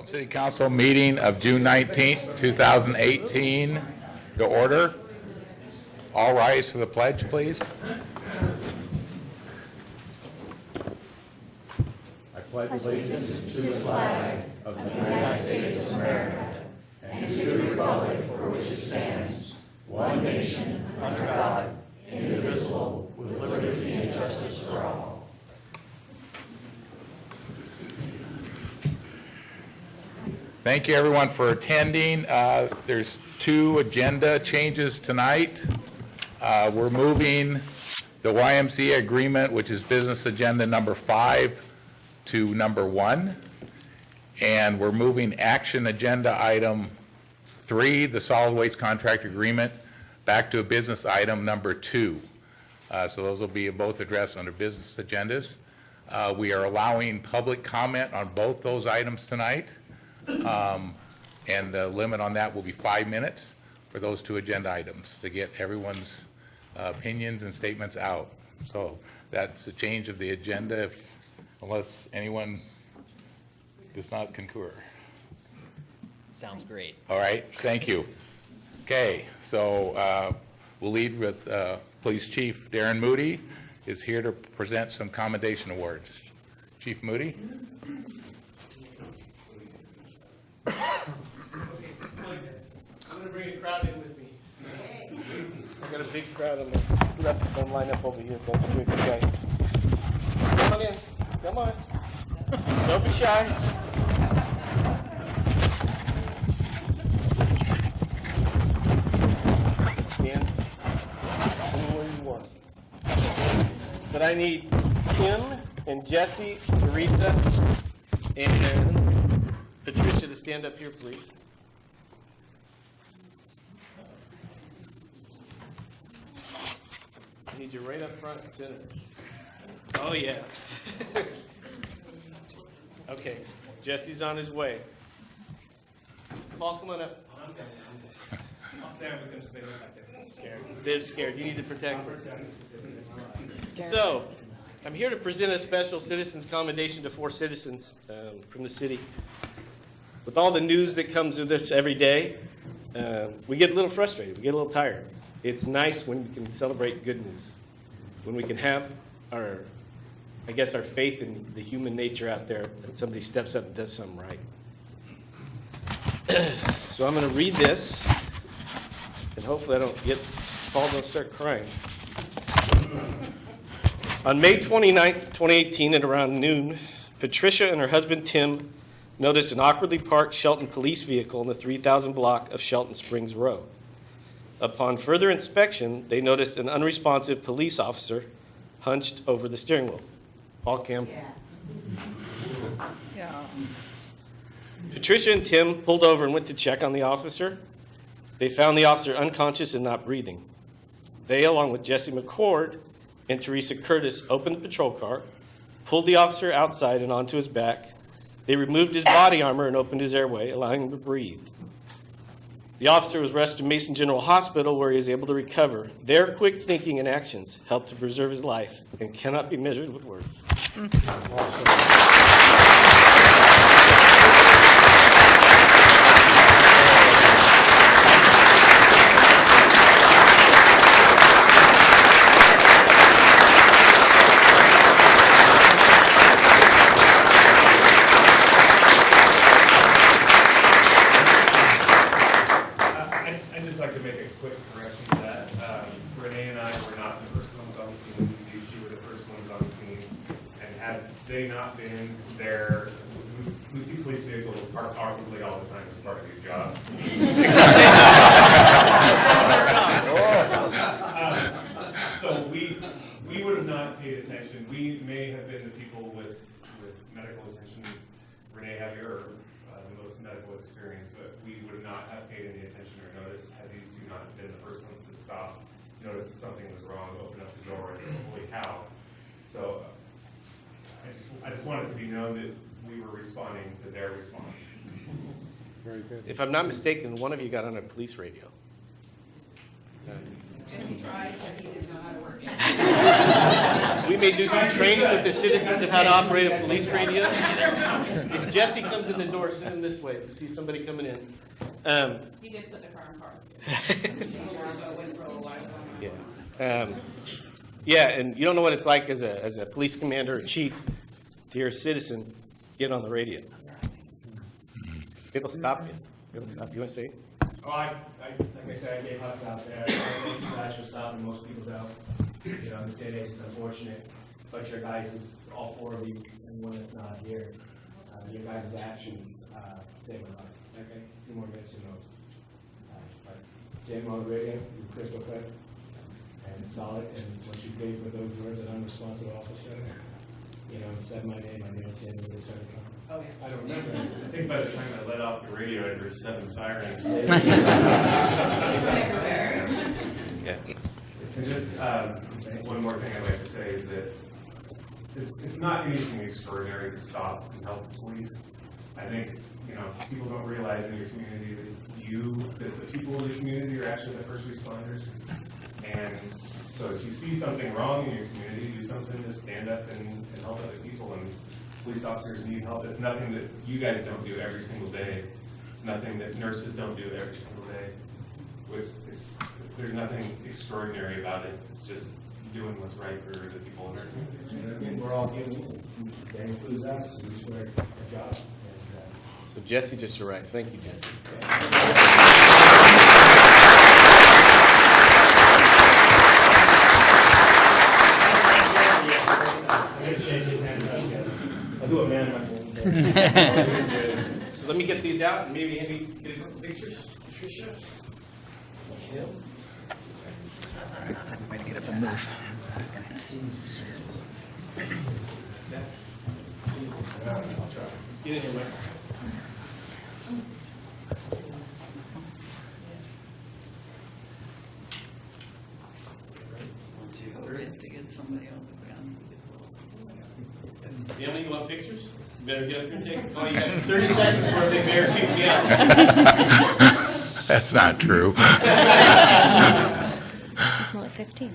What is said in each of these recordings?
City Council meeting of June 19th, 2018 to order. All rise for the pledge, please. I pledge allegiance to the flag of the United States of America and to the republic for which it stands, one nation, under God, indivisible, with liberty and justice for all. Thank you, everyone, for attending. There's two agenda changes tonight. We're moving the YMCA agreement, which is business agenda number 5, to number 1. And we're moving action agenda item 3, the solid waste contract agreement, back to a business item number 2. So those will be both addressed under business agendas. We are allowing public comment on both those items tonight. And the limit on that will be 5 minutes for those two agenda items to get everyone's opinions and statements out. So that's a change of the agenda, unless anyone does not concur. Sounds great. All right, thank you. Okay, so we'll lead with Police Chief Darren Moody is here to present some commendation awards. Chief Moody. I'm going to bring a crowd in with me. I got a big crowd. I'm going to let them line up over here. That's a good guys. Come on in. Come on. Don't be shy. Stand anywhere you want. But I need Kim and Jesse, Teresa, and Patricia to stand up here, please. I need you right up front and center. Oh, yeah. Okay, Jesse's on his way. Paul, come on up. I'll stand with them so they don't have to. I'm scared. They're scared. You need to protect them. So, I'm here to present a special citizens commendation to 4 citizens from the city. With all the news that comes with this every day, we get a little frustrated. We get a little tired. It's nice when we can celebrate good news, when we can have our faith in the human nature out there, and somebody steps up and does something right. So I'm going to read this, and hopefully Paul don't start crying. On May 29th, 2018, at around noon, Patricia and her husband Tim noticed an awkwardly parked Shelton police vehicle in the 3000 block of Shelton Springs Road. Upon further inspection, they noticed an unresponsive police officer hunched over the steering wheel. Paul, Kim. Yeah. Patricia and Tim pulled over and went to check on the officer. They found the officer unconscious and not breathing. They, along with Jesse McCord and Teresa Curtis, opened the patrol car, pulled the officer outside and onto his back. They removed his body armor and opened his airway, allowing him to breathe. The officer was rushed to Mason General Hospital, where he was able to recover. Their quick thinking and actions helped to preserve his life and cannot be measured with words. I'd just like to make a quick correction to that. Renee and I were not the first ones on the scene. You were the first ones on the scene. And had they not been there, we see police vehicles parked awkwardly all the time as part of your job. So we would have not paid attention. We may have been the people with medical attention. Renee had the most medical experience, but we would not have paid any attention or notice had these two not been the first ones to stop, notice that something was wrong, open up the door, and holy cow. So I just wanted to be known that we were responding to their response. Very good. If I'm not mistaken, one of you got on a police radio. Jesse tried, but he didn't know how to work it. We may do some training with the citizens of how to operate a police radio. If Jesse comes in the door, send him this way. If you see somebody coming in. He did put the car in park. Yeah. Yeah, and you don't know what it's like as a police commander or chief to hear a citizen get on the radio. It'll stop you. It'll stop you. You want to say? Oh, like I said, I gave huts out there. Thank you guys for stopping. Most people don't. You know, in this day and age, it's unfortunate. But your guys, all four of you, and one that's not here, your guys' actions saved my life. Okay? A few more minutes, who knows? But Jim on the radio, you're crystal clear and solid. And once you gave with those words, an unresponsive officer, you know, said my name, I knew it came with this other comment. Oh, yeah. I don't remember. I think by the time I let off the radio, I'd heard 7 sirens. Yeah. And just one more thing I'd like to say is that it's not anything extraordinary to stop and help the police. I think, you know, people don't realize in your community that the people in the community are actually the first responders. And so if you see something wrong in your community, do something to stand up and help other people. And police officers need help. It's nothing that you guys don't do every single day. It's nothing that nurses don't do every single day. There's nothing extraordinary about it. It's just doing what's right for the people in our community. And we're all human. That includes us. We just wear a job. And, So Jesse just arrived. Thank you, Jesse. I'm going to shake his hand. I'll do a man hug. So let me get these out and maybe get a couple pictures. Patricia. Kim. Get in here, Mike. To get somebody on the ground. Emily, you want pictures? You better get up here and take it. Oh, you got 30 seconds before the mayor kicks me out. That's not true. It's more like 15.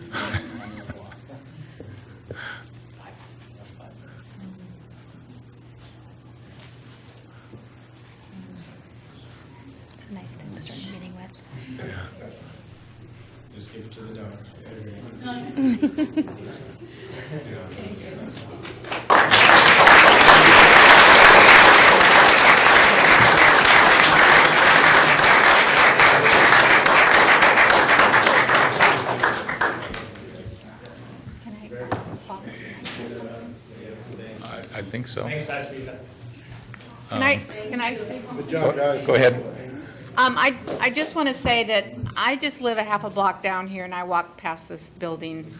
It's a nice thing to start a meeting with. Just give it to the donor. Can I think so. Thanks, guys, for your time. Can I say something? Go ahead. I just want to say that I just live a half a block down here, and I walk past this building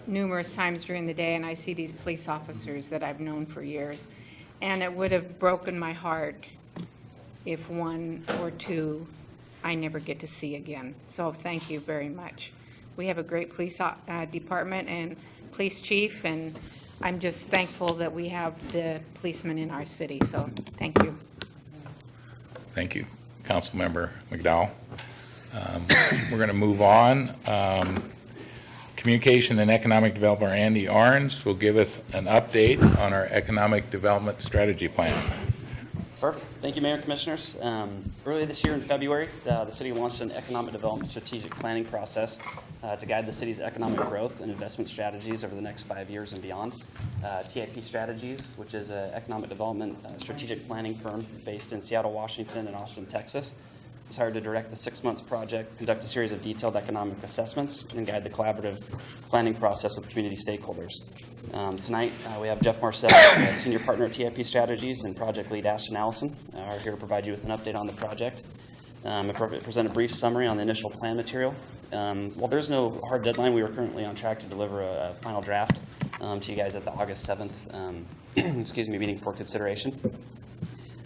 numerous times during the day, and I see these police officers that I've known for years. And it would have broken my heart if one or two I never get to see again. So thank you very much. We have a great police department and police chief, and I'm just thankful that we have the policemen in our city. So thank you. Thank you, Councilmember McDowell. We're going to move on. Communication and Economic Developer Andy Arns will give us an update on our Economic Development Strategy Plan. Perfect. Thank you, Mayor and Commissioners. Earlier this year in February, the city launched an economic development strategic planning process to guide the city's economic growth and investment strategies over the next 5 years and beyond. TIP Strategies, which is an economic development strategic planning firm based in Seattle, Washington, and Austin, Texas, was hired to direct the 6 months project, conduct a series of detailed economic assessments, and guide the collaborative planning process with community stakeholders. Tonight, we have Jeff Marcel, Senior Partner at TIP Strategies, and Project Lead Ashton Allison are here to provide you with an update on the project. I present a brief summary on the initial plan material. While there's no hard deadline, we are currently on track to deliver a final draft to you guys at the August 7th meeting for consideration.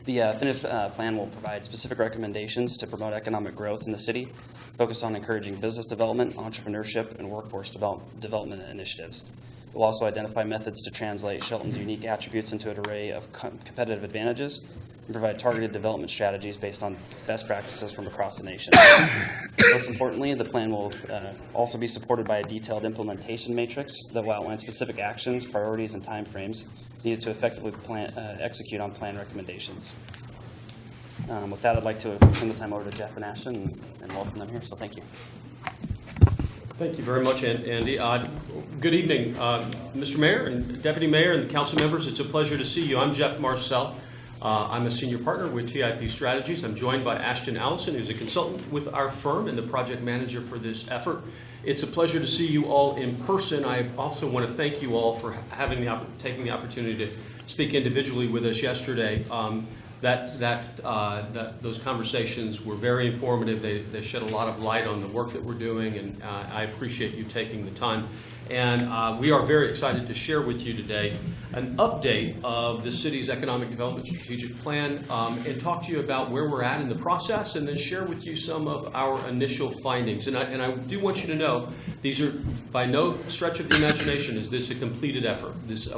The finished plan will provide specific recommendations to promote economic growth in the city, focus on encouraging business development, entrepreneurship, and workforce development initiatives. We'll also identify methods to translate Shelton's unique attributes into an array of competitive advantages and provide targeted development strategies based on best practices from across the nation. Most importantly, the plan will also be supported by a detailed implementation matrix that will outline specific actions, priorities, and timeframes needed to effectively execute on plan recommendations. With that, I'd like to turn the time over to Jeff and Ashton and welcome them here, so thank you. Thank you very much, Andy. Good evening, Mr. Mayor and Deputy Mayor and council members. It's a pleasure to see you. I'm Jeff Marcel. I'm a senior partner with TIP Strategies. I'm joined by Ashton Allison, who's a consultant with our firm and the project manager for this effort. It's a pleasure to see you all in person. I also want to thank you all for taking the opportunity to speak individually with us yesterday. Those conversations were very informative. They shed a lot of light on the work that we're doing, and I appreciate you taking the time. And we are very excited to share with you today an update of the city's economic development strategic plan and talk to you about where we're at in the process, and then share with you some of our initial findings. And I do want you to know these are by no stretch of the imagination is this a completed effort.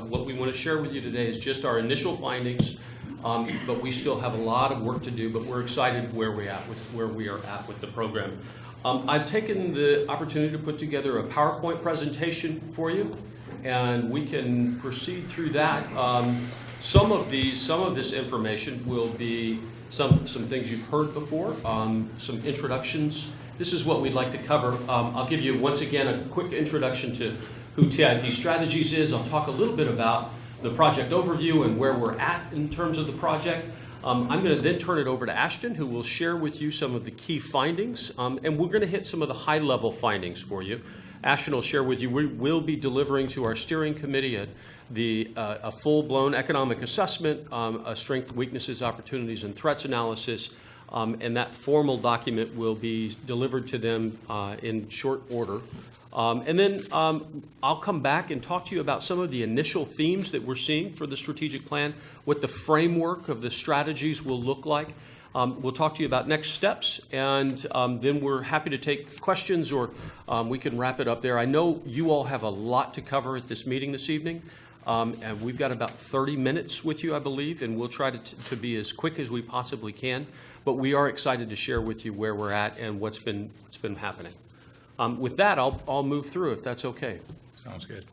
What we want to share with you today is just our initial findings. But we still have a lot of work to do, but we're excited where we are at with the program. I've taken the opportunity to put together a PowerPoint presentation for you, and we can proceed through that. Some of this information will be some things you've heard before, some introductions. This is what we'd like to cover. I'll give you once again a quick introduction to who TIP Strategies is. I'll talk a little bit about the project overview and where we're at in terms of the project. I'm going to then turn it over to Ashton, who will share with you some of the key findings, and we're going to hit some of the high-level findings for you. Ashton will share with you, we will be delivering to our steering committee a full-blown economic assessment, a strengths, weaknesses, opportunities, and threats analysis, and that formal document will be delivered to them in short order. And then I'll come back and talk to you about some of the initial themes that we're seeing for the strategic plan, what the framework of the strategies will look like. We'll talk to you about next steps, and then we're happy to take questions, or we can wrap it up there. I know you all have a lot to cover at this meeting this evening, and we've got about 30 minutes with you, I believe, and we'll try to be as quick as we possibly can. But we are excited to share with you where we're at and what's been happening. With that, I'll move through if that's okay. Sounds good.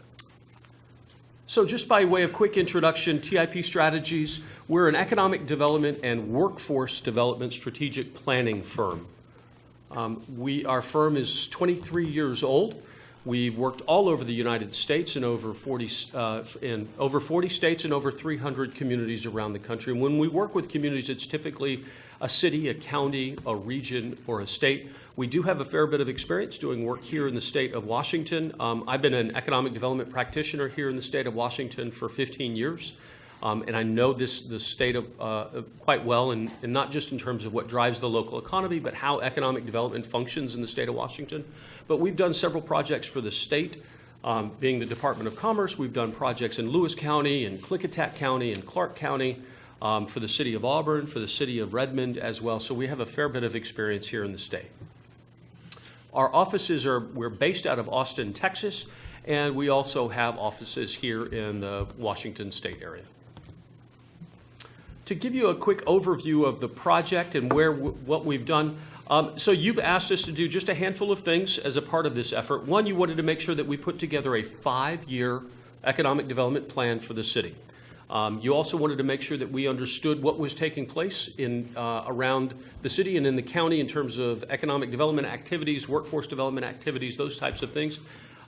So just by way of quick introduction, TIP Strategies, we're an economic development and workforce development strategic planning firm. Our firm is 23 years old. We've worked all over the United States in over 40 states and over 300 communities around the country. And when we work with communities, it's typically a city, a county, a region, or a state. We do have a fair bit of experience doing work here in the state of Washington. I've been an economic development practitioner here in the state of Washington for 15 years. And I know the state quite well, and not just in terms of what drives the local economy, but how economic development functions in the state of Washington. But we've done several projects for the state, being the Department of Commerce. We've done projects in Lewis County, and Klickitat County, and Clark County, for the city of Auburn, for the city of Redmond as well. So we have a fair bit of experience here in the state. Our offices we're based out of Austin, Texas, and we also have offices here in the Washington state area. To give you a quick overview of the project and what we've done, so you've asked us to do just a handful of things as a part of this effort. One, you wanted to make sure that we put together a 5-year economic development plan for the city. You also wanted to make sure that we understood what was taking place around the city and in the county in terms of economic development activities, workforce development activities, those types of things.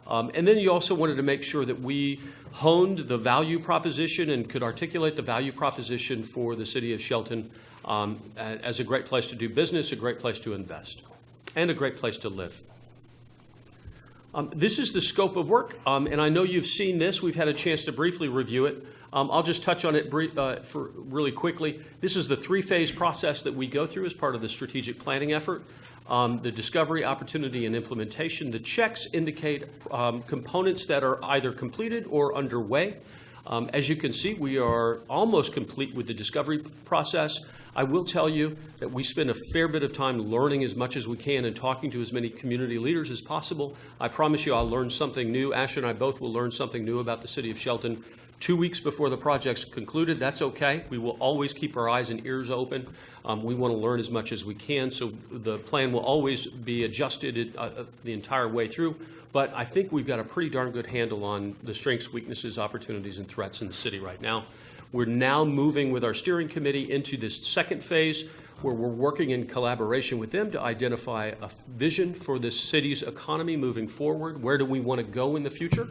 And then you also wanted to make sure that we honed the value proposition and could articulate the value proposition for the city of Shelton as a great place to do business, a great place to invest, and a great place to live. This is the scope of work, and I know you've seen this. We've had a chance to briefly review it. I'll just touch on it really quickly. This is the 3-phase process that we go through as part of the strategic planning effort. The discovery, opportunity, and implementation. The checks indicate components that are either completed or underway. As you can see, we are almost complete with the discovery process. I will tell you that we spend a fair bit of time learning as much as we can and talking to as many community leaders as possible. I promise you I'll learn something new. Ash and I both will learn something new about the city of Shelton 2 weeks before the project's concluded, that's okay. We will always keep our eyes and ears open. We want to learn as much as we can, so the plan will always be adjusted the entire way through. But I think we've got a pretty darn good handle on the strengths, weaknesses, opportunities, and threats in the city right now. We're now moving with our steering committee into this second phase, where we're working in collaboration with them to identify a vision for this city's economy moving forward. Where do we want to go in the future?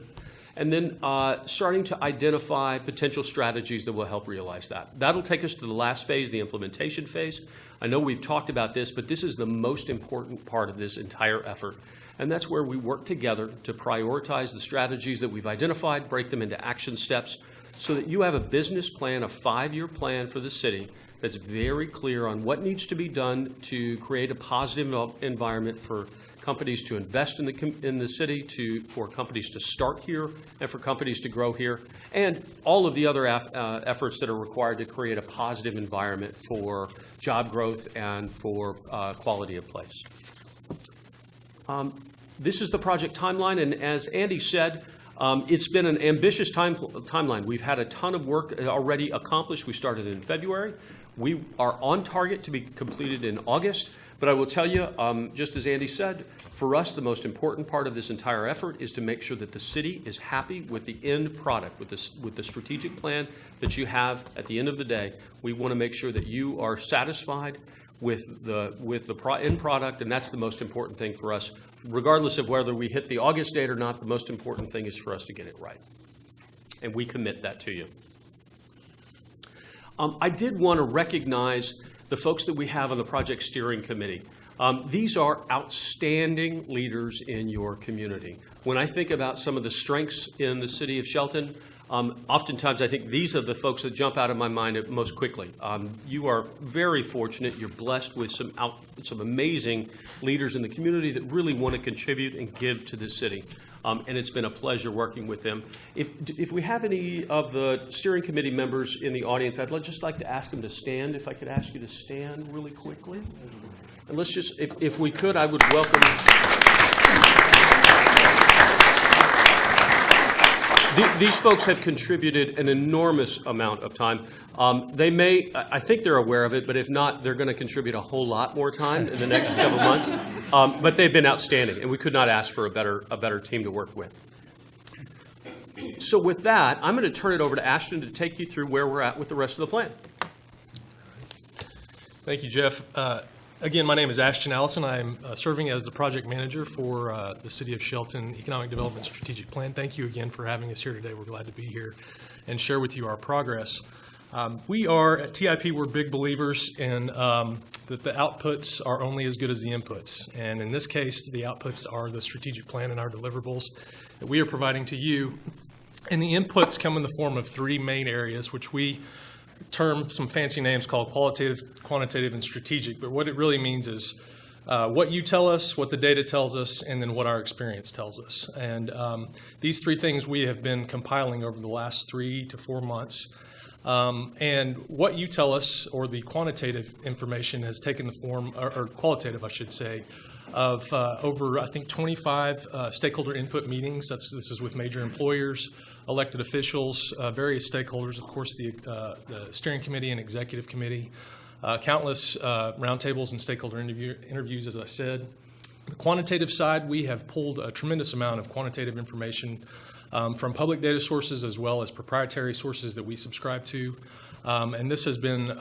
And then starting to identify potential strategies that will help realize that. That'll take us to the last phase, the implementation phase. I know we've talked about this, but this is the most important part of this entire effort. And that's where we work together to prioritize the strategies that we've identified, break them into action steps, so that you have a business plan, a 5-year plan for the city that's very clear on what needs to be done to create a positive environment for companies to invest in the city, for companies to start here, and for companies to grow here, and all of the other efforts that are required to create a positive environment for job growth and for quality of place. This is the project timeline, and as Andy said, it's been an ambitious timeline. We've had a ton of work already accomplished. We started in February. We are on target to be completed in August. But I will tell you, just as Andy said, for us, the most important part of this entire effort is to make sure that the city is happy with the end product, with the strategic plan that you have at the end of the day. We want to make sure that you are satisfied with the end product, and that's the most important thing for us. Regardless of whether we hit the August date or not, the most important thing is for us to get it right. And we commit that to you. I did want to recognize the folks that we have on the project steering committee. These are outstanding leaders in your community. When I think about some of the strengths in the city of Shelton, oftentimes I think these are the folks that jump out of my mind most quickly. You are very fortunate. You're blessed with some amazing leaders in the community that really want to contribute and give to this city. And it's been a pleasure working with them. If we have any of the steering committee members in the audience, I'd just like to ask them to stand. If I could ask you to stand really quickly. And let's just, if we could, I would welcome. These folks have contributed an enormous amount of time. They may, I think they're aware of it, but if not, they're going to contribute a whole lot more time in the next couple months. But they've been outstanding, and we could not ask for a better team to work with. So with that, I'm going to turn it over to Ashton to take you through where we're at with the rest of the plan. Thank you, Jeff. Again, my name is Ashton Allison. I'm serving as the project manager for the City of Shelton Economic Development Strategic Plan. Thank you again for having us here today. We're glad to be here and share with you our progress. We are, at TIP, we're big believers in that the outputs are only as good as the inputs. And in this case, the outputs are the strategic plan and our deliverables that we are providing to you. And the inputs come in the form of 3 main areas, which we term some fancy names called qualitative, quantitative, and strategic. But what it really means is what you tell us, what the data tells us, and then what our experience tells us. And these 3 things we have been compiling over the last 3 to 4 months. And what you tell us, or the quantitative information, has taken the form, or qualitative, I should say, of over, I think, 25 stakeholder input meetings. This is with major employers, elected officials, various stakeholders, of course, the steering committee and executive committee, countless roundtables and stakeholder interviews, as I said. The quantitative side, we have pulled a tremendous amount of quantitative information from public data sources as well as proprietary sources that we subscribe to. And this has been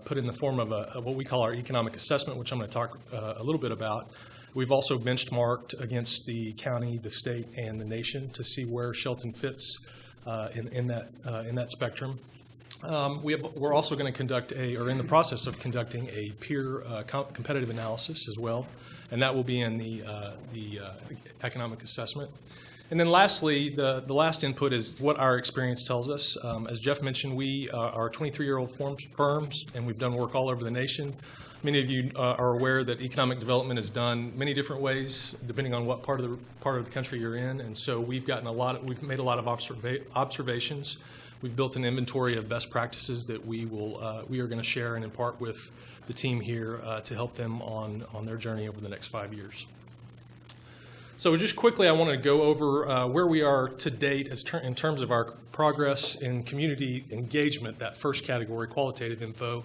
put in the form of what we call our economic assessment, which I'm going to talk a little bit about. We've also benchmarked against the county, the state, and the nation to see where Shelton fits in that spectrum. We're also going to conduct are in the process of conducting a peer competitive analysis as well, and that will be in the economic assessment. And then lastly, the last input is what our experience tells us. As Jeff mentioned, we are 23-year-old firms, and we've done work all over the nation. Many of you are aware that economic development is done many different ways, depending on what part of the country you're in. And so we've made a lot of observations. We've built an inventory of best practices that we are going to share and impart with the team here to help them on their journey over the next 5 years. So just quickly, I want to go over where we are to date in terms of our progress in community engagement, that first category, qualitative info.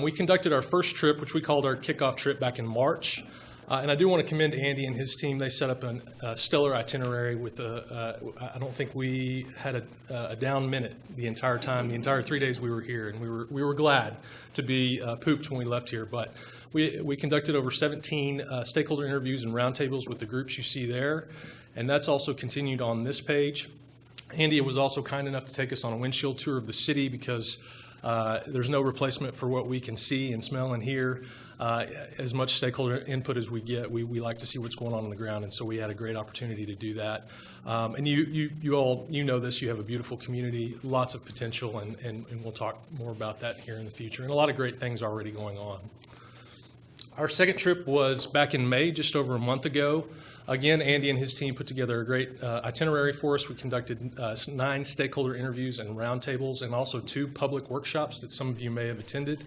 We conducted our first trip, which we called our kickoff trip, back in March. And I do want to commend Andy and his team. They set up a stellar itinerary with I don't think we had a down minute the entire time, the entire 3 days we were here. And we were glad to be pooped when we left here. But we conducted over 17 stakeholder interviews and roundtables with the groups you see there. And that's also continued on this page. Andy was also kind enough to take us on a windshield tour of the city because there's no replacement for what we can see and smell and hear. As much stakeholder input as we get, we like to see what's going on the ground, and so we had a great opportunity to do that. And you all know this. You have a beautiful community, lots of potential, and we'll talk more about that here in the future, and a lot of great things already going on. Our second trip was back in May, just over a month ago. Again, Andy and his team put together a great itinerary for us. We conducted 9 stakeholder interviews and roundtables, and also 2 public workshops that some of you may have attended.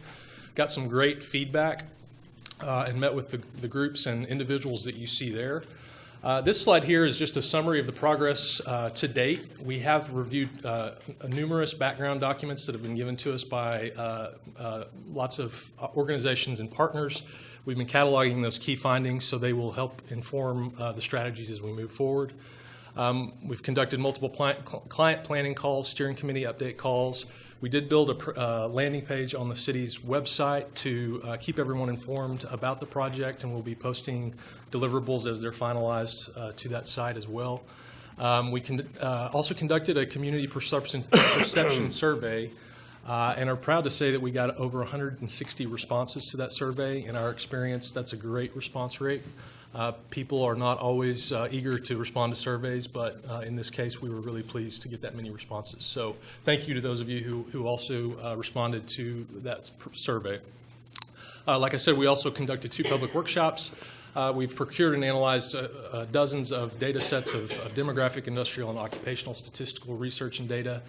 Got some great feedback and met with the groups and individuals that you see there. This slide here is just a summary of the progress to date. We have reviewed numerous background documents that have been given to us by lots of organizations and partners. We've been cataloging those key findings so they will help inform the strategies as we move forward. We've conducted multiple client planning calls, steering committee update calls. We did build a landing page on the city's website to keep everyone informed about the project, and we'll be posting deliverables as they're finalized to that site as well. We also conducted a community perception survey, and are proud to say that we got over 160 responses to that survey. In our experience, that's a great response rate. People are not always eager to respond to surveys, but in this case, we were really pleased to get that many responses. So thank you to those of you who also responded to that survey. Like I said, we also conducted 2 public workshops. We've procured and analyzed dozens of data sets of demographic, industrial, and occupational statistical research and data.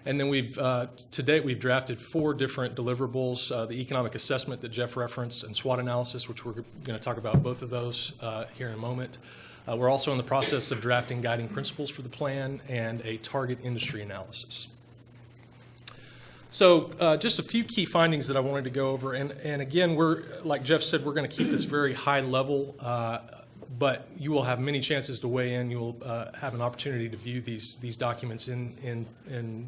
And then to date, we've drafted 4 different deliverables, the economic assessment that Jeff referenced and SWOT analysis, which we're going to talk about both of those here in a moment. We're also in the process of drafting guiding principles for the plan and a target industry analysis. So just a few key findings that I wanted to go over. And again, like Jeff said, we're going to keep this very high level, but you will have many chances to weigh in. You will have an opportunity to view these documents in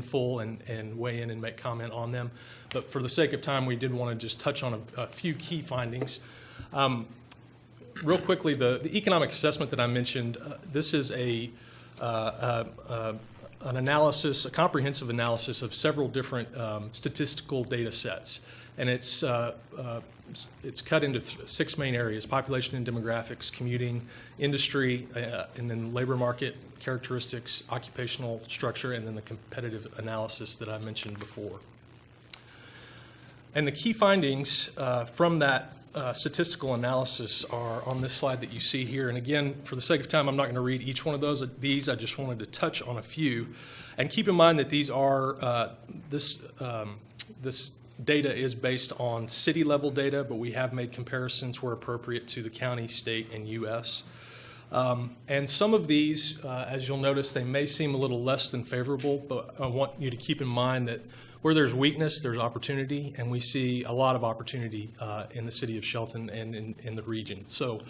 full and weigh in and make comment on them. But for the sake of time, we did want to just touch on a few key findings. Real quickly, the economic assessment that I mentioned, this is an analysis, a comprehensive analysis of several different statistical data sets. And it's cut into 6 main areas: population and demographics, commuting, industry, and then labor market characteristics, occupational structure, and then the competitive analysis that I mentioned before. And the key findings from that statistical analysis are on this slide that you see here. And again, for the sake of time, I'm not going to read each one of these. I just wanted to touch on a few. And keep in mind that these are, this data is based on city-level data, but we have made comparisons where appropriate to the county, state, and U.S. And some of these, as you'll notice, they may seem a little less than favorable, but I want you to keep in mind that where there's weakness, there's opportunity, and we see a lot of opportunity in the city of Shelton and in the region. So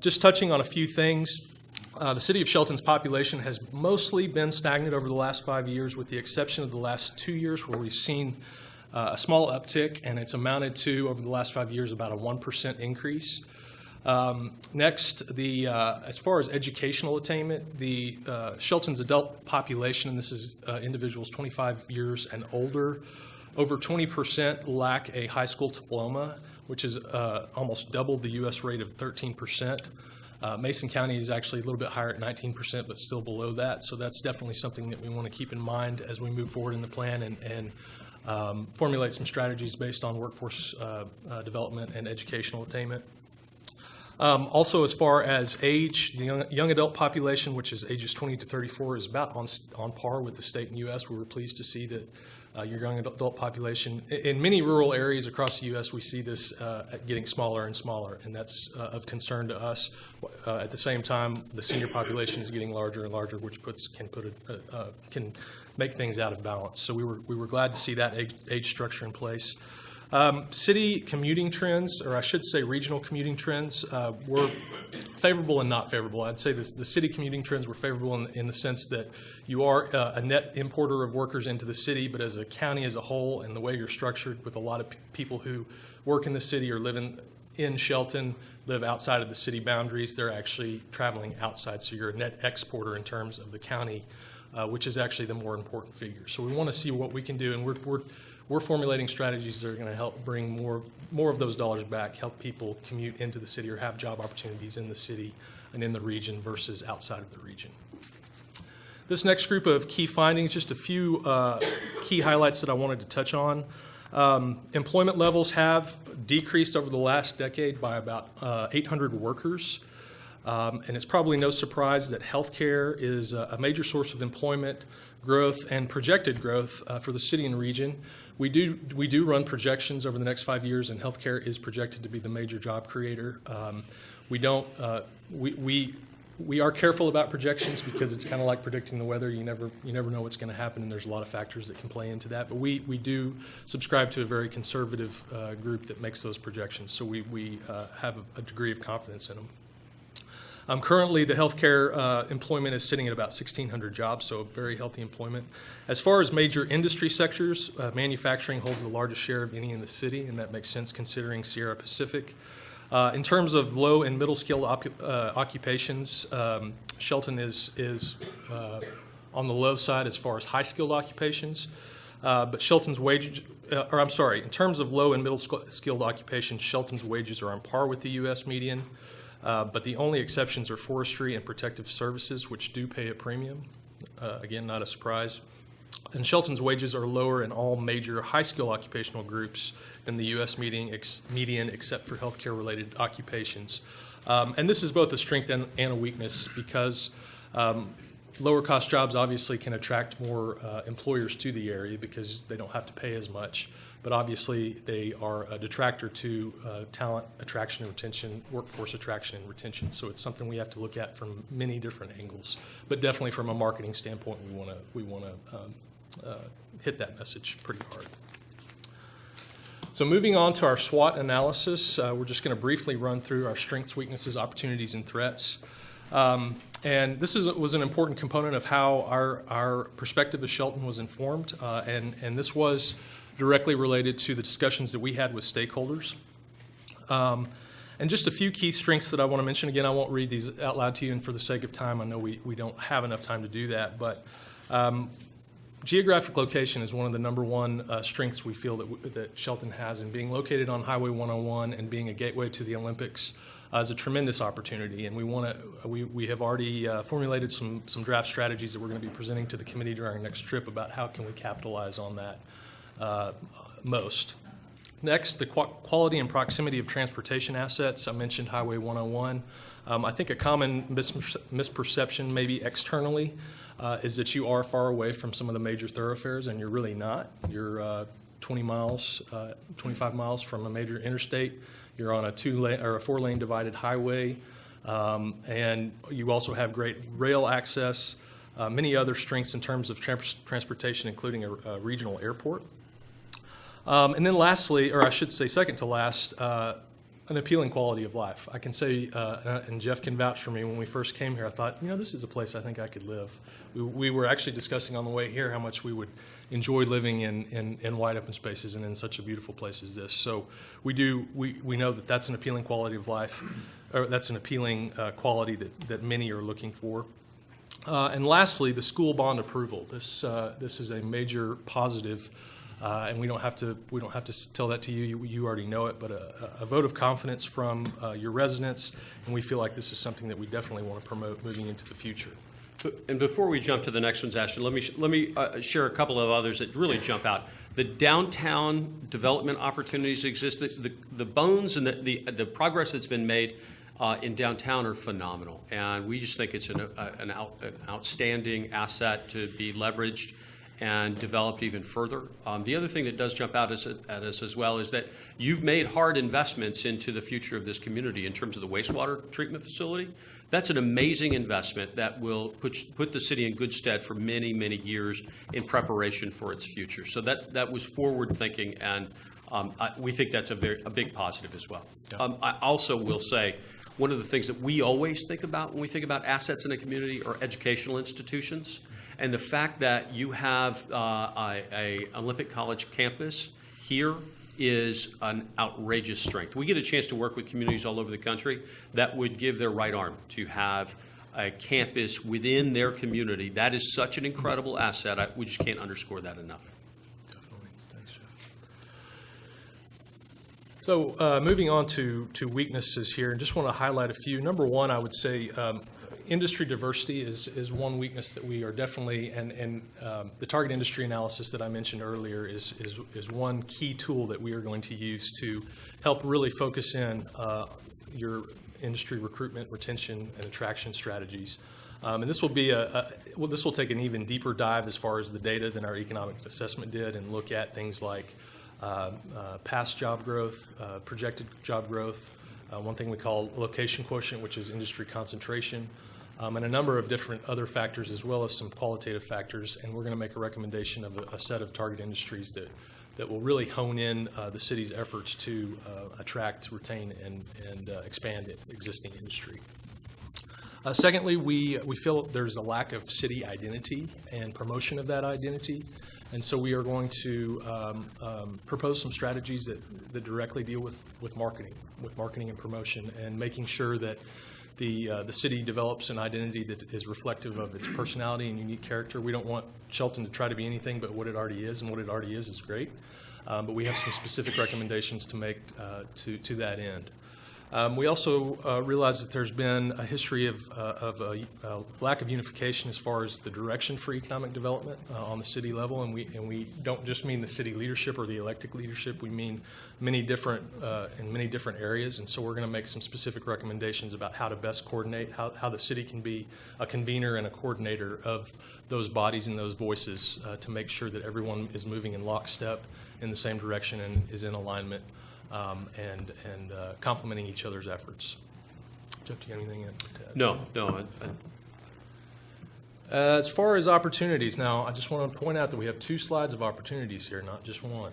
just touching on a few things, the city of Shelton's population has mostly been stagnant over the last 5 years, with the exception of the last 2 years where we've seen a small uptick, and it's amounted to, over the last 5 years, about a 1% increase. Next, as far as educational attainment, the Shelton's adult population, and this is individuals 25 years and older, over 20% lack a high school diploma, which is almost double the U.S. rate of 13%. Mason County is actually a little bit higher at 19%, but still below that. So that's definitely something that we want to keep in mind as we move forward in the plan and formulate some strategies based on workforce development and educational attainment. Also, as far as age, the young adult population, which is ages 20 to 34, is about on par with the state and U.S. We were pleased to see that your young adult population. In many rural areas across the U.S., we see this getting smaller and smaller, and that's of concern to us. At the same time, the senior population is getting larger and larger, which can make things out of balance. So we were glad to see that age structure in place. City commuting trends, or I should say regional commuting trends, were favorable and not favorable. I'd say the city commuting trends were favorable in the sense that you are a net importer of workers into the city, but as a county as a whole, and the way you're structured with a lot of people who work in the city or live in Shelton, live outside of the city boundaries, they're actually traveling outside. So you're a net exporter in terms of the county, which is actually the more important figure. So we want to see what we can do, and we're formulating strategies that are going to help bring more of those dollars back, help people commute into the city or have job opportunities in the city and in the region versus outside of the region. This next group of key findings, just a few key highlights that I wanted to touch on. Employment levels have decreased over the last decade by about 800 workers. And it's probably no surprise that healthcare is a major source of employment growth and projected growth for the city and region. We do run projections over the next 5 years, and healthcare is projected to be the major job creator. We are careful about projections because it's kind of like predicting the weather. You never know what's going to happen, and there's a lot of factors that can play into that. But we do subscribe to a very conservative group that makes those projections, so we have a degree of confidence in them. Currently, the healthcare employment is sitting at about 1,600 jobs, so very healthy employment. As far as major industry sectors, manufacturing holds the largest share of any in the city, and that makes sense considering Sierra Pacific. In terms of low and middle skilled occupations, Shelton is on the low side as far as high skilled occupations, but Shelton's wages, in terms of low and middle skilled occupations, Shelton's wages are on par with the U.S. median. But the only exceptions are forestry and protective services, which do pay a premium. Again, not a surprise. And Shelton's wages are lower in all major high-skill occupational groups than the U.S. median, except for healthcare-related occupations. And this is both a strength and a weakness because lower-cost jobs obviously can attract more employers to the area because they don't have to pay as much. But obviously, they are a detractor to talent attraction and retention, workforce attraction and retention. So it's something we have to look at from many different angles. But definitely from a marketing standpoint, we want to hit that message pretty hard. So moving on to our SWOT analysis, we're just going to briefly run through our strengths, weaknesses, opportunities, and threats. And this was an important component of how our perspective of Shelton was informed, and this was directly related to the discussions that we had with stakeholders. And just a few key strengths that I want to mention. Again, I won't read these out loud to you, and for the sake of time, I know we don't have enough time to do that, but geographic location is one of the number one strengths we feel that Shelton has, and being located on Highway 101 and being a gateway to the Olympics is a tremendous opportunity, and we have already formulated some draft strategies that we're going to be presenting to the committee during our next trip about how can we capitalize on that most. Next, the quality and proximity of transportation assets. I mentioned Highway 101. I think a common misperception, maybe externally, is that you are far away from some of the major thoroughfares, and you're really not. You're 20 miles, 25 miles from a major interstate. You're on a 4-lane divided highway, and you also have great rail access. Many other strengths in terms of transportation, including a regional airport. And then lastly, or I should say second to last, an appealing quality of life. I can say, and Jeff can vouch for me, when we first came here, I thought, this is a place I think I could live. We were actually discussing on the way here how much we would enjoy living in wide open spaces and in such a beautiful place as this. So we know that that's an appealing quality of life, or that's an appealing quality that many are looking for. And lastly, the school bond approval. This is a major positive, and we don't have to tell that to you. You already know it, but a vote of confidence from your residents, and we feel like this is something that we definitely want to promote moving into the future. And before we jump to the next ones, Ashton, let me share a couple of others that really jump out. The downtown development opportunities exist. The bones and the progress that's been made in downtown are phenomenal, and we just think it's an outstanding asset to be leveraged. and developed even further. The other thing that does jump out at us as well is that you've made hard investments into the future of this community in terms of the wastewater treatment facility. That's an amazing investment that will put the city in good stead for many, many years in preparation for its future. So that was forward thinking, and we think that's a big positive as well. Yeah. I also will say, one of the things that we always think about when we think about assets in a community are educational institutions. And the fact that you have a Olympic College campus here is an outrageous strength. We get a chance to work with communities all over the country that would give their right arm to have a campus within their community. That is such an incredible asset. We just can't underscore that enough. Definitely. Thanks, Jeff. So moving on to weaknesses here, and just want to highlight a few. Number one, I would say industry diversity is one weakness that we are definitely, and the target industry analysis that I mentioned earlier is one key tool that we are going to use to help really focus in your industry recruitment, retention, and attraction strategies. And this will be this will take an even deeper dive as far as the data than our economic assessment did, and look at things like past job growth, projected job growth, one thing we call location quotient, which is industry concentration, and a number of different other factors, as well as some qualitative factors. And we're going to make a recommendation of a set of target industries that will really hone in the city's efforts to attract, retain, and expand existing industry. Secondly, we feel there's a lack of city identity and promotion of that identity. And so we are going to propose some strategies that directly deal with marketing and promotion, and making sure that the city develops an identity that is reflective of its personality and unique character. We don't want Shelton to try to be anything but what it already is, and what it already is great. But we have some specific recommendations to make to that end. We also realize that there's been a history of a lack of unification as far as the direction for economic development on the city level, and we don't just mean the city leadership or the elected leadership. We mean many different in many different areas, and so we're going to make some specific recommendations about how to best coordinate, how the city can be a convener and a coordinator of those bodies and those voices to make sure that everyone is moving in lockstep in the same direction and is in alignment. And complementing each other's efforts. Jeff, do you have anything to add? No. As far as opportunities, now I just want to point out that we have 2 slides of opportunities here, not just one,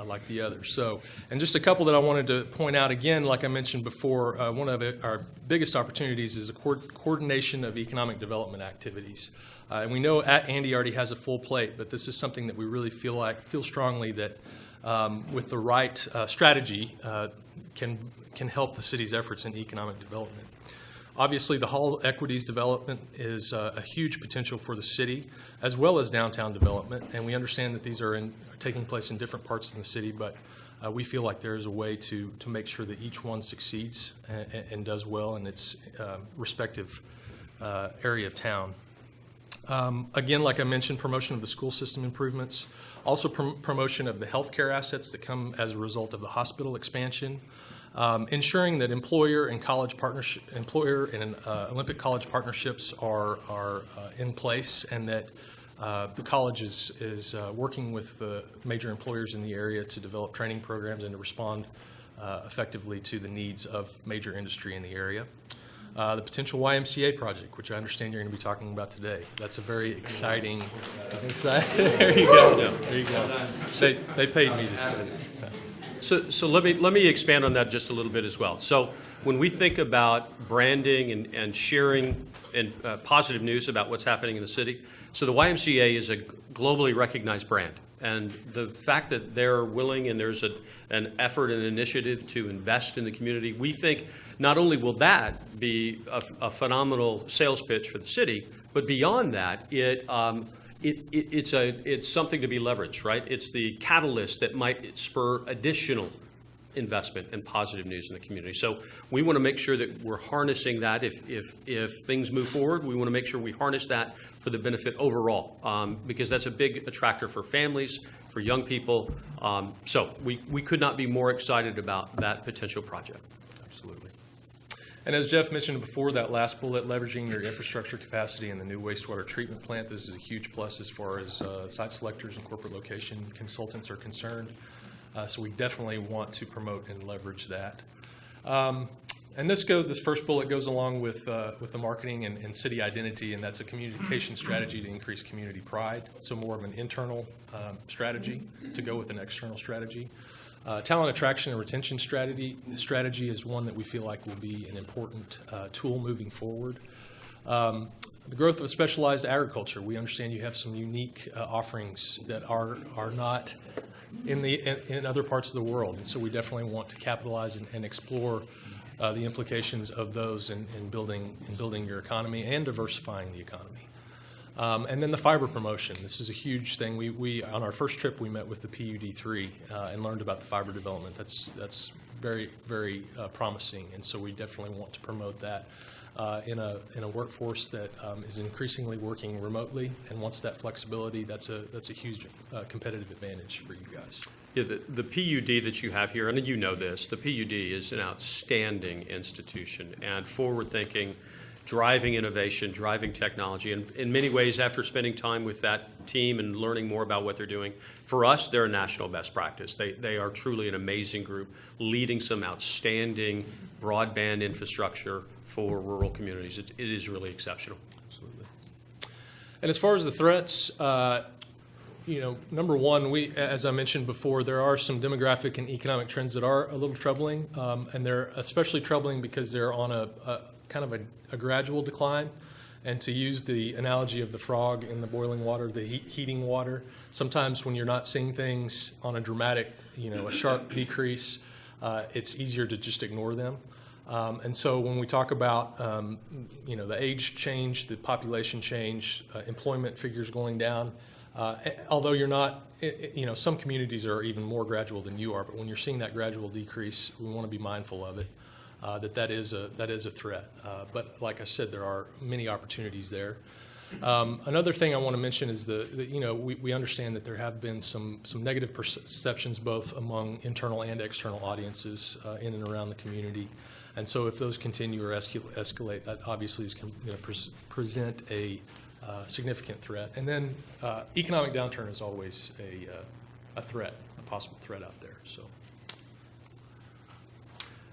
like the others. So, and just a couple that I wanted to point out again, like I mentioned before, one of our biggest opportunities is a coordination of economic development activities. And we know Andy already has a full plate, but this is something that we really feel strongly that with the right strategy can help the city's efforts in economic development. Obviously, the Hall Equities development is a huge potential for the city, as well as downtown development, and we understand that these are taking place in different parts of the city, but we feel like there is a way to make sure that each one succeeds and does well in its respective area of town. Again, like I mentioned, promotion of the school system improvements, also promotion of the healthcare assets that come as a result of the hospital expansion, ensuring that employer and Olympic College partnerships are in place, and that the college is working with the major employers in the area to develop training programs and to respond effectively to the needs of major industry in the area. The potential YMCA project, which I understand you're going to be talking about today. That's a very exciting. There you go. There you go. They paid me to say that. So let me expand on that just a little bit as well. So when we think about branding and sharing and positive news about what's happening in the city, so the YMCA is a globally recognized brand. And the fact that they're willing and there's an effort and initiative to invest in the community, we think not only will that be a phenomenal sales pitch for the city, but beyond that, it's something to be leveraged, right? It's the catalyst that might spur additional investment and positive news in the community. So we want to make sure that we're harnessing that. If things move forward, we want to make sure we harness that for the benefit overall, because that's a big attractor for families, for young people. So we could not be more excited about that potential project. Absolutely. And as Jeff mentioned before, that last bullet, leveraging your infrastructure capacity in the new wastewater treatment plant, this is a huge plus as far as site selectors and corporate location consultants are concerned. So we definitely want to promote and leverage that. And this first bullet goes along with the marketing and city identity, and that's a communication strategy to increase community pride. So more of an internal strategy to go with an external strategy. Talent attraction and retention strategy is one that we feel like will be an important tool moving forward. The growth of specialized agriculture. We understand you have some unique offerings that are not in other parts of the world, and so we definitely want to capitalize and explore the implications of those in building your economy and diversifying the economy. And then the fiber promotion. This is a huge thing. We on our first trip, we met with the PUD3 and learned about the fiber development. That's very, very promising, and so we definitely want to promote that in a workforce that is increasingly working remotely and wants that flexibility. That's a huge competitive advantage for you guys. Yeah, the PUD that you have here, and you know this, the PUD is an outstanding institution and forward-thinking, driving innovation, driving technology. And in many ways, after spending time with that team and learning more about what they're doing, for us, they're a national best practice. They are truly an amazing group, leading some outstanding broadband infrastructure for rural communities. It is really exceptional. Absolutely. And as far as the threats, number one, as I mentioned before, there are some demographic and economic trends that are a little troubling, and they're especially troubling because they're on a kind of a gradual decline. And to use the analogy of the frog in the boiling water, the heating water, sometimes when you're not seeing things on a dramatic, a sharp decrease, it's easier to just ignore them. And so when we talk about, the age change, the population change, employment figures going down, although you're not, some communities are even more gradual than you are, but when you're seeing that gradual decrease, we want to be mindful of it, that is a threat. But like I said, there are many opportunities there. Another thing I want to mention is we understand that there have been some negative perceptions both among internal and external audiences in and around the community. And so if those continue or escalate, that obviously is going to present a significant threat. And then economic downturn is always a threat, a possible threat out there.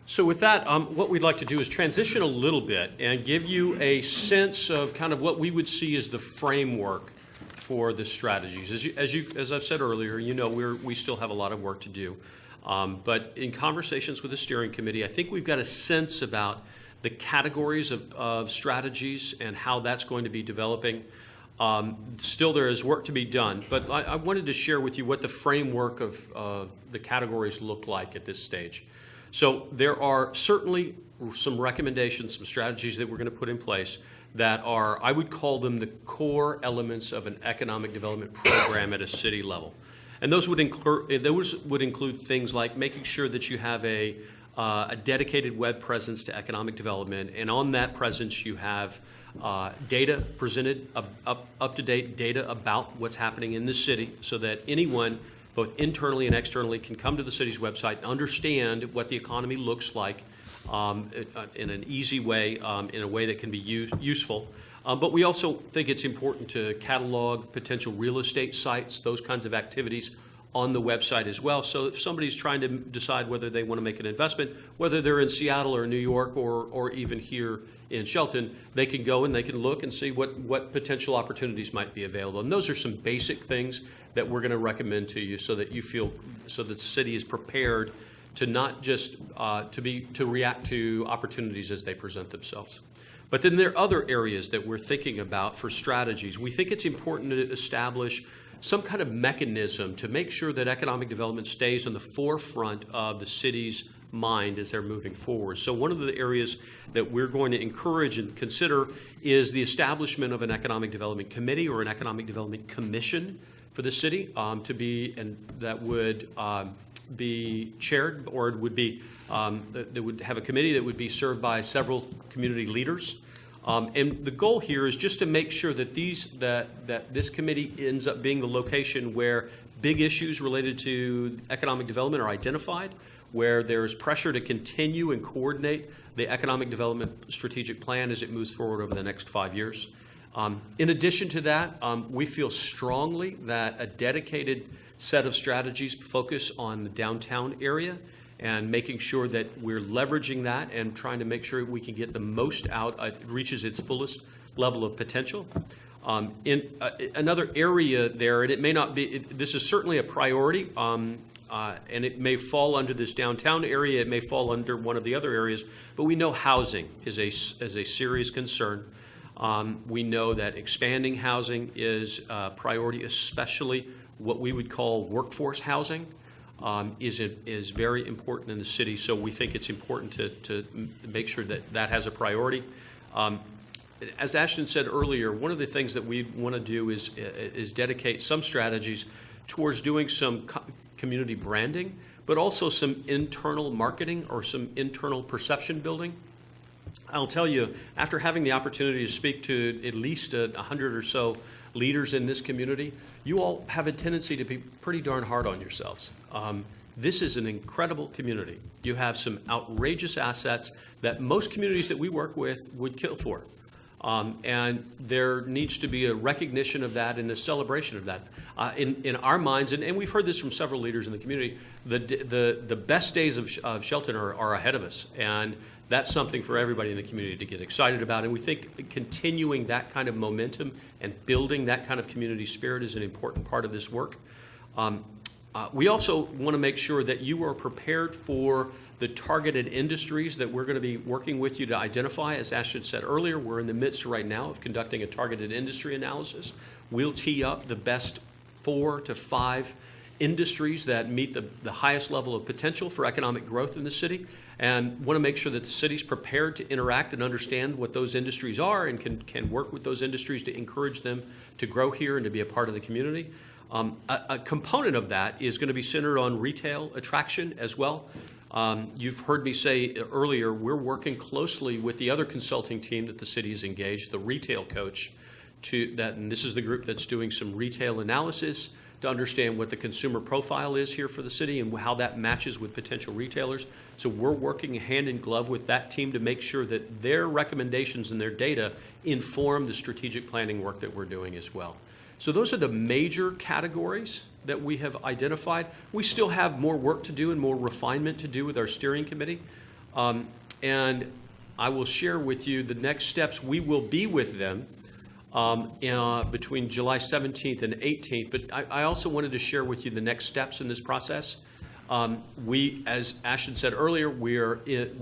So with that, what we'd like to do is transition a little bit and give you a sense of kind of what we would see as the framework for the strategies. As I've said earlier, we still have a lot of work to do. But in conversations with the steering committee, I think we've got a sense about the categories of strategies and how that's going to be developing. Still, there is work to be done, but I wanted to share with you what the framework of the categories look like at this stage. So there are certainly some recommendations, some strategies that we're going to put in place that are, I would call them the core elements of an economic development program at a city level. And those would include things like making sure that you have a dedicated web presence to economic development, and on that presence you have data presented, up-to-date data about what's happening in the city, so that anyone, both internally and externally, can come to the city's website and understand what the economy looks like in an easy way, in a way that can be useful. But we also think it's important to catalog potential real estate sites, those kinds of activities on the website as well. So if somebody's trying to decide whether they want to make an investment, whether they're in Seattle or New York or even here in Shelton, they can go and they can look and see what potential opportunities might be available. And those are some basic things that we're going to recommend to you so that the city is prepared to not just to react to opportunities as they present themselves. But then there are other areas that we're thinking about for strategies. We think it's important to establish some kind of mechanism to make sure that economic development stays on the forefront of the city's mind as they're moving forward. So one of the areas that we're going to encourage and consider is the establishment of an economic development committee or an economic development commission for the city that would be chaired, or would be that would have a committee that would be served by several community leaders. And the goal here is just to make sure that this committee ends up being the location where big issues related to economic development are identified, where there's pressure to continue and coordinate the economic development strategic plan as it moves forward over the next 5 years. In addition to that, we feel strongly that a dedicated set of strategies focus on the downtown area and making sure that we're leveraging that and trying to make sure we can get the most out, it reaches its fullest level of potential. In another area there, and it may not be, this is certainly a priority, and it may fall under this downtown area, it may fall under one of the other areas, but we know housing is a serious concern. We know that expanding housing is a priority, especially what we would call workforce housing is very important in the city. So we think it's important to make sure that that has a priority. As Ashton said earlier, one of the things that we want to do is dedicate some strategies towards doing some community branding, but also some internal marketing or some internal perception building. I'll tell you, after having the opportunity to speak to at least 100 or so leaders in this community, you all have a tendency to be pretty darn hard on yourselves. This is an incredible community. You have some outrageous assets that most communities that we work with would kill for. And there needs to be a recognition of that and a celebration of that. In our minds, and we've heard this from several leaders in the community, the best days of Shelton are ahead of us. And that's something for everybody in the community to get excited about. And we think continuing that kind of momentum and building that kind of community spirit is an important part of this work. We also want to make sure that you are prepared for the targeted industries that we're going to be working with you to identify. As Ashton said earlier, we're in the midst right now of conducting a targeted industry analysis. We'll tee up the best 4 to 5 industries that meet the highest level of potential for economic growth in the city, and want to make sure that the city's prepared to interact and understand what those industries are and can work with those industries to encourage them to grow here and to be a part of the community. A component of that is going to be centered on retail attraction as well. You've heard me say earlier, we're working closely with the other consulting team that the city has engaged, the Retail Coach, and this is the group that's doing some retail analysis to understand what the consumer profile is here for the city and how that matches with potential retailers. So we're working hand in glove with that team to make sure that their recommendations and their data inform the strategic planning work that we're doing as well. So those are the major categories that we have identified. We still have more work to do and more refinement to do with our steering committee. And I will share with you the next steps. We will be with them between July 17th and 18th, but I also wanted to share with you the next steps in this process. We, as Ashton said earlier, we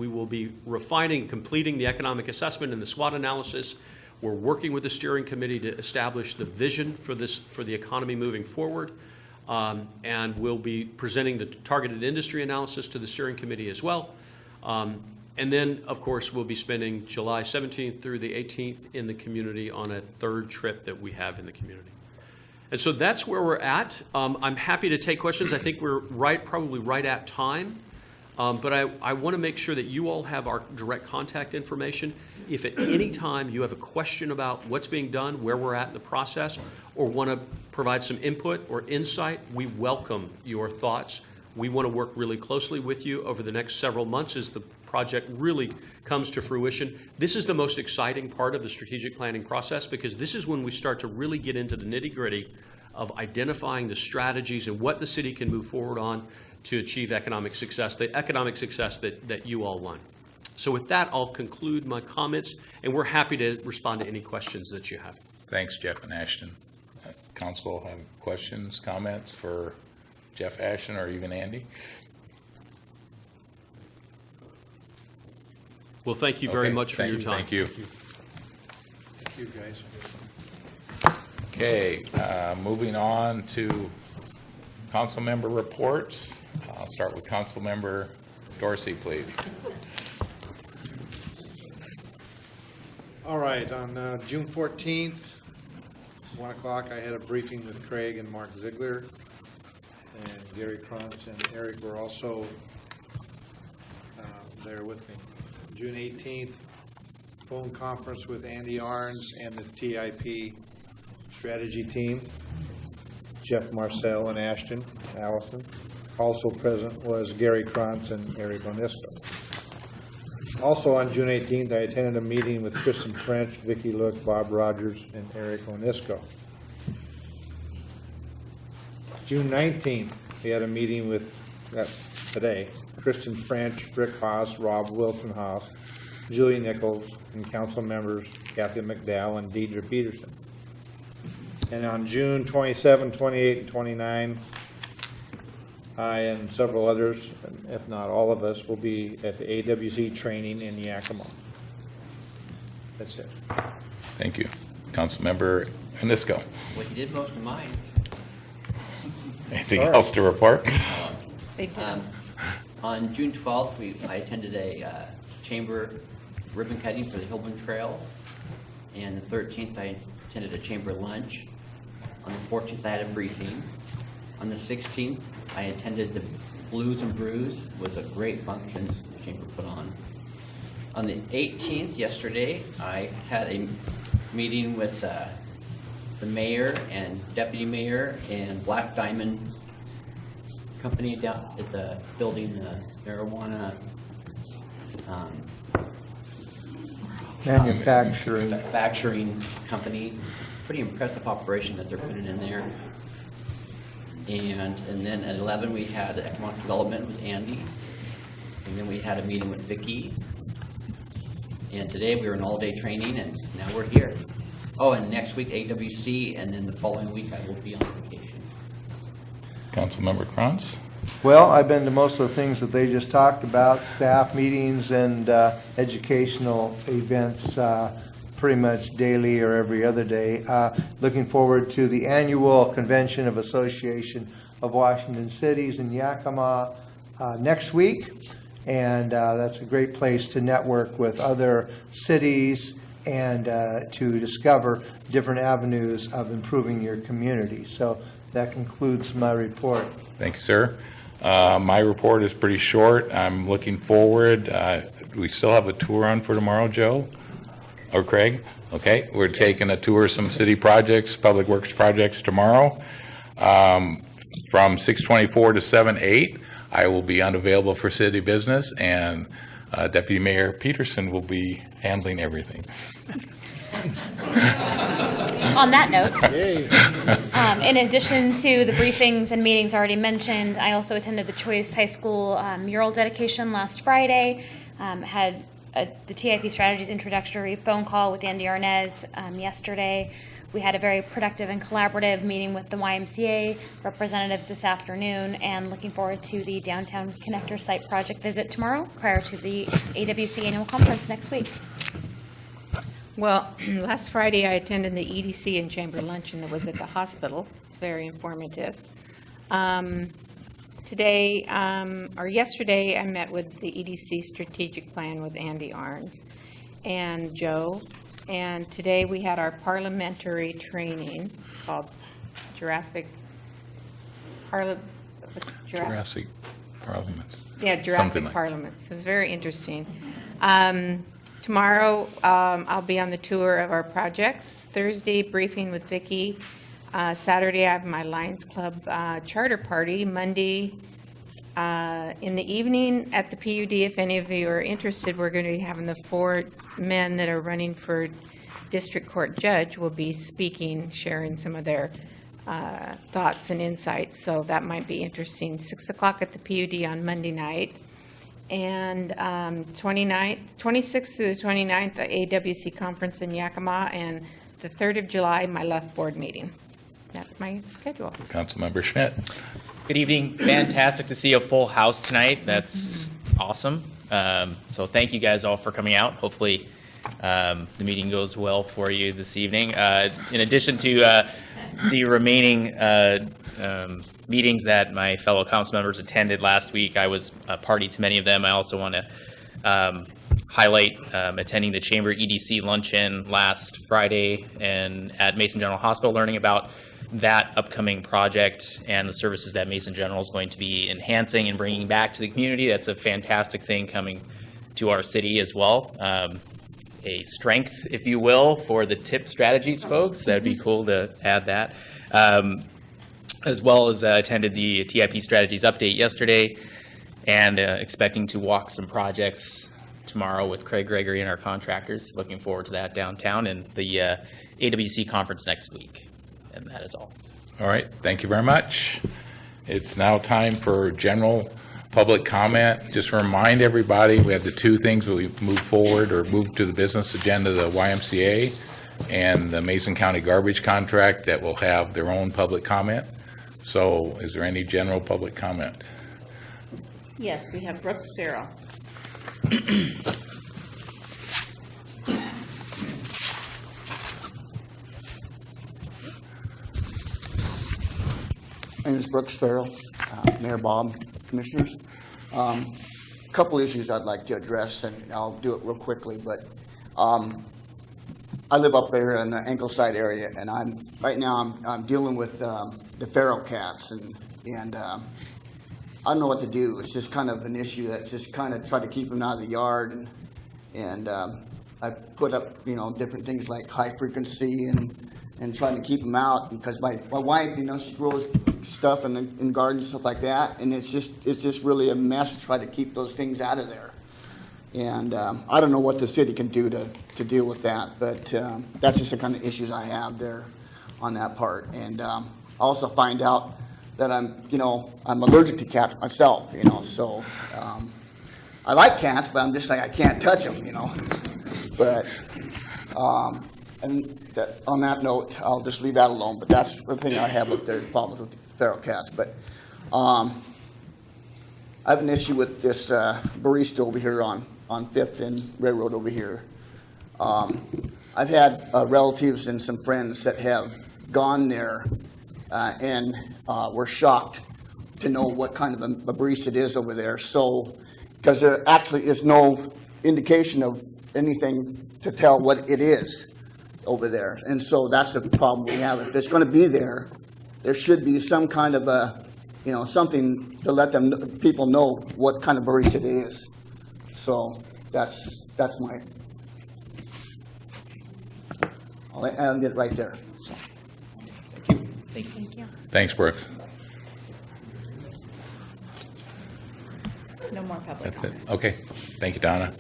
will be refining, completing the economic assessment and the SWOT analysis. We're working with the steering committee to establish the vision for the economy moving forward, and we'll be presenting the targeted industry analysis to the steering committee as well. And then, of course, we'll be spending July 17th through the 18th in the community on a third trip that we have in the community. And so that's where we're at. I'm happy to take questions. I think we're probably right at time. But I want to make sure that you all have our direct contact information. If at any time you have a question about what's being done, where we're at in the process, or want to provide some input or insight, we welcome your thoughts. We want to work really closely with you over the next several months as the project really comes to fruition. This is the most exciting part of the strategic planning process, because this is when we start to really get into the nitty-gritty of identifying the strategies and what the city can move forward on to achieve economic success, the economic success that you all want. So with that, I'll conclude my comments, and we're happy to respond to any questions that you have. Thanks, Jeff and Ashton. Council have questions, comments for Jeff, Ashton, or even Andy? Well, thank you very much for your time. Thank you. Thank you, guys. Okay, moving on to council member reports. I'll start with Council Member Dorsey, please. All right, on June 14th, 1 o'clock, I had a briefing with Craig and Mark Ziegler, and Gary Krantz and Eric were also there with me. June 18th, phone conference with Andy Arns and the TIP strategy team. Jeff Marcel and Ashton Allison. Also present was Gary Krantz and Eric Onisco. Also on June 18th, I attended a meeting with Kristen French, Vicki Look, Bob Rogers, and Eric Onisco. June 19th, we had a meeting with, today, Kristen French, Rick Haas, Rob Wilson Haas, Julie Nichols, and council members Kathy McDowell and Deidre Peterson. And on June 27, 28, and 29, I and several others, if not all of us, will be at the AWC training in Yakima. That's it. Thank you. Councilmember Onisco. Well, you did most of mine. Anything else to report? Say On June 12th, I attended a chamber ribbon cutting for the Hillman Trail. And the 13th, I attended a chamber lunch. On the 14th, I had a briefing. On the 16th, I attended the Blues and Brews. It was a great function the chamber put on. On the 18th, yesterday, I had a meeting with the mayor and deputy mayor and Black Diamond Company down at the building, marijuana manufacturing company. Pretty impressive operation that they're putting in there. And then at 11 we had economic development with Andy, and then we had a meeting with Vicki. And today we were in all-day training, and now we're here. Oh, and next week AWC, and then the following week I will be on vacation. Councilmember Krantz? Well, I've been to most of the things that they just talked about, staff meetings and educational events pretty much daily or every other day. Looking forward to the annual convention of Association of Washington Cities in Yakima next week. And that's a great place to network with other cities and to discover different avenues of improving your community. So that concludes my report. Thank you, sir. My report is pretty short. I'm looking forward. We still have a tour on for tomorrow, Joe? Or Craig? Okay, we're taking a tour of some city projects, public works projects tomorrow. From 6:24 to 7:08, I will be unavailable for city business, and Deputy Mayor Peterson will be handling everything. On that note, in addition to the briefings and meetings already mentioned, I also attended the Choice High School mural dedication last Friday. Had the TIP Strategies introductory phone call with Andy Arnez yesterday. We had a very productive and collaborative meeting with the YMCA representatives this afternoon, and looking forward to the Downtown Connector site project visit tomorrow prior to the AWC annual conference next week. Well, last Friday I attended the EDC and chamber luncheon that was at the hospital. It's very informative. Yesterday I met with the EDC strategic plan with Andy Arns and Joe. And today we had our parliamentary training called Jurassic Parliament. Yeah, Jurassic like Parliaments. It's very interesting. Tomorrow, I'll be on the tour of our projects. Thursday, briefing with Vicki. Saturday, I have my Lions Club charter party. Monday, in the evening at the PUD, if any of you are interested, we're going to be having the 4 men that are running for district court judge will be speaking, sharing some of their thoughts and insights. So that might be interesting. 6 o'clock at the PUD on Monday night. And 26th through the 29th, the AWC conference in Yakima, and the 3rd of July, my left board meeting. That's my schedule. Councilmember Schmidt. Good evening. Fantastic to see a full house tonight. That's awesome. So thank you guys all for coming out. Hopefully the meeting goes well for you this evening. In addition to the remaining meetings that my fellow council members attended last week, I was a party to many of them. I also want to highlight attending the Chamber EDC luncheon last Friday and at Mason General Hospital, learning about that upcoming project and the services that Mason General is going to be enhancing and bringing back to the community. That's a fantastic thing coming to our city as well. A strength, if you will, for the TIP strategies folks. That'd be cool to add that. as well as attended the TIP Strategies update yesterday, and expecting to walk some projects tomorrow with Craig Gregory and our contractors. Looking forward to that downtown, and the AWC conference next week. And that is all. All right, thank you very much. It's now time for general public comment. Just to remind everybody, we have the two things we move forward or move to the business agenda, the YMCA and the Mason County garbage contract that will have their own public comment. So is there any general public comment? Yes, we have Brooks Farrell. My name is Brooks Farrell, Mayor Bob, Commissioners. A couple issues I'd like to address, and I'll do it real quickly, but I live up there in the Angleside area, and right now I'm dealing with the feral cats, and I don't know what to do. It's just kind of an issue that just kind of try to keep them out of the yard, and I put up, different things like high frequency and trying to keep them out, because my wife, she grows stuff in gardens and stuff like that, and it's just really a mess to try to keep those things out of there. And I don't know what the city can do to deal with that, but that's just the kind of issues I have there on that part. And also find out that I'm allergic to cats myself, so I like cats, but I'm just like, I can't touch them, but and that, on that note, I'll just leave that alone. But that's the thing I have up there is problems with feral cats. But I have an issue with this barista over here on 5th and Railroad over here. I've had relatives and some friends that have gone there and were shocked to know what kind of a barista it is over there. So, because there actually is no indication of anything to tell what it is over there. And so that's the problem we have. If it's going to be there, there should be some kind of a, something to let people know what kind of barista it is. So that's my, I'll get it right there. So, Thank you. Thanks, Brooks. No more public That's comment. it. Okay. Thank you, Donna.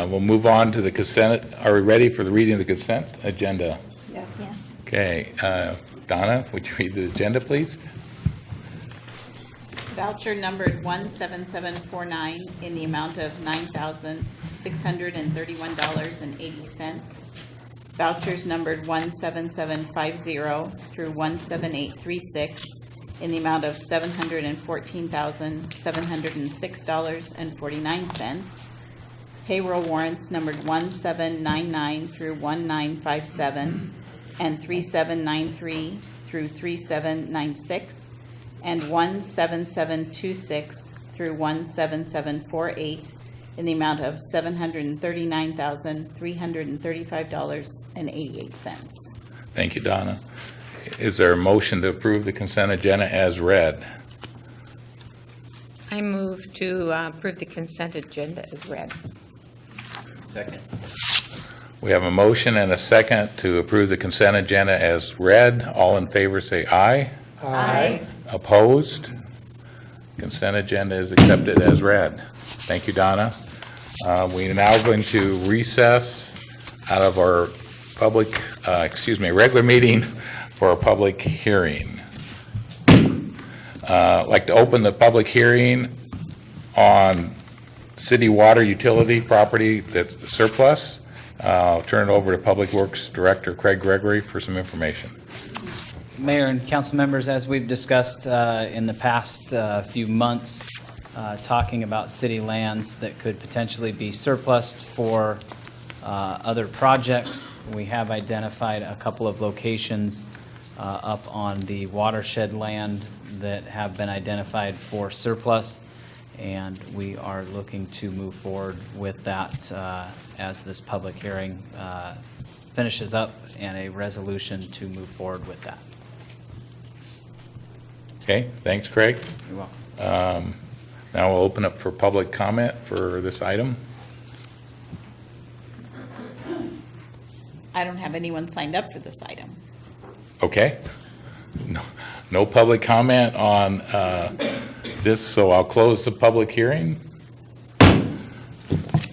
We'll move on to the consent. Are we ready for the reading of the consent agenda? Yes. Yes. Okay. Donna, would you read the agenda, please? Voucher numbered 17749 in the amount of $9,631.80. Vouchers numbered 17750 through 17836 in the amount of $714,706.49. Payroll warrants numbered 1799 through 1957 and 3793 through 3796 and 17726 through 17748 in the amount of $739,335.88. Thank you, Donna. Is there a motion to approve the consent agenda as read? I move to approve the consent agenda as read. Second. We have a motion and a second to approve the consent agenda as read. All in favor say aye. Aye. Opposed? Consent agenda is accepted as read. Thank you, Donna. We are now going to recess out of our regular meeting for a public hearing. I'd like to open the public hearing on city water utility property that's surplus. I'll turn it over to Public Works Director Craig Gregory for some information. Mayor and council members, as we've discussed in the past few months, talking about city lands that could potentially be surplused for other projects, we have identified a couple of locations up on the watershed land that have been identified for surplus, and we are looking to move forward with that as this public hearing finishes up, and a resolution to move forward with that. Okay, thanks, Craig. You're welcome. Now we'll open up for public comment for this item. I don't have anyone signed up for this item. Okay. No public comment on this, so I'll close the public hearing.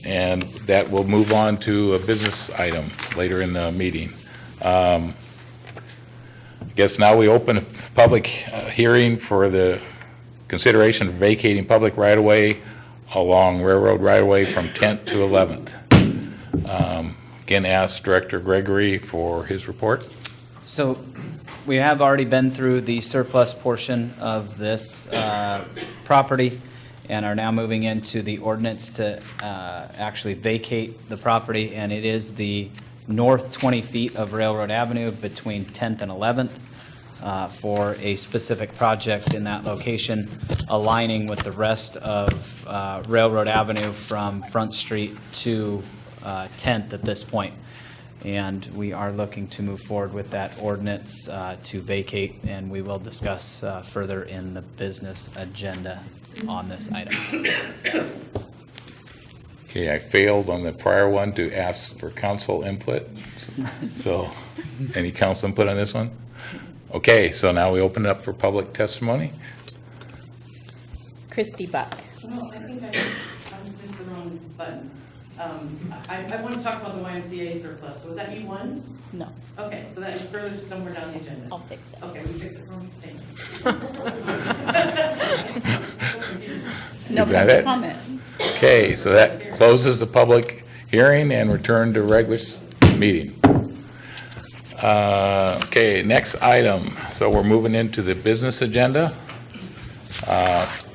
And that will move on to a business item later in the meeting. I guess now we open a public hearing for the consideration of vacating public right-of-way along railroad right-of-way from 10th to 11th. Again, ask Director Gregory for his report. So we have already been through the surplus portion of this property and are now moving into the ordinance to actually vacate the property. And it is the north 20 feet of Railroad Avenue between 10th and 11th for a specific project in that location, aligning with the rest of Railroad Avenue from Front Street to 10th at this point. And we are looking to move forward with that ordinance to vacate, and we will discuss further in the business agenda on this item. Okay, I failed on the prior one to ask for council input. So, any council input on this one? Okay, so now we open it up for public testimony. Christy Buck. No, I think I missed the wrong button. I want to talk about the YMCA surplus. Was that you one? No. Okay, so that is further somewhere down the agenda. I'll fix it. Okay, we fix it for me. Thank you. No You got public it? comment. Okay, so that closes the public hearing and return to regular meeting. Okay, next item. So we're moving into the business agenda.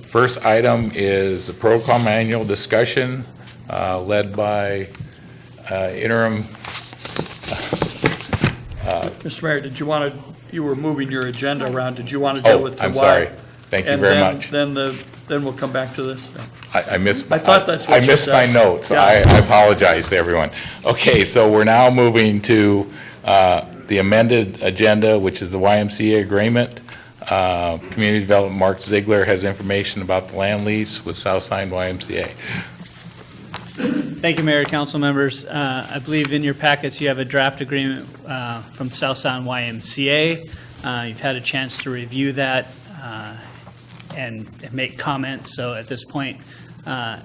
First item is the protocol manual discussion led by interim. Mr. Mayor, did you want to, you were moving your agenda around, did you want to deal with the I'm sorry. Thank you very much. Then we'll come back to this. I missed. I thought that's what I you missed my said. notes. Yeah. I apologize to everyone. Okay, so we're now moving to the amended agenda, which is the YMCA agreement. Community Development, Mark Ziegler has information about the land lease with Southside YMCA. Thank you, Mayor, Council members. I believe in your packets you have a draft agreement from South Sound YMCA. You've had a chance to review that and make comments. So at this point, I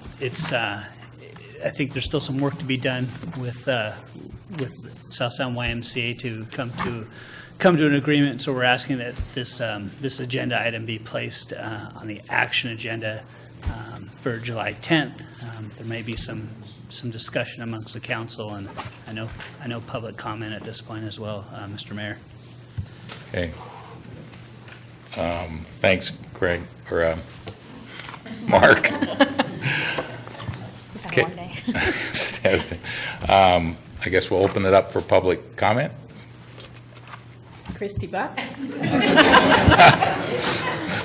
think there's still some work to be done with South Sound YMCA to come to an agreement. So we're asking that this agenda item be placed on the action agenda for July 10th. There may be some discussion amongst the council, and I know public comment at this point as well, Mr. Mayor. Okay. Thanks, Greg, or Mark. Okay. I guess we'll open it up for public comment. Christy Buck.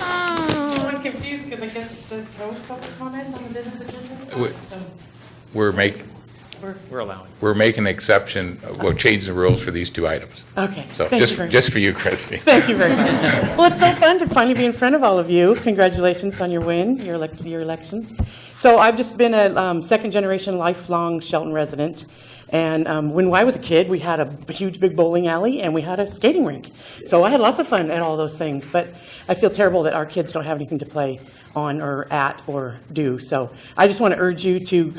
I'm confused because I guess it says no public comment on the business agenda. We're allowing. We're making an exception. We'll change the rules for these two items. Okay. So Thank you very just much. for you, Christy. Thank you very much. Well, it's so fun to finally be in front of all of you. Congratulations on your win, your elections. So I've just been a second-generation lifelong Shelton resident. And when I was a kid, we had a huge, big bowling alley, and we had a skating rink. So I had lots of fun at all those things. But I feel terrible that our kids don't have anything to play on or at or do. So I just want to urge you to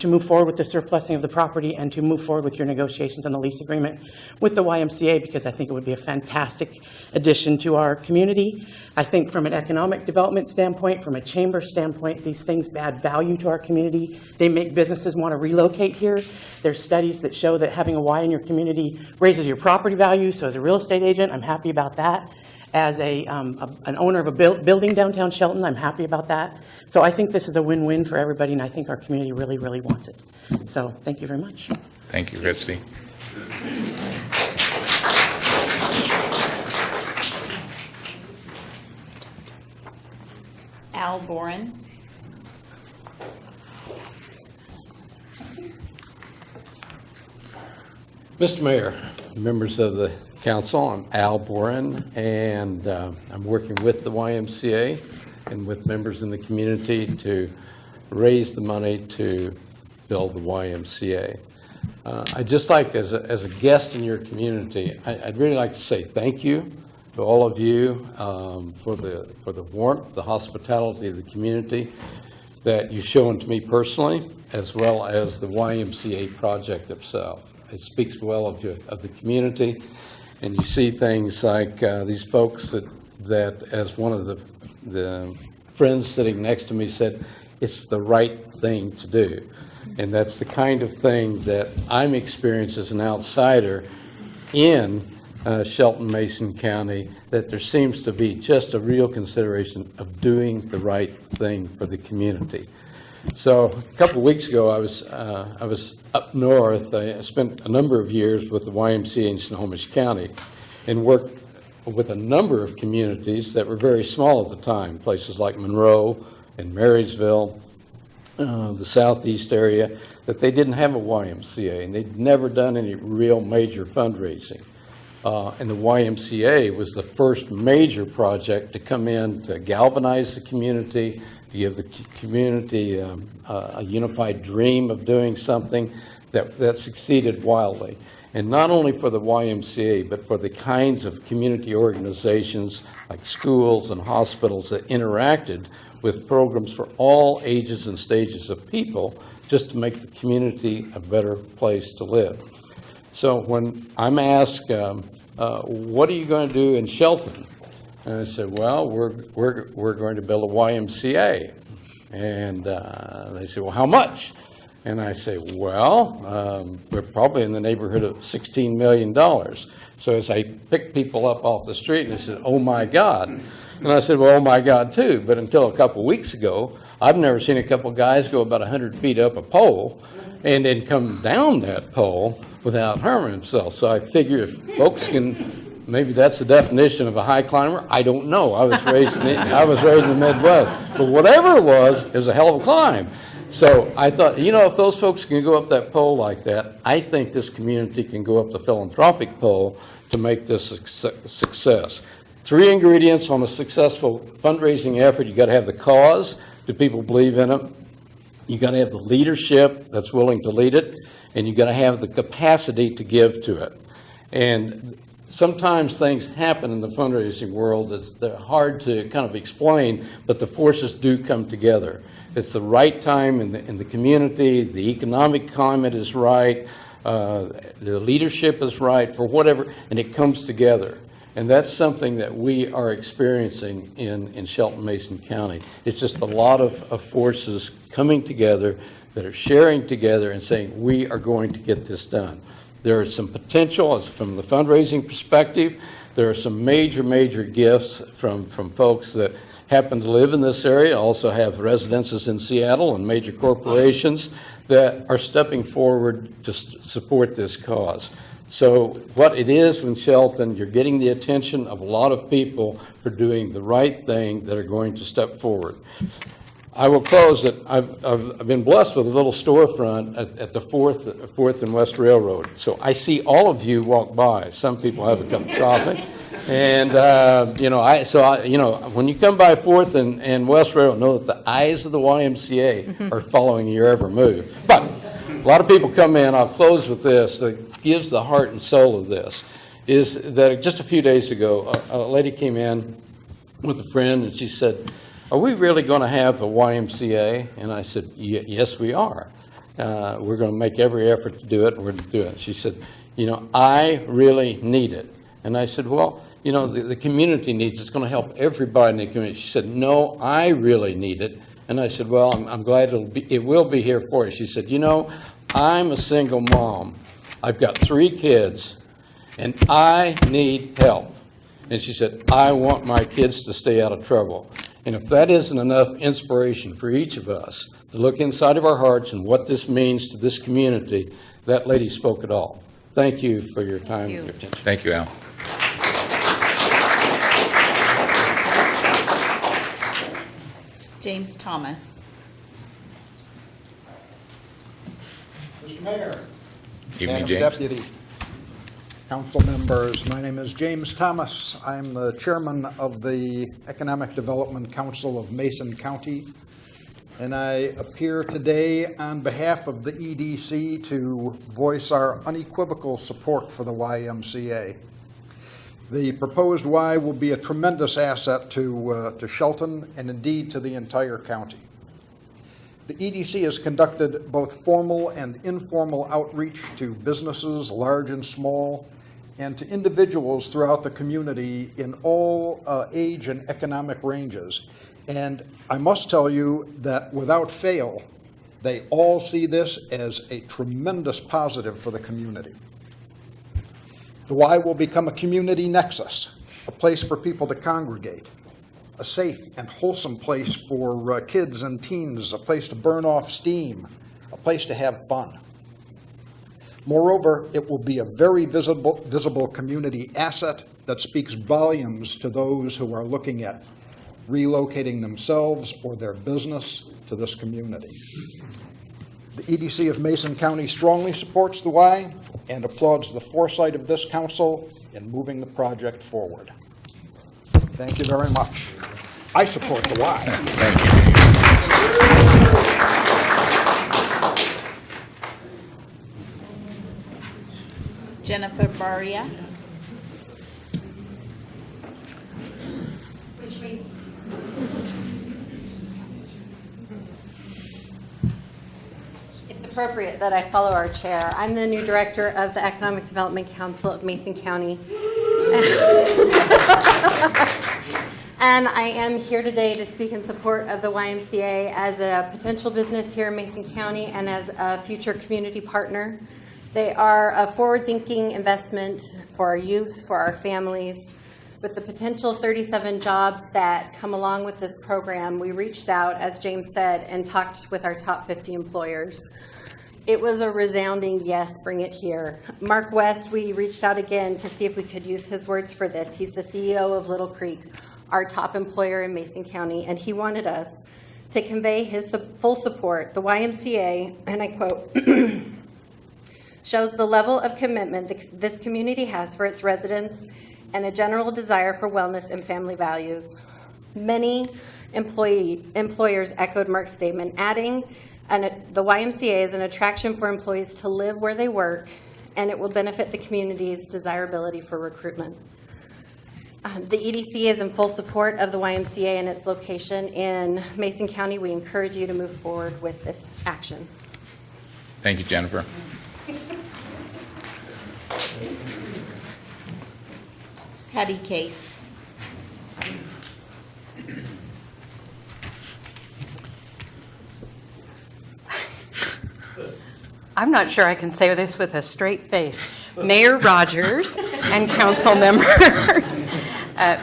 move forward with the surplusing of the property and to move forward with your negotiations on the lease agreement with the YMCA, because I think it would be a fantastic addition to our community. I think from an economic development standpoint, from a chamber standpoint, these things add value to our community. They make businesses want to relocate here. There's studies that show that having a Y in your community raises your property value. So as a real estate agent, I'm happy about that. As an owner of a building downtown Shelton, I'm happy about that. So I think this is a win-win for everybody, and I think our community really, really wants it. So thank you very much. Thank you, Christy. Al Boren. Mr. Mayor, members of the council, I'm Al Boren, and I'm working with the YMCA and with members in the community to raise the money to build the YMCA. I'd just like, as a guest in your community, I'd really like to say thank you to all of you for the warmth, the hospitality of the community that you've shown to me personally, as well as the YMCA project itself. It speaks well of the community, and you see things like these folks that as one of the friends sitting next to me said, it's the right thing to do. And that's the kind of thing that I'm experiencing as an outsider in Shelton Mason County, that there seems to be just a real consideration of doing the right thing for the community. So a couple of weeks ago, I was up north. I spent a number of years with the YMCA in Snohomish County and worked with a number of communities that were very small at the time, places like Monroe and Marysville, the southeast area, that they didn't have a YMCA, and they'd never done any real major fundraising. And the YMCA was the first major project to come in to galvanize the community, to give the community a unified dream of doing something that succeeded wildly. And not only for the YMCA, but for the kinds of community organizations like schools and hospitals that interacted with programs for all ages and stages of people, just to make the community a better place to live. So when I'm asked, what are you going to do in Shelton? And I said, well, we're going to build a YMCA. And they said, well, how much? And I say, well, we're probably in the neighborhood of $16 million. So as I pick people up off the street, and they said, oh my God. And I said, well, oh my God too. But until a couple weeks ago, I've never seen a couple guys go about 100 feet up a pole and then come down that pole without harming themselves. So I figure if folks can, maybe that's the definition of a high climber. I don't know. I was raised in the Midwest. But whatever it was a hell of a climb. So I thought, if those folks can go up that pole like that, I think this community can go up the philanthropic pole to make this a success. 3 ingredients on a successful fundraising effort. You got to have the cause. Do people believe in it? You got to have the leadership that's willing to lead it, and you got to have the capacity to give to it. And sometimes things happen in the fundraising world they're hard to kind of explain, but the forces do come together. It's the right time in the community, the economic climate is right, the leadership is right, for whatever, and it comes together. And that's something that we are experiencing in Shelton Mason County. It's just a lot of forces coming together that are sharing together and saying, we are going to get this done. There is some potential from the fundraising perspective. There are some major gifts from folks that happen to live in this area, also have residences in Seattle and major corporations that are stepping forward to support this cause. So what it is in Shelton, you're getting the attention of a lot of people for doing the right thing that are going to step forward. I will close that I've been blessed with a little storefront at the 4th and West Railroad. So I see all of you walk by. Some people have a cup of coffee. And, when you come by 4th and West Railroad, know that the eyes of the YMCA are following your every move. But a lot of people come in, I'll close with this, that gives the heart and soul of this, is that just a few days ago, a lady came in with a friend and she said, are we really going to have a YMCA? And I said, yes, we are. We're going to make every effort to do it, and we're going to do it. She said, I really need it. And I said, well, the community needs it. It's going to help everybody in the community. She said, no, I really need it. And I said, well, I'm glad it will be here for you. She said, I'm a single mom. I've got 3 kids, and I need help. And she said, I want my kids to stay out of trouble. And if that isn't enough inspiration for each of us to look inside of our hearts and what this means to this community, that lady spoke it all. Thank you for your time and your attention. Thank you, Al. James Thomas. Mr. Mayor. Evening, Madam James. Deputy, council members, my name is James Thomas. I'm the chairman of the Economic Development Council of Mason County, and I appear today on behalf of the EDC to voice our unequivocal support for the YMCA. The proposed Y will be a tremendous asset to Shelton and indeed to the entire county. The EDC has conducted both formal and informal outreach to businesses, large and small, and to individuals throughout the community in all age and economic ranges. And I must tell you that without fail, they all see this as a tremendous positive for the community. The Y will become a community nexus, a place for people to congregate, a safe and wholesome place for kids and teens, a place to burn off steam, a place to have fun. Moreover, it will be a very visible community asset that speaks volumes to those who are looking at relocating themselves or their business to this community. The EDC of Mason County strongly supports the Y and applauds the foresight of this council in moving the project forward. Thank you very much. I support the Y. Thank you. Jennifer Baria. It's appropriate that I follow our chair. I'm the new director of the Economic Development Council of Mason County. And I am here today to speak in support of the YMCA as a potential business here in Mason County and as a future community partner. They are a forward-thinking investment for our youth, for our families. With the potential 37 jobs that come along with this program, we reached out, as James said, and talked with our top 50 employers. It was a resounding yes, bring it here. Mark West, we reached out again to see if we could use his words for this. He's the CEO of Little Creek, our top employer in Mason County, and he wanted us to convey his full support. The YMCA, and I quote, shows the level of commitment this community has for its residents and a general desire for wellness and family values. Many employers echoed Mark's statement, adding, the YMCA is an attraction for employees to live where they work, and it will benefit the community's desirability for recruitment. The EDC is in full support of the YMCA and its location in Mason County. We encourage you to move forward with this action. Thank you, Jennifer. Patty Case. I'm not sure I can say this with a straight face. Mayor Rogers and council members.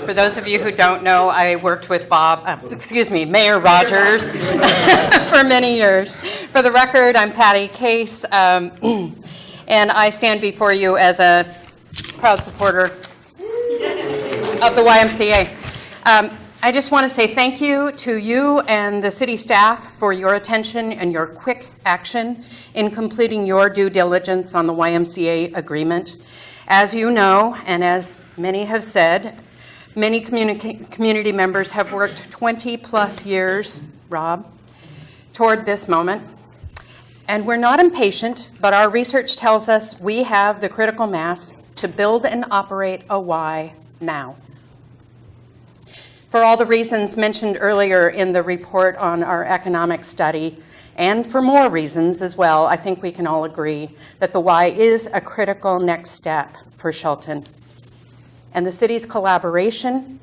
For those of you who don't know, I worked with Mayor Rogers for many years. For the record, I'm Patty Case, and I stand before you as a proud supporter of the YMCA. I just want to say thank you to you and the city staff for your attention and your quick action in completing your due diligence on the YMCA agreement. As you know, and as many have said, many community members have worked 20 plus years, Rob, toward this moment. And we're not impatient, but our research tells us we have the critical mass to build and operate a Y now. For all the reasons mentioned earlier in the report on our economic study, and for more reasons as well, I think we can all agree that the Y is a critical next step for Shelton. And the city's collaboration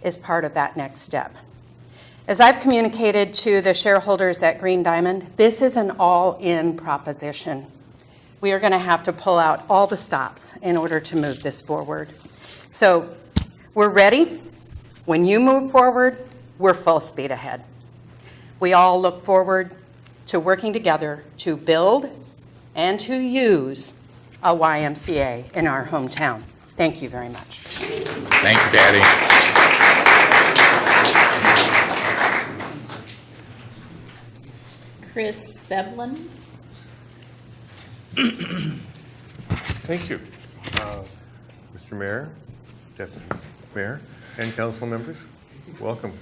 is part of that next step. As I've communicated to the shareholders at Green Diamond, this is an all-in proposition. We are going to have to pull out all the stops in order to move this forward. So we're ready. When you move forward, we're full speed ahead. We all look forward to working together to build and to use a YMCA in our hometown. Thank you very much. Thank you, Patty. Chris Veblen. Thank you, Mr. Mayor, Deputy Mayor, and council members. Welcome.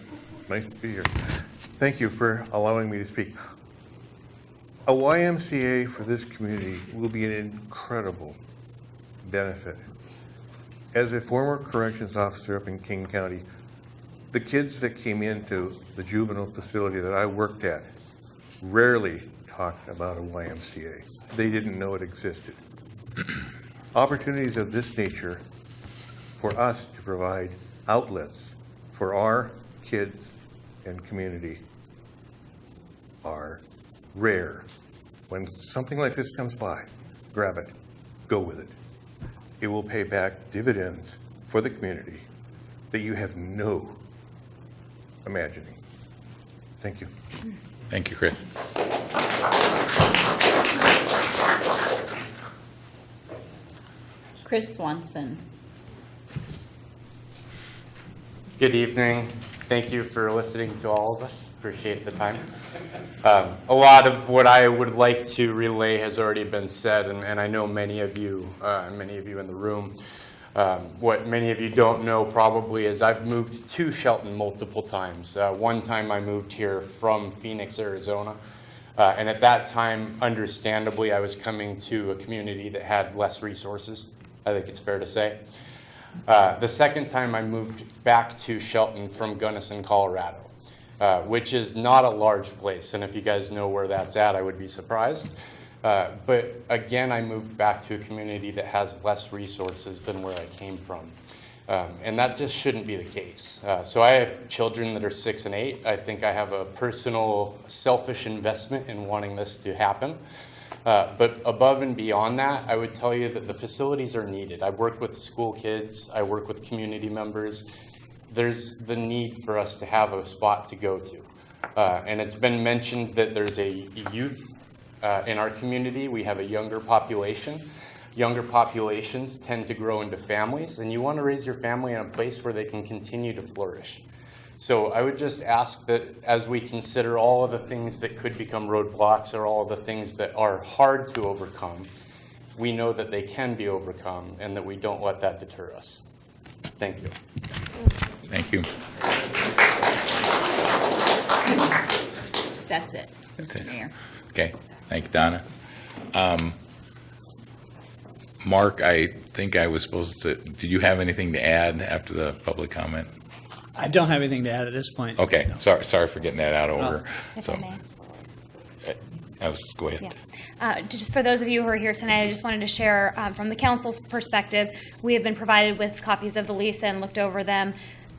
Nice to be here. Thank you for allowing me to speak. A YMCA for this community will be an incredible benefit. As a former corrections officer up in King County, the kids that came into the juvenile facility that I worked at rarely talked about a YMCA. They didn't know it existed. Opportunities of this nature for us to provide outlets for our kids and community are rare. When something like this comes by, grab it, go with it. It will pay back dividends for the community that you have no imagining. Thank you. Thank you, Chris. Chris Swanson. Good evening. Thank you for listening to all of us. Appreciate the time. A lot of what I would like to relay has already been said, and I know many of you in the room. What many of you don't know probably is I've moved to Shelton multiple times. One time I moved here from Phoenix, Arizona, and at that time, understandably, I was coming to a community that had less resources. I think it's fair to say. The second time I moved back to Shelton from Gunnison, Colorado, which is not a large place. And if you guys know where that's at, I would be surprised. But again, I moved back to a community that has less resources than where I came from. And that just shouldn't be the case. So I have children that are 6 and 8. I think I have a personal, selfish investment in wanting this to happen. But above and beyond that, I would tell you that the facilities are needed. I work with school kids. I work with community members. There's the need for us to have a spot to go to. And it's been mentioned that there's a youth in our community. We have a younger population. Younger populations tend to grow into families, and you want to raise your family in a place where they can continue to flourish. So I would just ask that as we consider all of the things that could become roadblocks or all of the things that are hard to overcome, we know that they can be overcome and that we don't let that deter us. Thank you. Thank you. That's it, That's Mr. it. Mayor. Okay, thank you, Donna. Mark, I think I was supposed to, did you have anything to add after the public comment? I don't have anything to add at this point. Okay, sorry for getting that out of order. If So, I may. go ahead. Yeah. Just for those of you who are here tonight, I just wanted to share from the council's perspective, we have been provided with copies of the lease and looked over them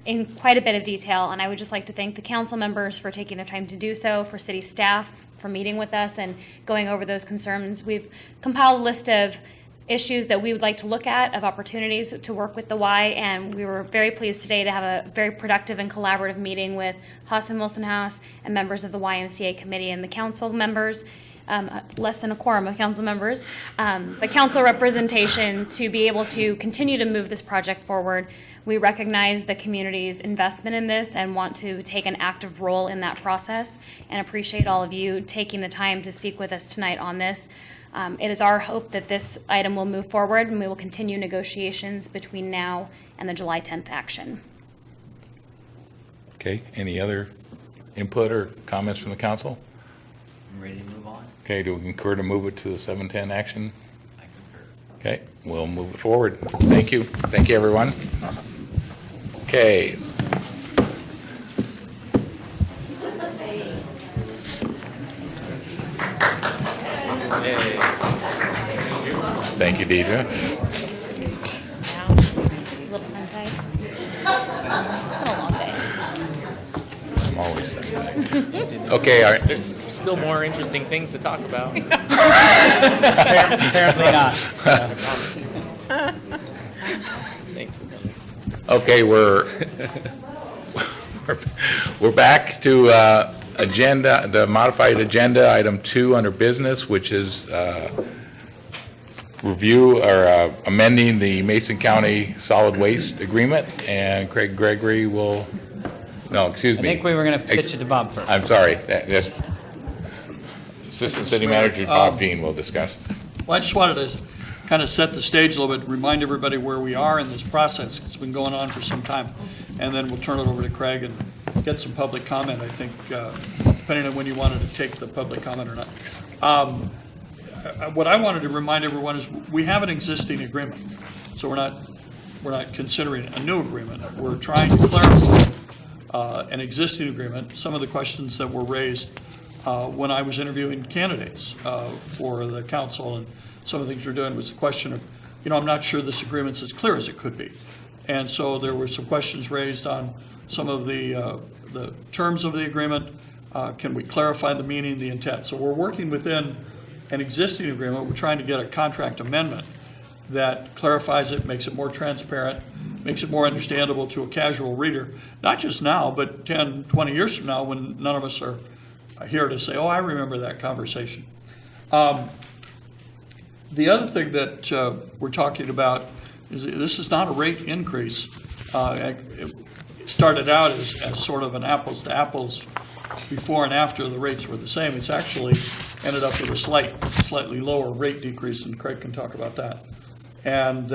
in quite a bit of detail, and I would just like to thank the council members for taking the time to do so, for city staff for meeting with us and going over those concerns. We've compiled a list of issues that we would like to look at, of opportunities to work with the Y, and we were very pleased today to have a very productive and collaborative meeting with Haas and Wilson House and members of the YMCA committee and the council members, less than a quorum of council members, but council representation to be able to continue to move this project forward. We recognize the community's investment in this and want to take an active role in that process, and appreciate all of you taking the time to speak with us tonight on this. It is our hope that this item will move forward, and we will continue negotiations between now and the July 10th action. Okay, any other input or comments from the council? I'm ready to move on. Okay, do we concur to move it to the 7:10 action? Okay, we'll move it forward. Thank you. Thank you, everyone. Okay. Thank you, Deidre. Just a little tongue-tied. It's been a long day. I'm always saying. Okay, all right. There's still more interesting things to talk about. Apparently not. Thank you. Okay, we're back to agenda, the modified agenda, item 2 under business, which is review or amending the Mason County Solid Waste Agreement, and Craig Gregory will, no, excuse me. I think we were going to pitch it to Bob first. I'm sorry, that's Assistant City Manager Bob Dean will discuss. Well, I just wanted to kind of set the stage a little bit, remind everybody where we are in this process. It's been going on for some time. And then we'll turn it over to Craig and get some public comment, I think, depending on when you wanted to take the public comment or not. What I wanted to remind everyone is we have an existing agreement. So we're not we're not considering a new agreement. We're trying to clarify an existing agreement. Some of the questions that were raised when I was interviewing candidates for the council, and some of the things we're doing was the question of, I'm not sure this agreement's as clear as it could be. And so there were some questions raised on some of the terms of the agreement. Can we clarify the meaning, the intent? So we're working within an existing agreement. We're trying to get a contract amendment that clarifies it, makes it more transparent, makes it more understandable to a casual reader, not just now, but 10, 20 years from now when none of us are here to say, oh, I remember that conversation. The other thing that we're talking about is this is not a rate increase. It started out as sort of an apples to apples before and after the rates were the same. It's actually ended up with a slightly lower rate decrease, and Craig can talk about that. And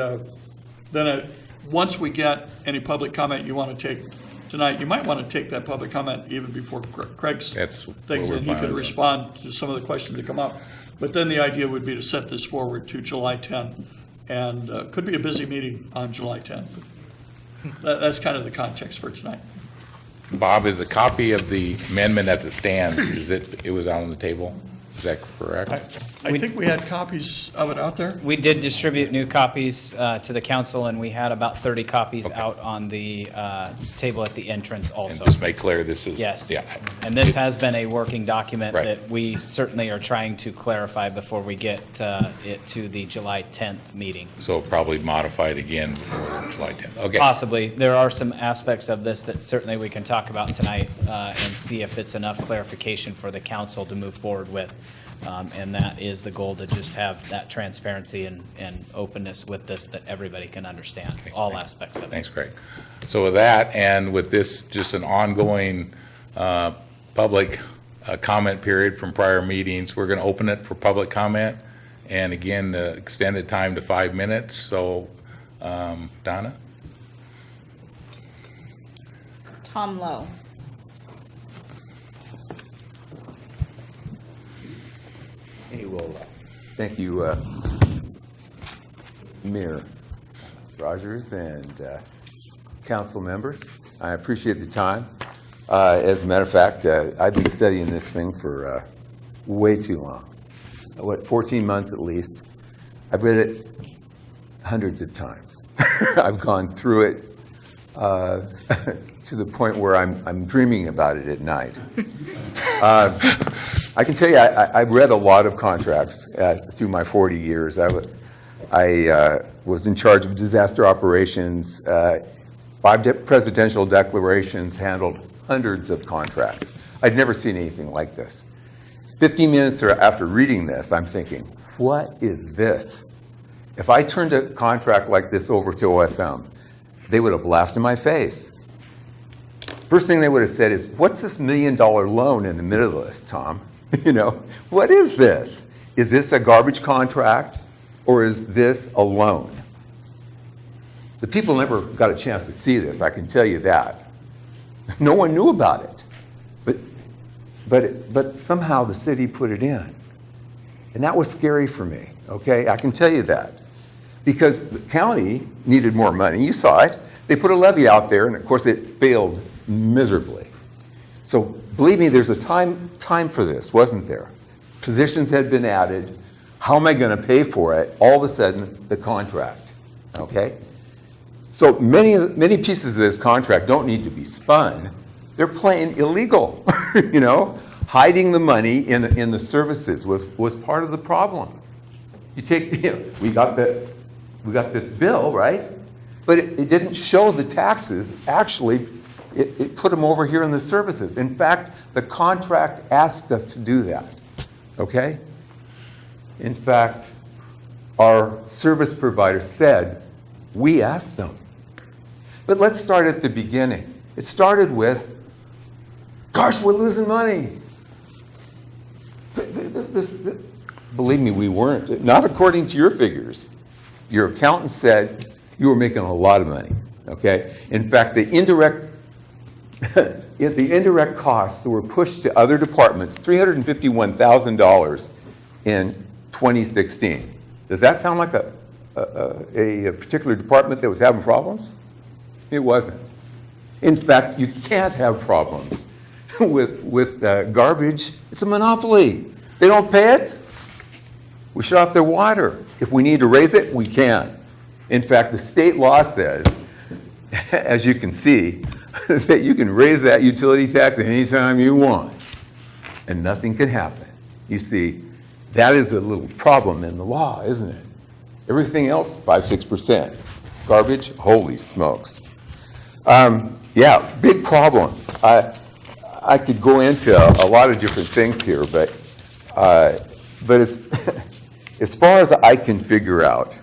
then once we get any public comment you want to take tonight, you might want to take that public comment even before Craig's things, and he could respond to some of the questions that come up. But then the idea would be to set this forward to July 10, and could be a busy meeting on July 10. That's kind of the context for tonight. Bob, is a copy of the amendment as it stands, it was out on the table? Is that correct? I think we had copies of it out there. We did distribute new copies to the council, and we had about 30 copies out on the table at the entrance also. And just make clear this is. Yes. Yeah. And this has been a working document Right. that we certainly are trying to clarify before we get it to the July 10th meeting. So probably modified again before July 10th. Okay. Possibly. There are some aspects of this that certainly we can talk about tonight and see if it's enough clarification for the council to move forward with. And that is the goal, to just have that transparency and openness with this, that everybody can understand all aspects of it. Thanks, Craig. So with that, and with this, just an ongoing public comment period from prior meetings, we're going to open it for public comment. And again, the extended time to 5 minutes. So, Donna? Tom Lowe. Hey, well, thank you, Mayor Rogers and council members. I appreciate the time. As a matter of fact, I've been studying this thing for way too long. 14 months at least. I've read it hundreds of times. I've gone through it to the point where I'm dreaming about it at night. I can tell you, I've read a lot of contracts through my 40 years. I was in charge of disaster operations. 5 presidential declarations, handled hundreds of contracts. I'd never seen anything like this. 15 minutes after reading this, I'm thinking, what is this? If I turned a contract like this over to OFM, they would have laughed in my face. First thing they would have said is, what's this $1 million loan in the middle of this, Tom? What is this? Is this a garbage contract, or is this a loan? The people never got a chance to see this, I can tell you that. No one knew about it, but somehow the city put it in. And that was scary for me, okay? I can tell you that. Because the county needed more money, you saw it. They put a levy out there, and of course it failed miserably. So believe me, there's a time for this, wasn't there? Positions had been added. How am I going to pay for it? All of a sudden, the contract, okay? So many pieces of this contract don't need to be spun. They're plain illegal, Hiding the money in the services was part of the problem. You take, we got this bill, right? But it didn't show the taxes. Actually, it put them over here in the services. In fact, the contract asked us to do that, okay? In fact, our service provider said, we asked them. But let's start at the beginning. It started with, gosh, we're losing money. Believe me, we weren't. Not according to your figures. Your accountant said you were making a lot of money, okay? In fact, the indirect costs that were pushed to other departments, $351,000 in 2016. Does that sound like a a particular department that was having problems? It wasn't. In fact, you can't have problems with garbage. It's a monopoly. They don't pay it, we shut off their water. If we need to raise it, we can. In fact, the state law says, as you can see, that you can raise that utility tax anytime you want, and nothing can happen. You see, that is a little problem in the law, isn't it? Everything else, 5-6%. Garbage, holy smokes. Yeah, big problems. I could go into a lot of different things here, but it's, as far as I can figure out,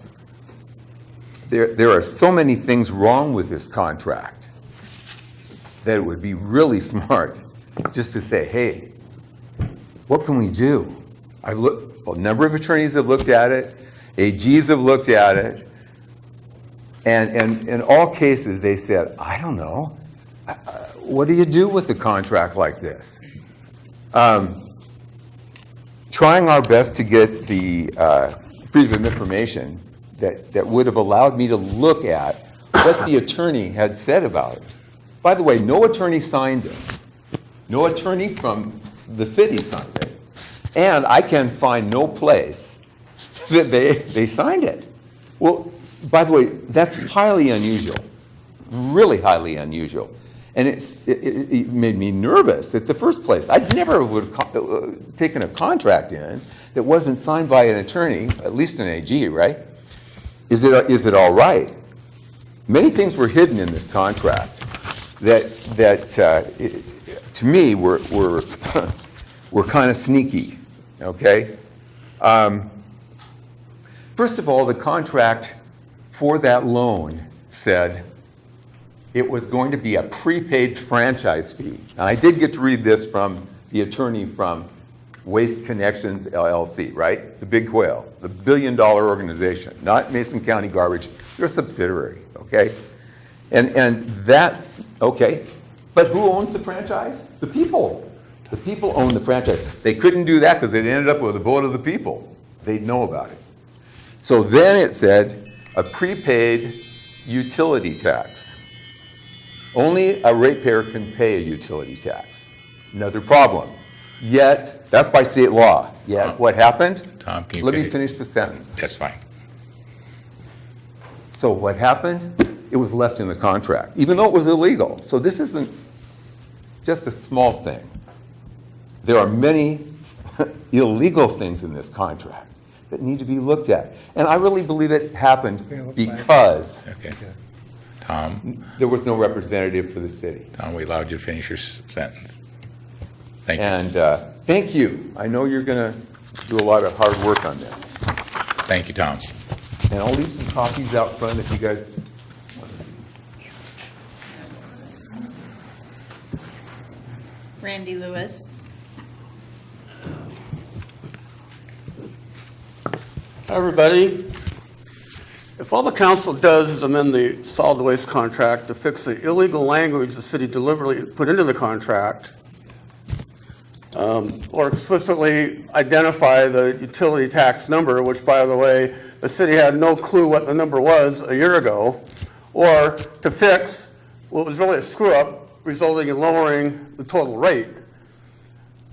there are so many things wrong with this contract that it would be really smart just to say, hey, what can we do? A number of attorneys have looked at it, AGs have looked at it, and in all cases they said, I don't know, what do you do with a contract like this? Trying our best to get the Freedom of Information that would have allowed me to look at what the attorney had said about it. By the way, no attorney signed it. No attorney from the city signed it. And I can find no place that they signed it. Well, by the way, that's highly unusual, really highly unusual. And it made me nervous at the first place. I'd never would have taken a contract in that wasn't signed by an attorney, at least an AG, right? Is it all right? Many things were hidden in this contract that to me were kind of sneaky, okay? First of all, the contract for that loan said it was going to be a prepaid franchise fee. And I did get to read this from the attorney from Waste Connections LLC, right? The big whale, the billion-dollar organization, not Mason County Garbage. They're a subsidiary, okay? And that, okay, but who owns the franchise? The people. The people own the franchise. They couldn't do that because it ended up with a vote of the people. They'd know about it. So then it said a prepaid utility tax. Only a ratepayer can pay a utility tax. Another problem. Yet, that's by state law. Yet, what happened? Tom, can you Let me finish the sentence. That's fine. So what happened? It was left in the contract, even though it was illegal. So this isn't just a small thing. There are many illegal things in this contract that need to be looked at. And I really believe it happened because Tom? There was no representative for the city. Tom, we allowed you to finish your sentence. Thank you. And thank you. I know you're going to do a lot of hard work on this. Thank you, Tom. And I'll leave some copies out front if you guys. Randy Lewis. Hi, everybody. If all the council does is amend the solid waste contract to fix the illegal language the city deliberately put into the contract, or explicitly identify the utility tax number, which, by the way, the city had no clue what the number was a year ago, or to fix what was really a screw-up, resulting in lowering the total rate,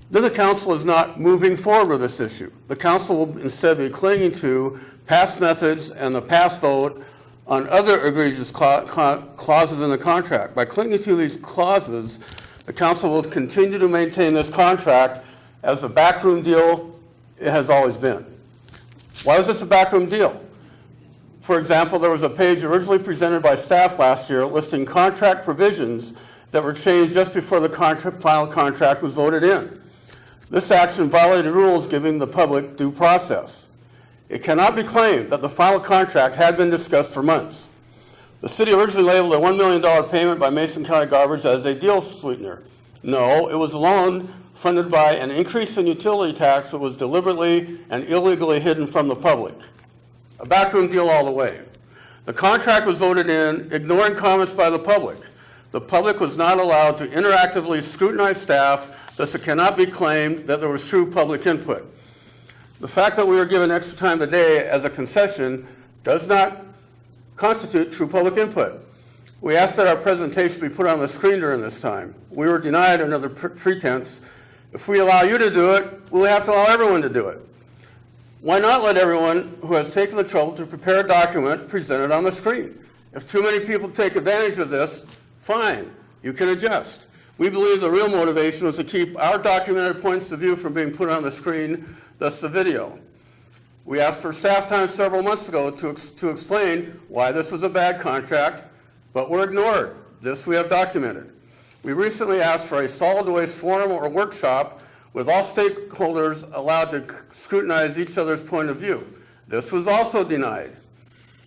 then the council is not moving forward with this issue. The council will instead be clinging to past methods and the past vote on other egregious clauses in the contract. By clinging to these clauses, the council will continue to maintain this contract as a backroom deal it has always been. Why is this a backroom deal? For example, there was a page originally presented by staff last year listing contract provisions that were changed just before the final contract was voted in. This action violated rules giving the public due process. It cannot be claimed that the final contract had been discussed for months. The city originally labeled a $1 million payment by Mason County Garbage as a deal sweetener. No, it was a loan funded by an increase in utility tax that was deliberately and illegally hidden from the public. A backroom deal all the way. The contract was voted in, ignoring comments by the public. The public was not allowed to interactively scrutinize staff, thus it cannot be claimed that there was true public input. The fact that we were given extra time today as a concession does not constitute true public input. We asked that our presentation be put on the screen during this time. We were denied another pretense. If we allow you to do it, we'll have to allow everyone to do it. Why not let everyone who has taken the trouble to prepare a document present it on the screen? If too many people take advantage of this, fine, you can adjust. We believe the real motivation was to keep our documented points of view from being put on the screen, thus the video. We asked for staff time several months ago to explain why this was a bad contract, but were ignored. This we have documented. We recently asked for a solid waste forum or workshop with all stakeholders allowed to scrutinize each other's point of view. This was also denied.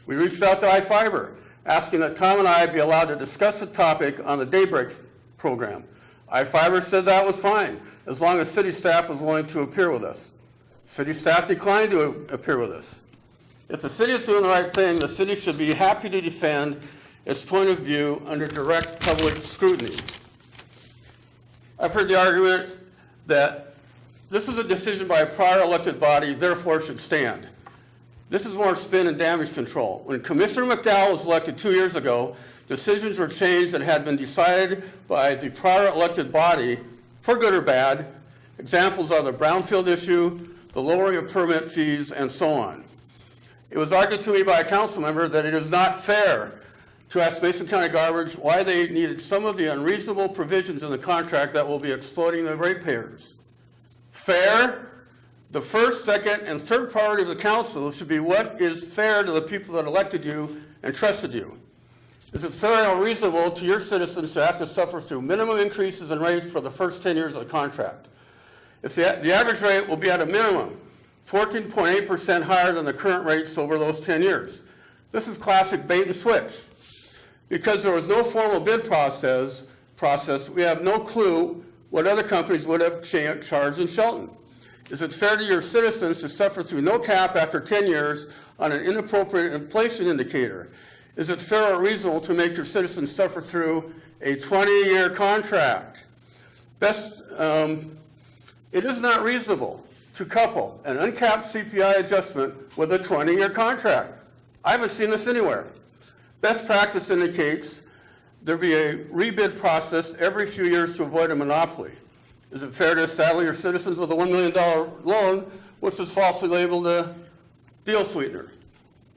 We reached out to iFiber, asking that Tom and I be allowed to discuss the topic on the Daybreak program. iFiber said that was fine, as long as city staff was willing to appear with us. City staff declined to appear with us. If the city is doing the right thing, the city should be happy to defend its point of view under direct public scrutiny. I've heard the argument that this is a decision by a prior elected body, therefore should stand. This is more spin and damage control. When Commissioner McDowell was elected 2 years ago, decisions were changed that had been decided by the prior elected body, for good or bad. Examples are the brownfield issue, the lowering of permit fees, and so on. It was argued to me by a council member that it is not fair to ask Mason County Garbage why they needed some of the unreasonable provisions in the contract that will be exploiting the ratepayers. Fair? The first, second, and third priority of the council should be what is fair to the people that elected you and trusted you. Is it fair or reasonable to your citizens to have to suffer through minimum increases in rates for the first 10 years of the contract? If the average rate will be at a minimum 14.8% higher than the current rates over those 10 years. This is classic bait and switch. Because there was no formal bid process, we have no clue what other companies would have charged in Shelton. Is it fair to your citizens to suffer through no cap after 10 years on an inappropriate inflation indicator? Is it fair or reasonable to make your citizens suffer through a 20-year contract? It is not reasonable to couple an uncapped CPI adjustment with a 20-year contract. I haven't seen this anywhere. Best practice indicates there be a rebid process every few years to avoid a monopoly. Is it fair to saddle your citizens with a $1 million loan, which is falsely labeled a deal sweetener?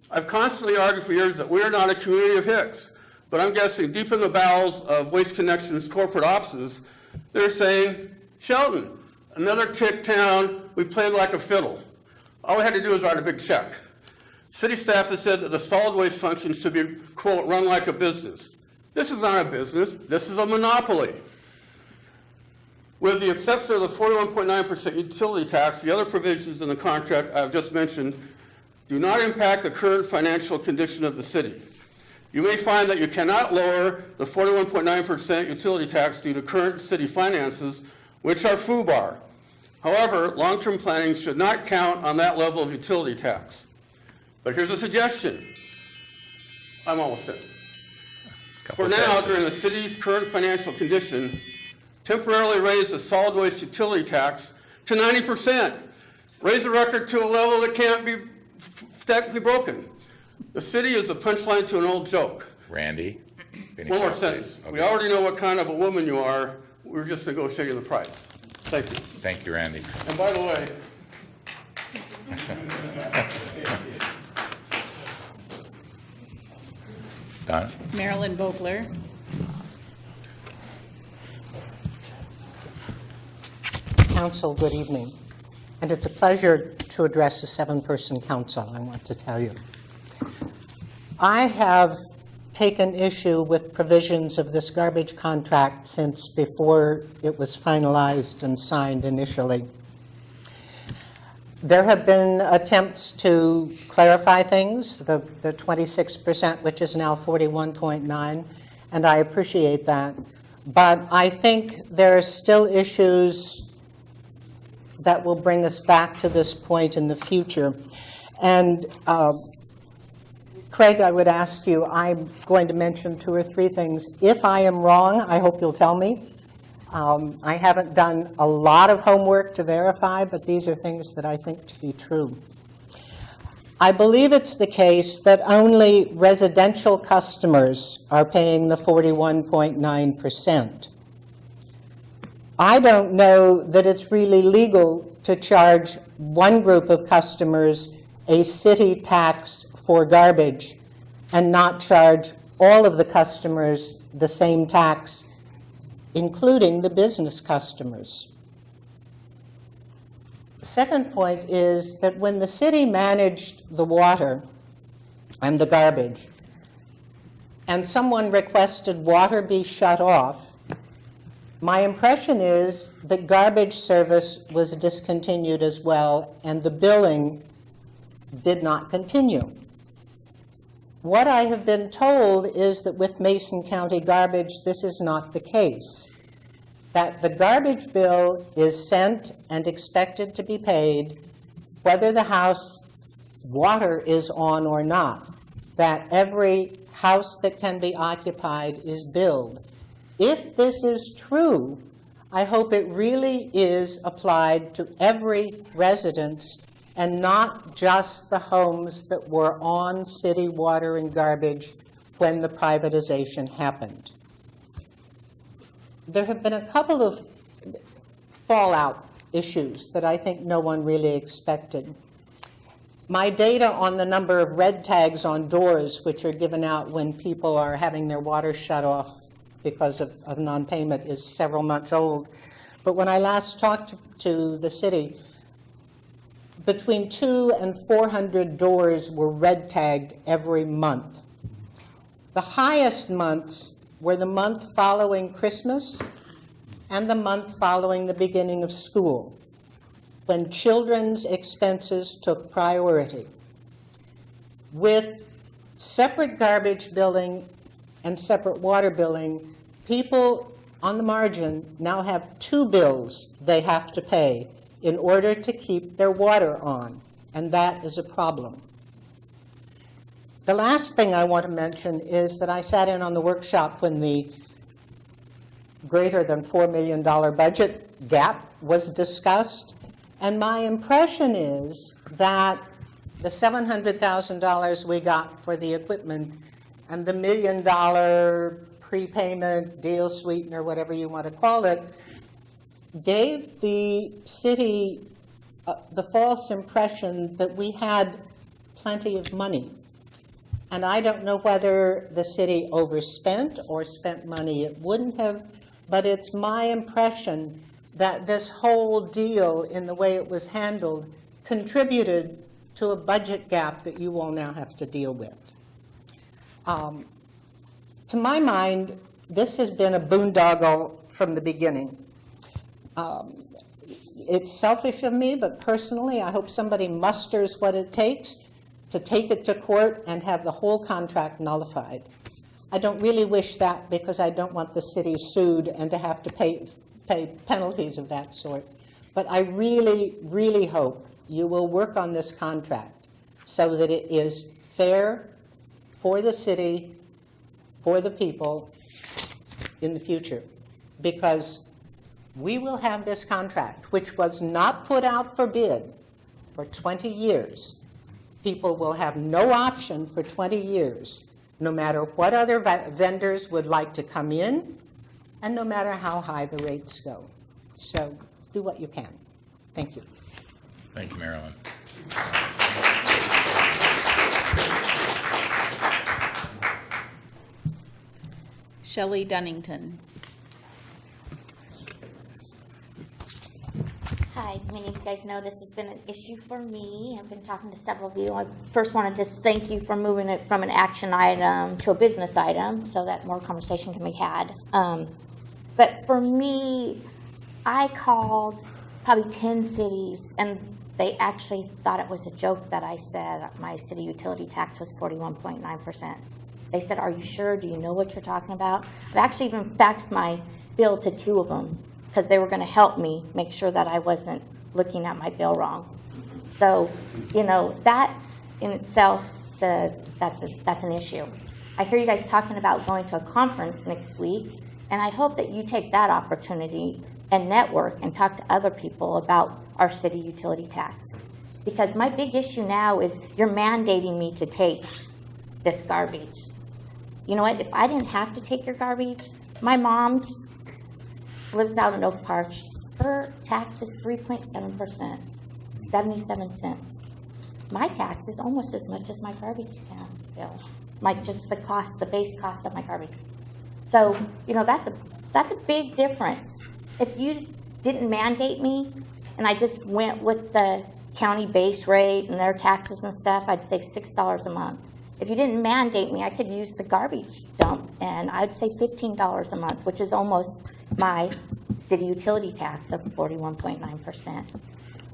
I've constantly argued for years that we are not a community of Hicks, but I'm guessing deep in the bowels of Waste Connections corporate offices, they're saying, Shelton, another tick town, we played like a fiddle. All we had to do was write a big check. City staff has said that the solid waste function should be, quote, run like a business. This is not a business, this is a monopoly. With the exception of the 41.9% utility tax, the other provisions in the contract I've just mentioned do not impact the current financial condition of the city. You may find that you cannot lower the 41.9% utility tax due to current city finances, which are FUBAR. However, long-term planning should not count on that level of utility tax. But here's a suggestion. I'm almost done. For now, during the city's current financial condition, temporarily raise the solid waste utility tax to 90%. Raise the record to a level that can't be broken. The city is the punchline to an old joke. Randy? One more sentence. Okay. We already know what kind of a woman you are. We're just negotiating the price. Thank you. Thank you, Randy. And by the way, Don? Marilyn Vogler. Council, good evening. And it's a pleasure to address a seven-person council, I want to tell you. I have taken issue with provisions of this garbage contract since before it was finalized and signed initially. There have been attempts to clarify things, the 26%, which is now 41.9, and I appreciate that. But I think there are still issues that will bring us back to this point in the future. And Craig, I would ask you, I'm going to mention 2 or 3 things. If I am wrong, I hope you'll tell me. I haven't done a lot of homework to verify, but these are things that I think to be true. I believe it's the case that only residential customers are paying the 41.9%. I don't know that it's really legal to charge one group of customers a city tax for garbage and not charge all of the customers the same tax, including the business customers. The second point is that when the city managed the water and the garbage, and someone requested water be shut off, my impression is that garbage service was discontinued as well, and the billing did not continue. What I have been told is that with Mason County Garbage, this is not the case. That the garbage bill is sent and expected to be paid whether the house water is on or not. That every house that can be occupied is billed. If this is true, I hope it really is applied to every residence and not just the homes that were on city water and garbage when the privatization happened. There have been a couple of fallout issues that I think no one really expected. My data on the number of red tags on doors which are given out when people are having their water shut off because of non-payment is several months old. But when I last talked to the city, between 200 and 400 doors were red tagged every month. The highest months were the month following Christmas and the month following the beginning of school, when children's expenses took priority. With separate garbage billing and separate water billing, people on the margin now have 2 bills they have to pay in order to keep their water on, and that is a problem. The last thing I want to mention is that I sat in on the workshop when the greater than $4 million budget gap was discussed, and my impression is that the $700,000 we got for the equipment and the $1 million prepayment, deal sweetener, whatever you want to call it, gave the city the false impression that we had plenty of money. And I don't know whether the city overspent or spent money it wouldn't have, but it's my impression that this whole deal, in the way it was handled, contributed to a budget gap that you all now have to deal with. To my mind, this has been a boondoggle from the beginning. It's selfish of me, but personally, I hope somebody musters what it takes to take it to court and have the whole contract nullified. I don't really wish that because I don't want the city sued and to have to pay penalties of that sort. But I really, really hope you will work on this contract so that it is fair for the city, for the people in the future. Because we will have this contract, which was not put out for bid for 20 years. People will have no option for 20 years, no matter what other vendors would like to come in, and no matter how high the rates go. So do what you can. Thank you. Thank you, Marilyn. Shelley Dunnington. Hi, many of you guys know this has been an issue for me. I've been talking to several of you. I first want to just thank you for moving it from an action item to a business item so that more conversation can be had. But for me, I called probably 10 cities, and they actually thought it was a joke that I said my city utility tax was 41.9%. They said, "Are you sure? Do you know what you're talking about?" I've actually even faxed my bill to 2 of them because they were going to help me make sure that I wasn't looking at my bill wrong. So, you know, that in itself, that's an issue. I hear you guys talking about going to a conference next week, and I hope that you take that opportunity and network and talk to other people about our city utility tax. Because my big issue now is you're mandating me to take this garbage. You know what, if I didn't have to take your garbage, my mom's lives out in Oak Park. Her tax is 3.7%, 77 cents. My tax is almost as much as my garbage can bill. Just the cost, the base cost of my garbage. So, you know, that's a big difference. If you didn't mandate me and I just went with the county base rate and their taxes and stuff, I'd save $6 a month. If you didn't mandate me, I could use the garbage dump and I'd save $15 a month, which is almost my city utility tax of 41.9%.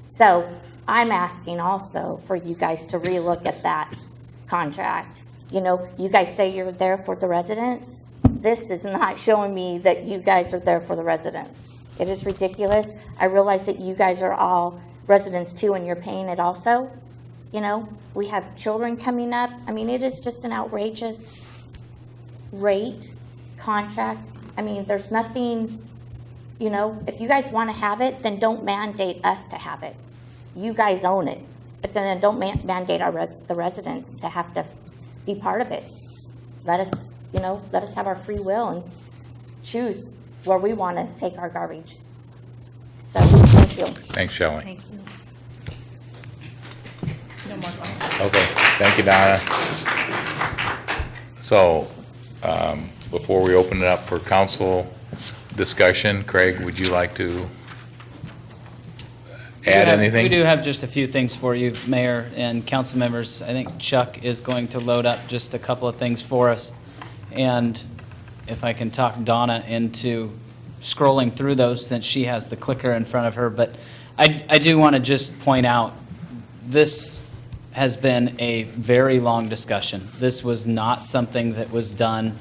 So I'm asking also for you guys to relook at that contract. You know, you guys say you're there for the residents. This is not showing me that you guys are there for the residents. It is ridiculous. I realize that you guys are all residents too and you're paying it also. You know, we have children coming up. I mean, it is just an outrageous rate, contract. I mean, there's nothing, you know, if you guys want to have it, then don't mandate us to have it. You guys own it, but then don't mandate the residents to have to be part of it. Let us, you know, let us have our free will and choose where we want to take our garbage. So, thank you. Thanks, Shelley. Thank you. No more comments. Okay, thank you, Donna. So, before we open it up for council discussion, Craig, would you like to add anything? We do have just a few things for you, Mayor and council members. I think Chuck is going to load up just a couple of things for us. And if I can talk Donna into scrolling through those since she has the clicker in front of her. But I do want to just point out, this has been a very long discussion. This was not something that was done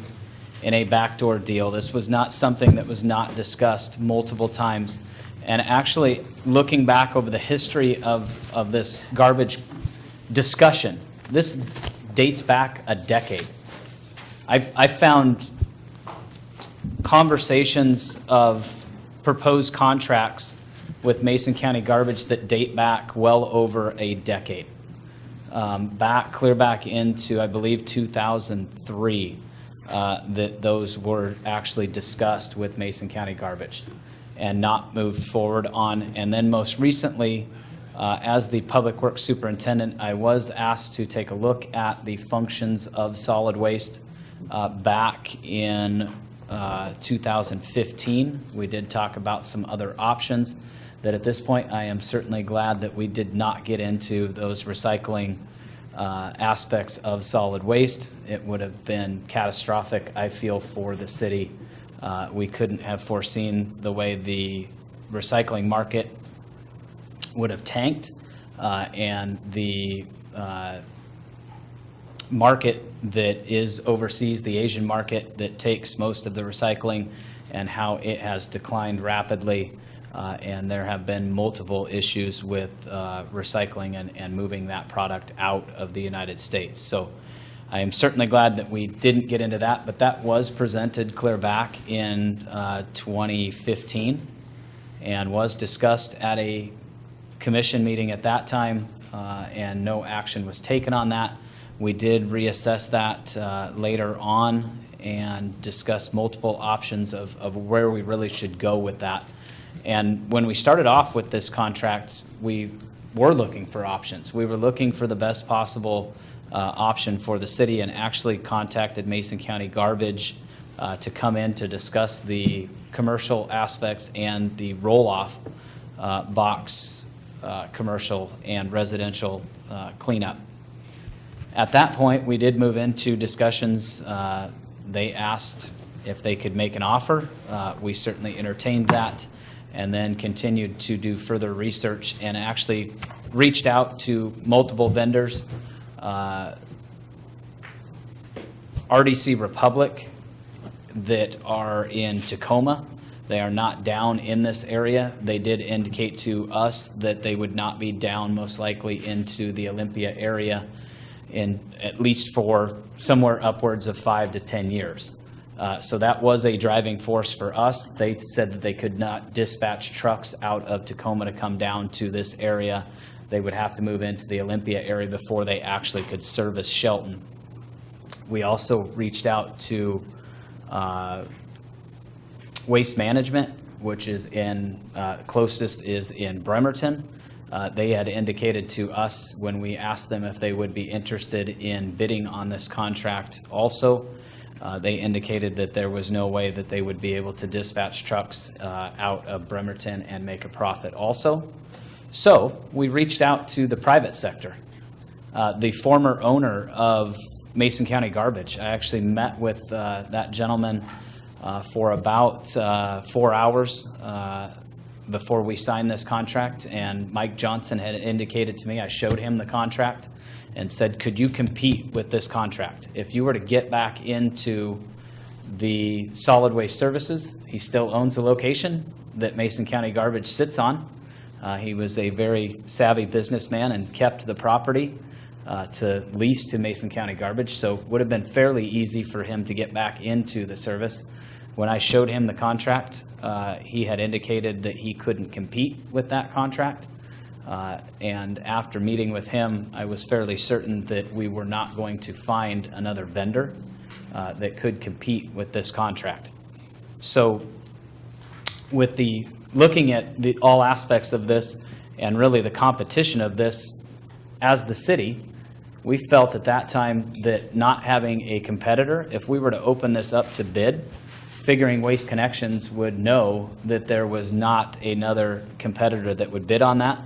in a backdoor deal. This was not something that was not discussed multiple times. And actually, looking back over the history of this garbage discussion, this dates back a decade. I've found conversations of proposed contracts with Mason County Garbage that date back well over a decade. Clear back into, I believe, 2003, that those were actually discussed with Mason County Garbage and not moved forward on. And then most recently, as the Public Works Superintendent, I was asked to take a look at the functions of solid waste back in 2015. We did talk about some other options that at this point I am certainly glad that we did not get into those recycling aspects of solid waste. It would have been catastrophic, I feel, for the city. We couldn't have foreseen the way the recycling market would have tanked and the market that is overseas, the Asian market that takes most of the recycling, and how it has declined rapidly. And there have been multiple issues with recycling and moving that product out of the United States. So I am certainly glad that we didn't get into that, but that was presented clear back in 2015 and was discussed at a commission meeting at that time, and no action was taken on that. We did reassess that later on and discuss multiple options of where we really should go with that. And when we started off with this contract, we were looking for options. We were looking for the best possible option for the city, and actually contacted Mason County Garbage to come in to discuss the commercial aspects and the roll-off box commercial and residential cleanup. At that point, we did move into discussions. They asked if they could make an offer. We certainly entertained that, and then continued to do further research and actually reached out to multiple vendors. RDC Republic that are in Tacoma. They are not down in this area. They did indicate to us that they would not be down most likely into the Olympia area in at least for somewhere upwards of 5 to 10 years. So that was a driving force for us. They said that they could not dispatch trucks out of Tacoma to come down to this area they would have to move into the Olympia area before they actually could service Shelton. We also reached out to Waste Management, which is closest is in Bremerton. They had indicated to us when we asked them if they would be interested in bidding on this contract also. They indicated that there was no way that they would be able to dispatch trucks out of Bremerton and make a profit also. So we reached out to the private sector. The former owner of Mason County Garbage, I actually met with that gentleman for about 4 hours before we signed this contract, and Mike Johnson had indicated to me, I showed him the contract and said, could you compete with this contract? If you were to get back into the solid waste services, he still owns a location that Mason County Garbage sits on. He was a very savvy businessman and kept the property to lease to Mason County Garbage, so it would have been fairly easy for him to get back into the service. When I showed him the contract, he had indicated that he couldn't compete with that contract. And after meeting with him, I was fairly certain that we were not going to find another vendor that could compete with this contract. So with looking at all aspects of this and really the competition of this as the city, we felt at that time that not having a competitor, if we were to open this up to bid, figuring Waste Connections would know that there was not another competitor that would bid on that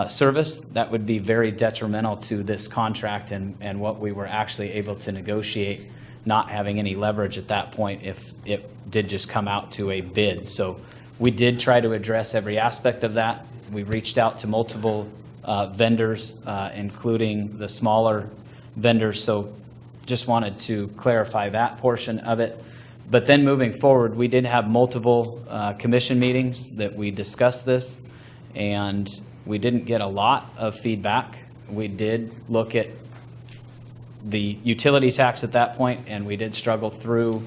service. That would be very detrimental to this contract and what we were actually able to negotiate, not having any leverage at that point if it did just come out to a bid. So we did try to address every aspect of that. We reached out to multiple vendors, including the smaller vendors, so just wanted to clarify that portion of it. But then moving forward, we did have multiple commission meetings that we discussed this, and we didn't get a lot of feedback. We did look at the utility tax at that point, and we did struggle through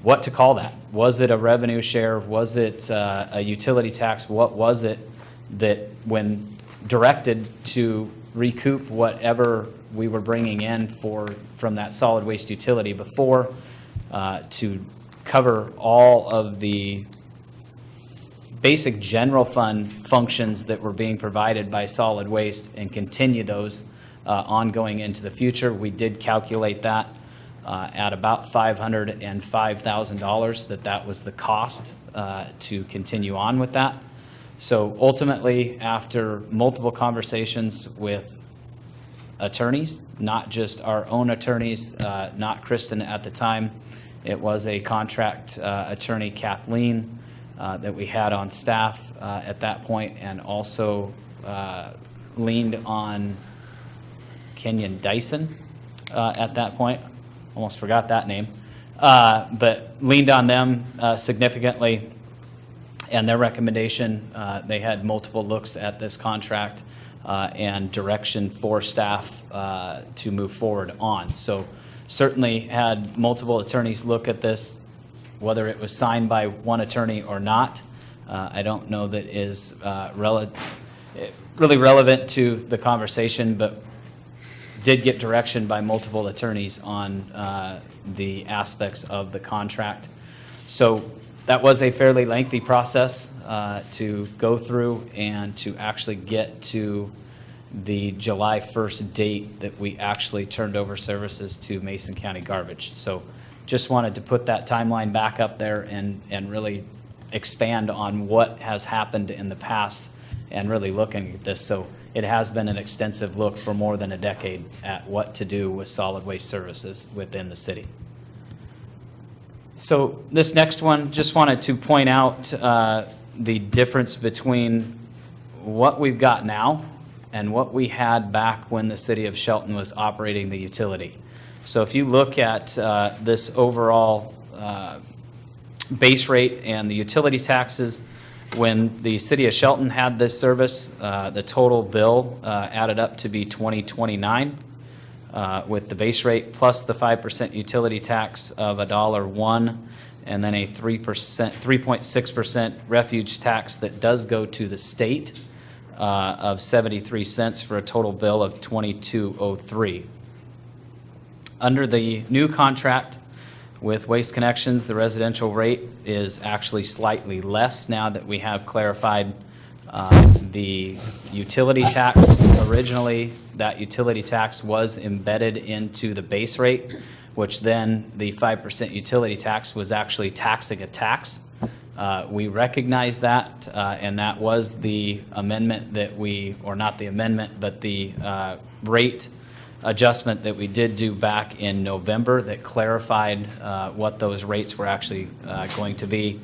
what to call that. Was it a revenue share? Was it a utility tax? What was it that, when directed to recoup whatever we were bringing in from that solid waste utility before, to cover all of the basic general fund functions that were being provided by solid waste and continue those ongoing into the future. We did calculate that at about $505,000, that was the cost to continue on with that. So ultimately, after multiple conversations with attorneys, not just our own attorneys, not Kristen at the time, it was a contract attorney, Kathleen, that we had on staff at that point, and also leaned on Kenyon Dyson at that point. Almost forgot that name. But leaned on them significantly, and their recommendation, they had multiple looks at this contract and direction for staff to move forward on. So certainly had multiple attorneys look at this, whether it was signed by one attorney or not. I don't know that is really relevant to the conversation, but did get direction by multiple attorneys on the aspects of the contract. So that was a fairly lengthy process to go through and to actually get to the July 1st date that we actually turned over services to Mason County Garbage. So just wanted to put that timeline back up there and really expand on what has happened in the past and really looking at this. So it has been an extensive look for more than a decade at what to do with solid waste services within the city. So this next one, just wanted to point out the difference between what we've got now and what we had back when the city of Shelton was operating the utility. So if you look at this overall base rate and the utility taxes, when the city of Shelton had this service, the total bill added up to be $20.29 with the base rate plus the 5% utility tax of $1.01, and then a 3.6% refuge tax that does go to the state of 73 cents for a total bill of $22.03. Under the new contract with Waste Connections, the residential rate is actually slightly less now that we have clarified the utility tax. Originally, that utility tax was embedded into the base rate, which then the 5% utility tax was actually taxing a tax. We recognize that, and that was the amendment that we, or not the amendment, but the rate adjustment that we did do back in November that clarified what those rates were actually going to be.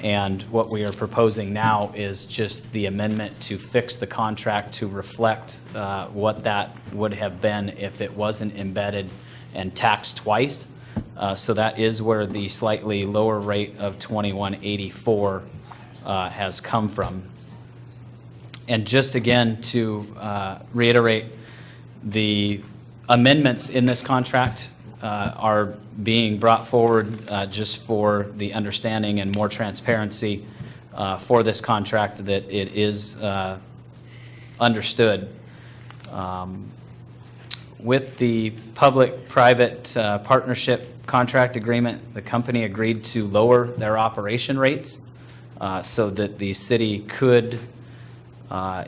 And what we are proposing now is just the amendment to fix the contract to reflect what that would have been if it wasn't embedded and taxed twice. So that is where the slightly lower rate of $21.84 has come from. And just again to reiterate, the amendments in this contract are being brought forward just for the understanding and more transparency for this contract, that it is understood. With the public-private partnership contract agreement, the company agreed to lower their operation rates so that the city could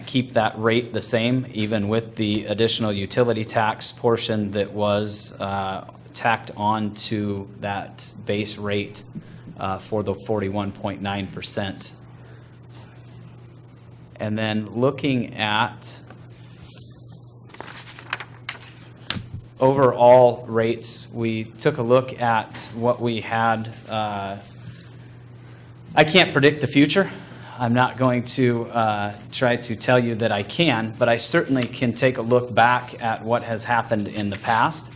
keep that rate the same, even with the additional utility tax portion that was tacked on to that base rate for the 41.9%. And then looking at overall rates, we took a look at what we had. I can't predict the future. I'm not going to try to tell you that I can, but I certainly can take a look back at what has happened in the past.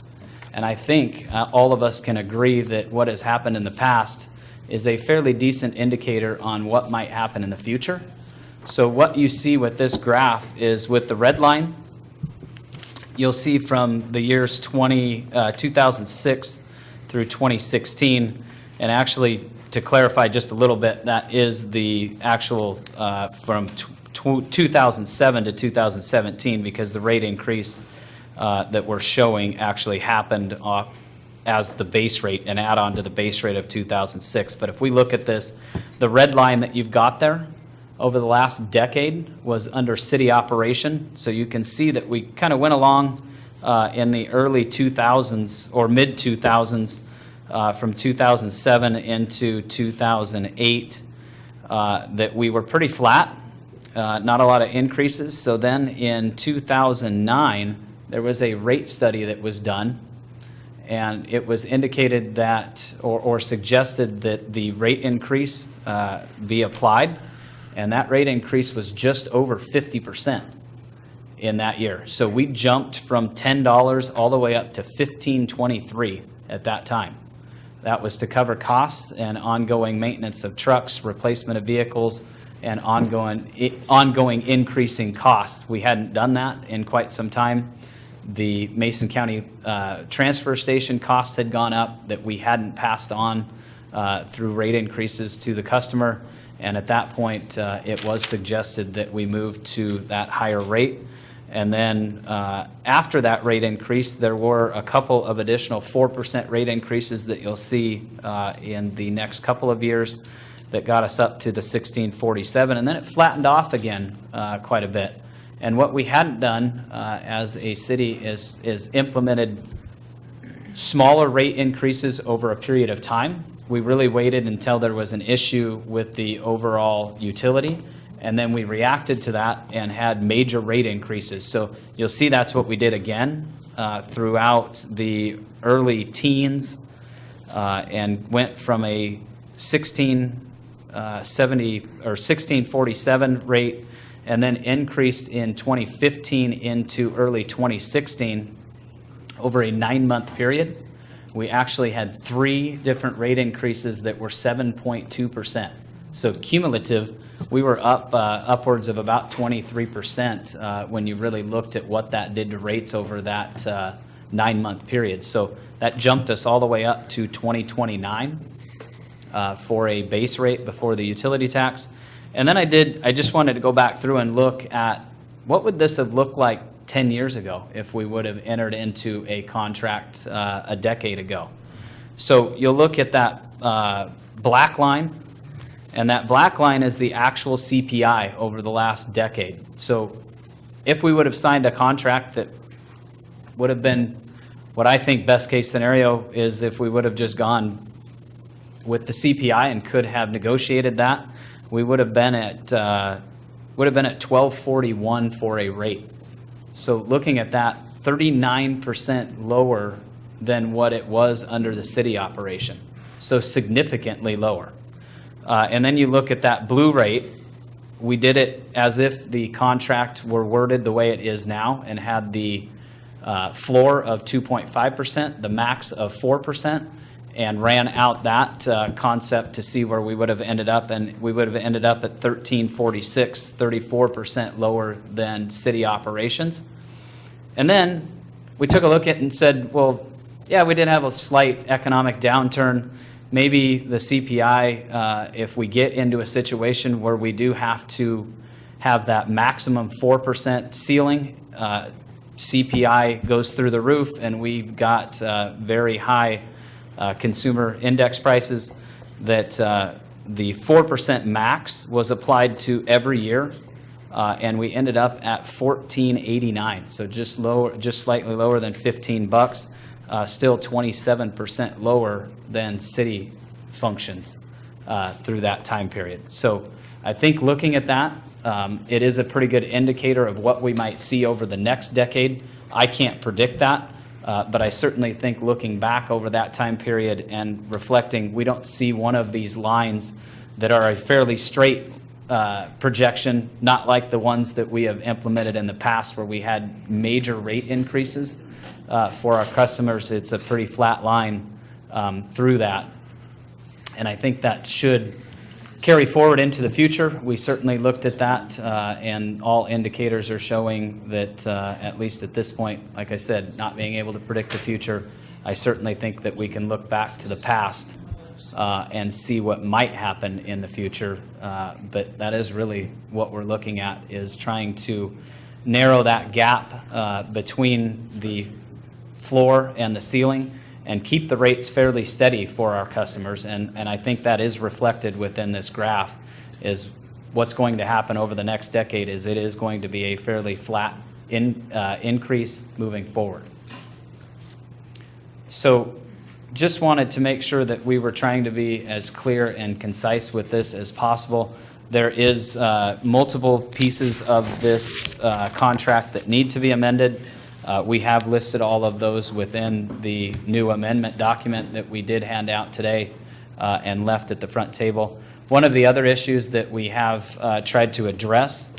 And I think all of us can agree that what has happened in the past is a fairly decent indicator on what might happen in the future. So what you see with this graph is with the red line, you'll see from the years 2006 through 2016, and actually to clarify just a little bit, that is the actual from 2007 to 2017, because the rate increase that we're showing actually happened as the base rate, an add-on to the base rate of 2006. But if we look at this, the red line that you've got there over the last decade was under city operation. So you can see that we kind of went along in the early 2000s or mid-2000s from 2007 into 2008 that we were pretty flat, not a lot of increases. So then in 2009, there was a rate study that was done, and it was indicated that, or suggested that the rate increase be applied, and that rate increase was just over 50% in that year. So we jumped from $10 all the way up to $15.23 at that time. That was to cover costs and ongoing maintenance of trucks, replacement of vehicles, and ongoing increasing costs. We hadn't done that in quite some time. The Mason County transfer station costs had gone up that we hadn't passed on through rate increases to the customer. And at that point, it was suggested that we move to that higher rate. And then after that rate increase, there were a couple of additional 4% rate increases that you'll see in the next couple of years that got us up to the $16.47. And then it flattened off again quite a bit. And what we hadn't done as a city is implemented smaller rate increases over a period of time. We really waited until there was an issue with the overall utility, and then we reacted to that and had major rate increases. So you'll see that's what we did again throughout the early teens and went from a 1670 or 1647 rate, and then increased in 2015 into early 2016 over a 9-month period. We actually had 3 different rate increases that were 7.2%. So cumulative, we were up upwards of about 23% when you really looked at what that did to rates over that 9-month period. So that jumped us all the way up to 2029 for a base rate before the utility tax. And then I just wanted to go back through and look at what would this have looked like 10 years ago if we would have entered into a contract a decade ago. So you'll look at that black line, and that black line is the actual CPI over the last decade. So if we would have signed a contract that would have been, what I think best case scenario is if we would have just gone with the CPI and could have negotiated that, we would have been at 1241 for a rate. So looking at that, 39% lower than what it was under the city operation. So significantly lower. And then you look at that blue rate, we did it as if the contract were worded the way it is now and had the floor of 2.5%, the max of 4%, and ran out that concept to see where we would have ended up, and we would have ended up at 1346, 34% lower than city operations. And then we took a look at it and said, well, yeah, we did have a slight economic downturn. Maybe the CPI, if we get into a situation where we do have to have that maximum 4% ceiling, CPI goes through the roof, and we've got very high consumer index prices, that the 4% max was applied to every year, and we ended up at $14.89, so just slightly lower than $15, still 27% lower than city functions through that time period. So I think looking at that, it is a pretty good indicator of what we might see over the next decade. I can't predict that. But I certainly think looking back over that time period and reflecting, we don't see one of these lines that are a fairly straight projection, not like the ones that we have implemented in the past where we had major rate increases for our customers. It's a pretty flat line through that. And I think that should carry forward into the future. We certainly looked at that, and all indicators are showing that, at least at this point, like I said, not being able to predict the future, I certainly think that we can look back to the past and see what might happen in the future. But that is really what we're looking at, is trying to narrow that gap between the floor and the ceiling, and keep the rates fairly steady for our customers. And I think that is reflected within this graph, is what's going to happen over the next decade is it is going to be a fairly flat increase moving forward. So just wanted to make sure that we were trying to be as clear and concise with this as possible. There is multiple pieces of this contract that need to be amended. We have listed all of those within the new amendment document that we did hand out today and left at the front table. One of the other issues that we have tried to address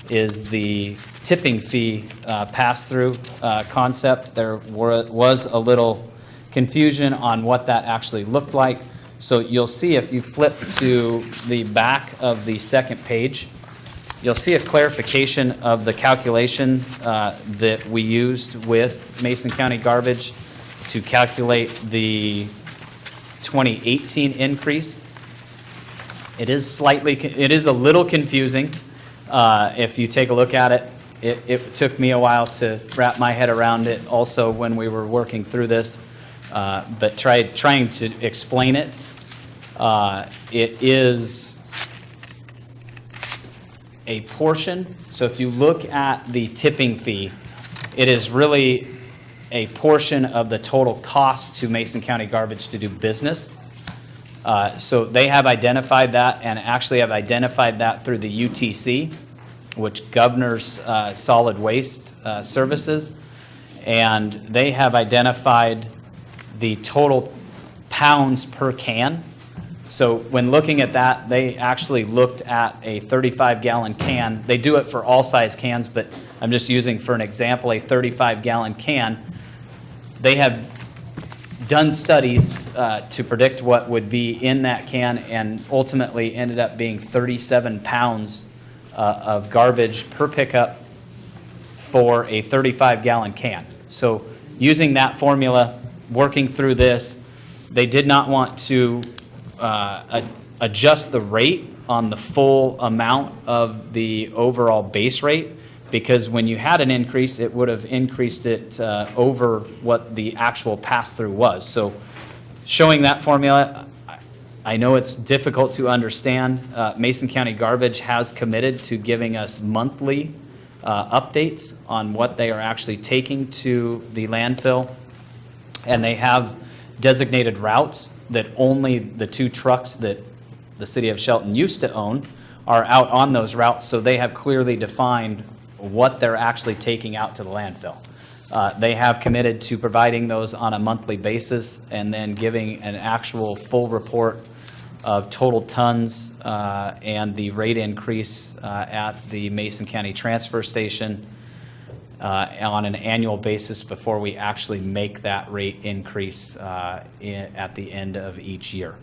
is the tipping fee pass-through concept. There was a little confusion on what that actually looked like. So you'll see if you flip to the back of the second page, you'll see a clarification of the calculation that we used with Mason County Garbage to calculate the 2018 increase. It is a little confusing. If you take a look at it, it took me a while to wrap my head around it also when we were working through this, but trying to explain it. It is a portion. So if you look at the tipping fee, it is really a portion of the total cost to Mason County Garbage to do business. So they have identified that, and actually have identified that through the UTC, which governs solid waste services. And they have identified the total pounds per can. So when looking at that, they actually looked at a 35-gallon can. They do it for all size cans, but I'm just using for an example a 35-gallon can. They have done studies to predict what would be in that can, and ultimately ended up being 37 pounds of garbage per pickup for a 35-gallon can. So using that formula, working through this, they did not want to adjust the rate on the full amount of the overall base rate, because when you had an increase, it would have increased it over what the actual pass-through was. So showing that formula, I know it's difficult to understand. Mason County Garbage has committed to giving us monthly updates on what they are actually taking to the landfill. And they have designated routes that only the 2 trucks that the city of Shelton used to own are out on those routes, so they have clearly defined what they're actually taking out to the landfill. They have committed to providing those on a monthly basis and then giving an actual full report of total tons and the rate increase at the Mason County Transfer Station on an annual basis before we actually make that rate increase at the end of each year.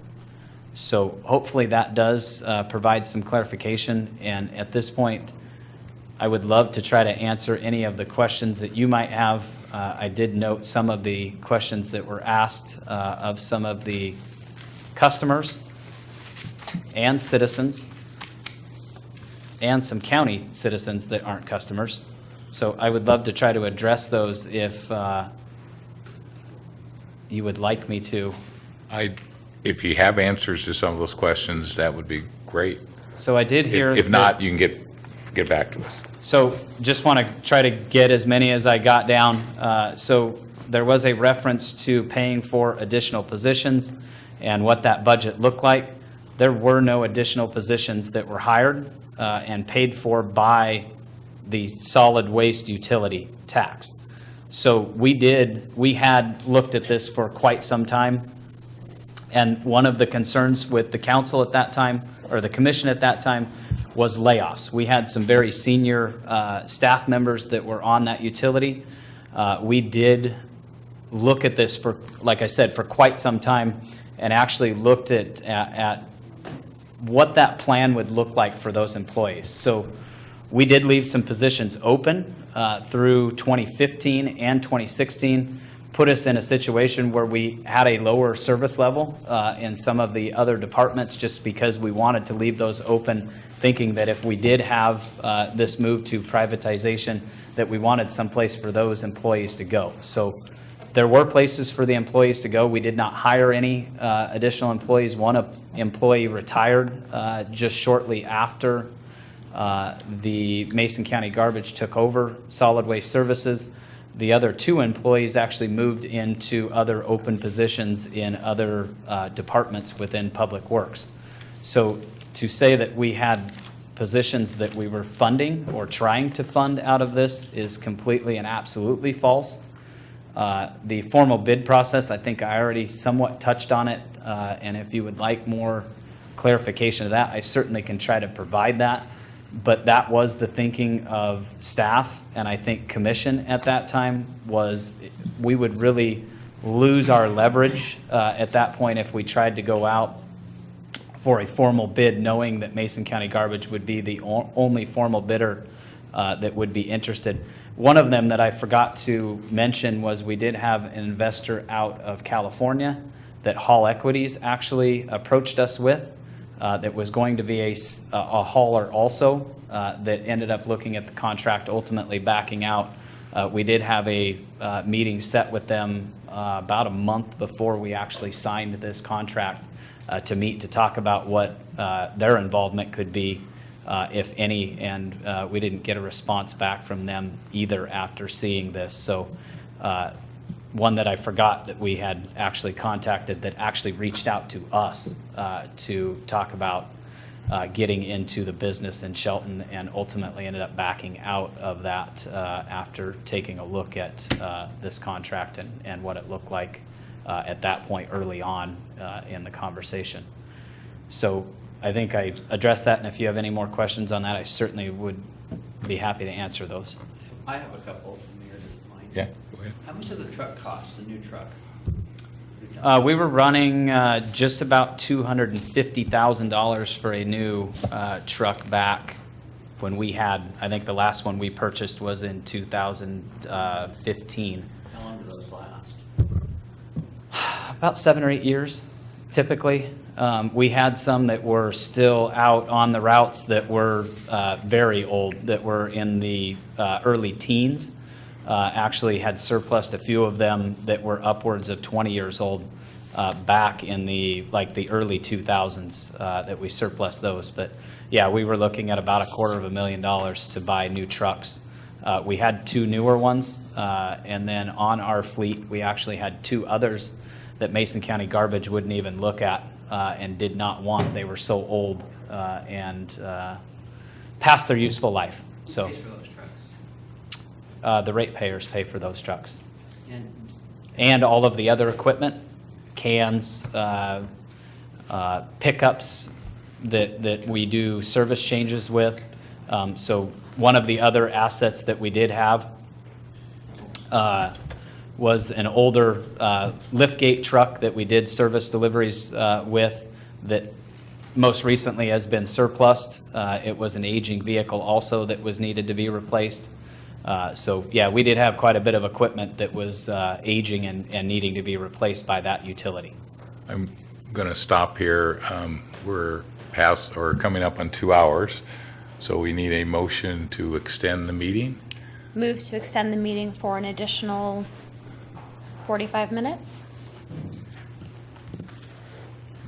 So hopefully that does provide some clarification, and at this point, I would love to try to answer any of the questions that you might have. I did note some of the questions that were asked of some of the customers and citizens and some county citizens that aren't customers. So I would love to try to address those if you would like me to. If you have answers to some of those questions, that would be great. So I did hear. If not, you can get back to us. So just want to try to get as many as I got down. So there was a reference to paying for additional positions and what that budget looked like. There were no additional positions that were hired and paid for by the solid waste utility tax. So we had looked at this for quite some time. And one of the concerns with the council at that time, or the commission at that time, was layoffs. We had some very senior staff members that were on that utility. We did look at this for, like I said, for quite some time, and actually looked at what that plan would look like for those employees. So we did leave some positions open through 2015 and 2016, put us in a situation where we had a lower service level in some of the other departments, just because we wanted to leave those open, thinking that if we did have this move to privatization, that we wanted someplace for those employees to go. So there were places for the employees to go. We did not hire any additional employees. One employee retired just shortly after the Mason County Garbage took over solid waste services. The other 2 employees actually moved into other open positions in other departments within Public Works. So to say that we had positions that we were funding or trying to fund out of this is completely and absolutely false. The formal bid process, I think I already somewhat touched on it, and if you would like more clarification of that, I certainly can try to provide that. But that was the thinking of staff, and I think commission at that time, was we would really lose our leverage at that point if we tried to go out for a formal bid, knowing that Mason County Garbage would be the only formal bidder that would be interested. One of them that I forgot to mention was we did have an investor out of California that Hall Equities actually approached us with. That was going to be a hauler also, that ended up looking at the contract, ultimately backing out. We did have a meeting set with them about a month before we actually signed this contract to meet to talk about what their involvement could be, if any, and we didn't get a response back from them either after seeing this. So one that I forgot that we had actually contacted that actually reached out to us to talk about getting into the business in Shelton, and ultimately ended up backing out of that after taking a look at this contract and what it looked like at that point early on in the conversation. So I think I addressed that, and if you have any more questions on that, I certainly would be happy to answer those. I have a couple, Mayor, doesn't mind. Yeah, go ahead. How much does the truck cost, the new truck? We were running just about $250,000 for a new truck back when we had, I think the last one we purchased was in 2015. How long do those last? About 7 or 8 years, typically. We had some that were still out on the routes that were very old, that were in the early teens. Actually had surplused a few of them that were upwards of 20 years old back in the early 2000s that we surplus those. But yeah, we were looking at about $250,000 to buy new trucks. We had 2 newer ones, and then on our fleet, we actually had 2 others that Mason County Garbage wouldn't even look at and did not want. They were so old and past their useful life. So the ratepayers pay for those trucks. And all of the other equipment, cans, pickups that we do service changes with. So one of the other assets that we did have was an older liftgate truck that we did service deliveries with that most recently has been surplused. It was an aging vehicle also that was needed to be replaced. So yeah, we did have quite a bit of equipment that was aging and needing to be replaced by that utility. I'm going to stop here. We're past or coming up on 2 hours, so we need a motion to extend the meeting. Move to extend the meeting for an additional 45 minutes.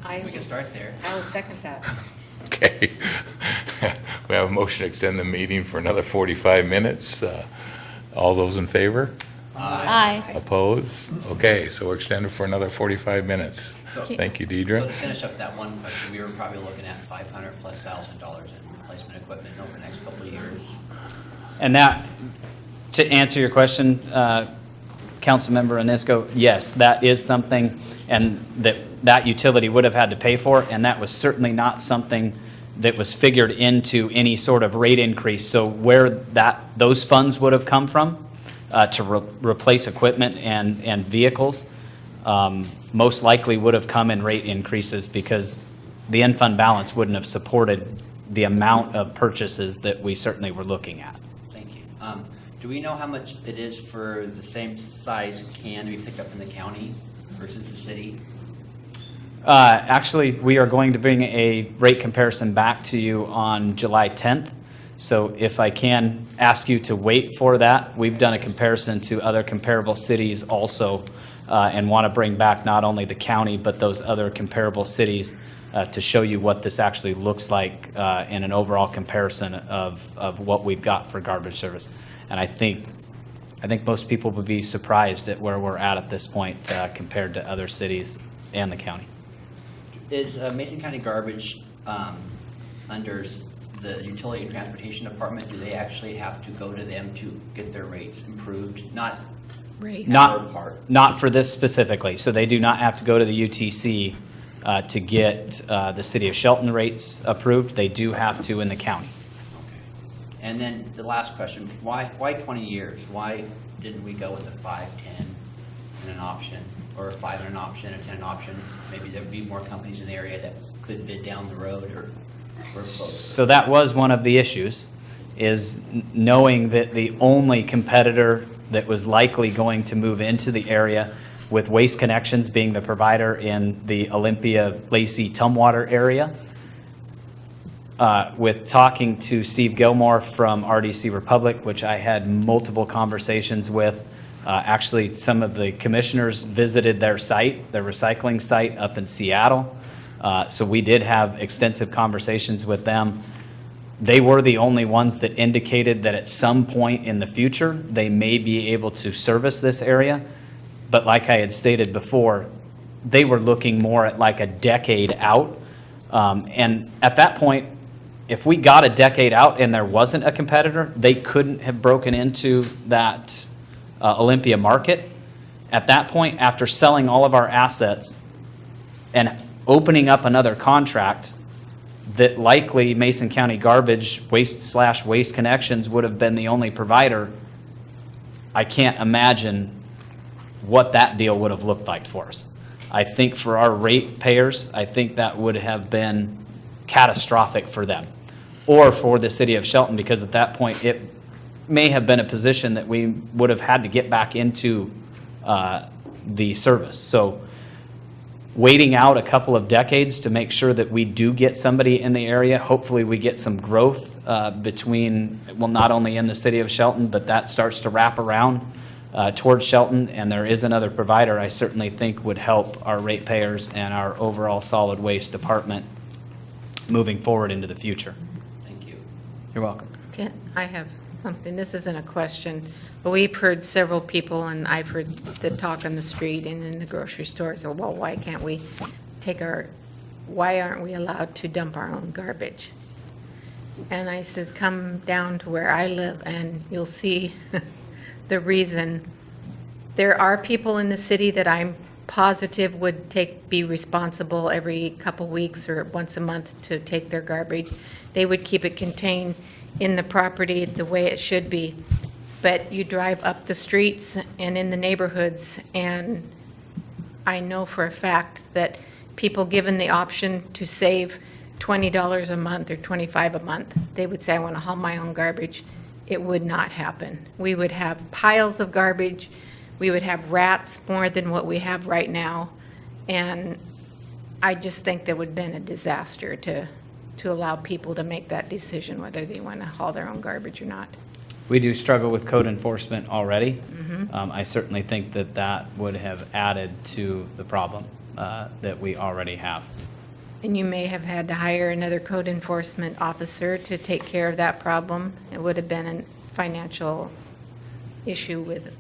We can start there. I will second that. Okay. We have a motion to extend the meeting for another 45 minutes. All those in favor? Aye. Opposed? Okay, so we're extended for another 45 minutes. Thank you, So Deidre. to finish up that one question, we were probably looking at $500,000+ in replacement equipment over the next couple of years. And that, to answer your question, Councilmember Anisco, yes, that is something and that utility would have had to pay for, and that was certainly not something that was figured into any sort of rate increase. So where those funds would have come from to replace equipment and vehicles, most likely would have come in rate increases because the end fund balance wouldn't have supported the amount of purchases that we certainly were looking at. Thank you. Do we know how much it is for the same size can to be picked up in the county versus the city? Actually, we are going to bring a rate comparison back to you on July 10th. So if I can ask you to wait for that, we've done a comparison to other comparable cities also and want to bring back not only the county but those other comparable cities to show you what this actually looks like in an overall comparison of what we've got for garbage service. And I think most people would be surprised at where we're at this point compared to other cities and the county. Is Mason County Garbage under the Utility and Transportation Department? Do they actually have to go to them to get their rates improved? Not for this specifically. So they do not have to go to the UTC to get the City of Shelton rates approved. They do have to in the county. And then the last question, why 20 years? Why didn't we go with a 5, 10 and an option, or a 5 and an option, a 10 and an option? Maybe there'd be more companies in the area that could bid down the road or close. So that was one of the issues, is knowing that the only competitor that was likely going to move into the area, with Waste Connections being the provider in the Olympia, Lacey, Tumwater area. With talking to Steve Gilmore from RDC Republic, which I had multiple conversations with. Actually, some of the commissioners visited their site, their recycling site up in Seattle. So we did have extensive conversations with them. They were the only ones that indicated that at some point in the future, they may be able to service this area. But like I had stated before, they were looking more at like a decade out. And at that point, if we got a decade out and there wasn't a competitor, they couldn't have broken into that Olympia market. At that point, after selling all of our assets and opening up another contract, that likely Mason County Garbage, Waste Connections would have been the only provider. I can't imagine what that deal would have looked like for us. I think for our rate payers, I think that would have been catastrophic for them or for the City of Shelton, because at that point it may have been a position that we would have had to get back into the service. So waiting out a couple of decades to make sure that we do get somebody in the area. Hopefully we get some growth between, well, not only in the city of Shelton, but that starts to wrap around towards Shelton, and there is another provider I certainly think would help our ratepayers and our overall solid waste department moving forward into the future. Thank you. You're welcome. I have something, this isn't a question, but we've heard several people, and I've heard the talk on the street and in the grocery store, so, well, why can't we why aren't we allowed to dump our own garbage? And I said, come down to where I live and you'll see the reason. There are people in the city that I'm positive would be responsible every couple weeks or once a month to take their garbage. They would keep it contained in the property the way it should be. But you drive up the streets and in the neighborhoods, and I know for a fact that people given the option to save $20 a month or $25 a month, they would say, I want to haul my own garbage. It would not happen. We would have piles of garbage. We would have rats more than what we have right now. And I just think that would have been a disaster to allow people to make that decision whether they want to haul their own garbage or not. We do struggle with code enforcement already. I certainly think that that would have added to the problem that we already have. And you may have had to hire another code enforcement officer to take care of that problem. It would have been a financial issue with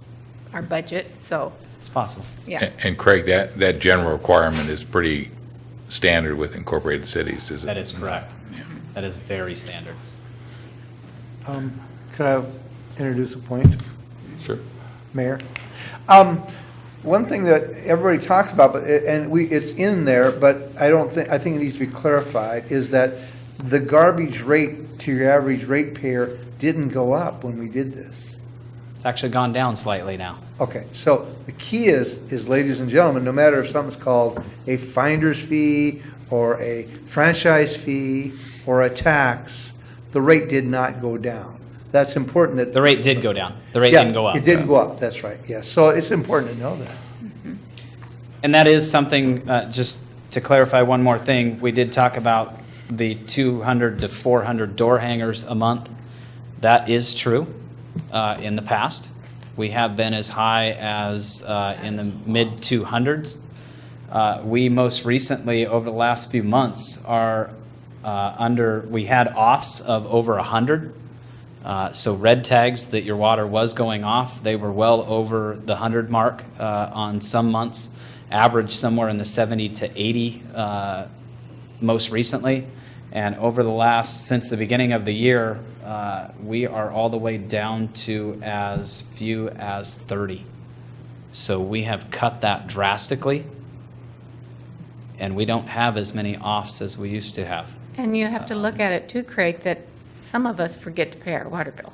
our budget, so. It's possible. Yeah. And Craig, that general requirement is pretty standard with incorporated cities, is it? That is correct. That is very standard. Could I introduce a point? Sure. Mayor? One thing that everybody talks about, it's in there, but I think it needs to be clarified, is that the garbage rate to your average ratepayer didn't go up when we did this. It's actually gone down slightly now. Okay, so the key is, ladies and gentlemen, no matter if something's called a finder's fee or a franchise fee or a tax, the rate did not go down. That's important that. The rate did go down. The rate didn't go up. It didn't go up, that's right, yes. So it's important to know that. And that is something, just to clarify one more thing, we did talk about the 200 to 400 door hangers a month. That is true in the past. We have been as high as in the mid 200s. We most recently, over the last few months, are we had offs of over 100. So red tags that your water was going off, they were well over the 100 mark on some months, average somewhere in the 70 to 80 most recently. And over the since the beginning of the year, we are all the way down to as few as 30. So we have cut that drastically, and we don't have as many offs as we used to have. And you have to look at it too, Craig, that some of us forget to pay our water bill.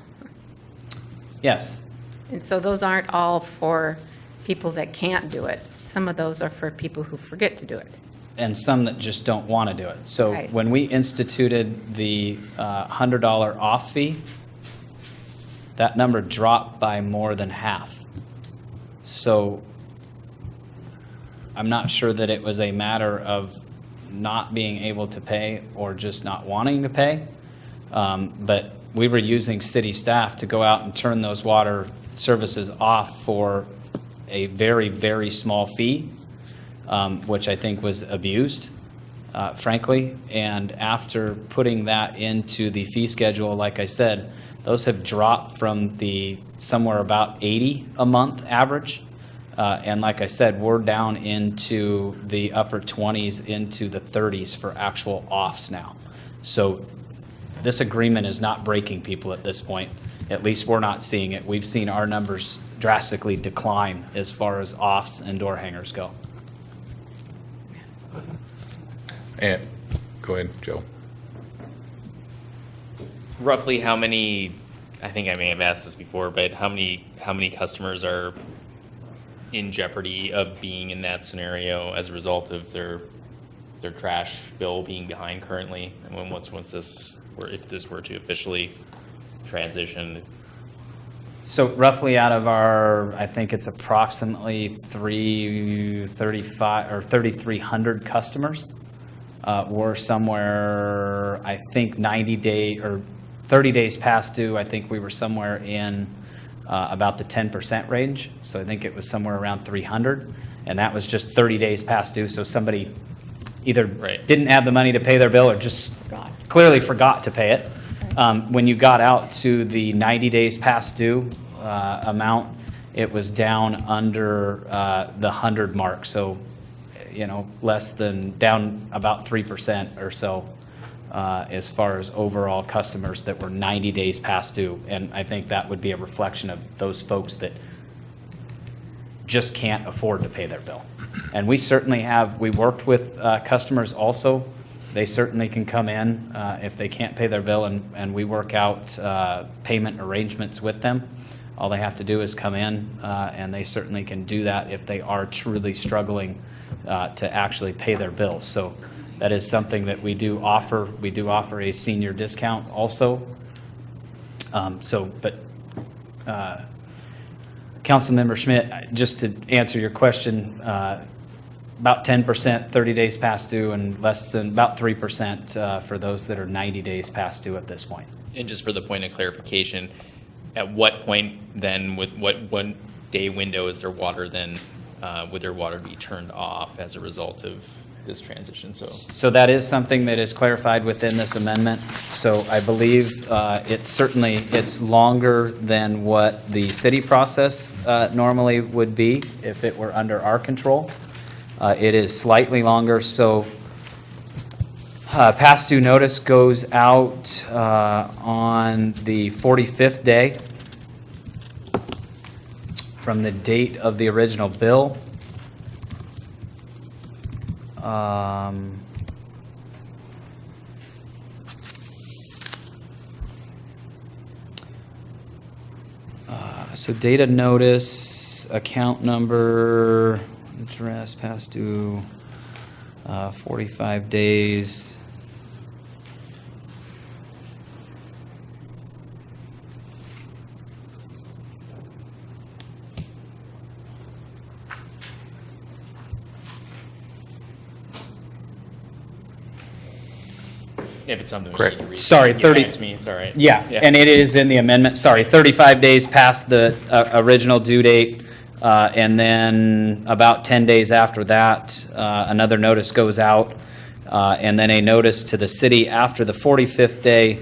Yes. And so those aren't all for people that can't do it. Some of those are for people who forget to do it. And some that just don't want to do it. So Right. when we instituted the $100 off fee, that number dropped by more than half. So I'm not sure that it was a matter of not being able to pay or just not wanting to pay. But we were using city staff to go out and turn those water services off for a very, very small fee, which I think was abused, frankly. And after putting that into the fee schedule, like I said, those have dropped from the somewhere about 80 a month average. And like I said, we're down into the upper 20s, into the 30s for actual offs now. So this agreement is not breaking people at this point. At least we're not seeing it. We've seen our numbers drastically decline as far as offs and door hangers go. And go ahead, Joe. Roughly how many, I think I may have asked this before, but how many customers are in jeopardy of being in that scenario as a result of their trash bill being behind currently? And if this were to officially transition, So roughly out of our, I think it's approximately 335 or 3,300 customers, we're somewhere, I think 90 day or 30 days past due. I think we were somewhere in about the 10% range. So I think it was somewhere around 300, and that was just 30 days past due. So somebody either didn't have the money to pay their bill or just clearly forgot to pay it. When you got out to the 90 days past due amount, it was down under the 100 mark. So, less than, down about 3% or so as far as overall customers that were 90 days past due. And I think that would be a reflection of those folks that just can't afford to pay their bill. And we certainly have, we worked with customers also. They certainly can come in if they can't pay their bill, and we work out payment arrangements with them. All they have to do is come in, and they certainly can do that if they are truly struggling to actually pay their bills. So that is something that we do offer. We do offer a senior discount also. Councilmember Schmidt, just to answer your question, about 10% 30 days past due, and less than about 3% for those that are 90 days past due at this point. And just for the point of clarification, at what point then, with what 1 day window is their water then, would their water be turned off as a result of this transition? So that is something that is clarified within this amendment. So I believe it's longer than what the city process normally would be if it were under our control. It is slightly longer, so past due notice goes out on the 45th day from the date of the original bill. So data notice, account number, address, past due, 45 days. If it's something we Correct. need to read. Sorry, Get 30. back to me, it's all right. Yeah, and it is in the amendment. Sorry, 35 days past the original due date, and then about 10 days after that, another notice goes out, and then a notice to the city after the 45th day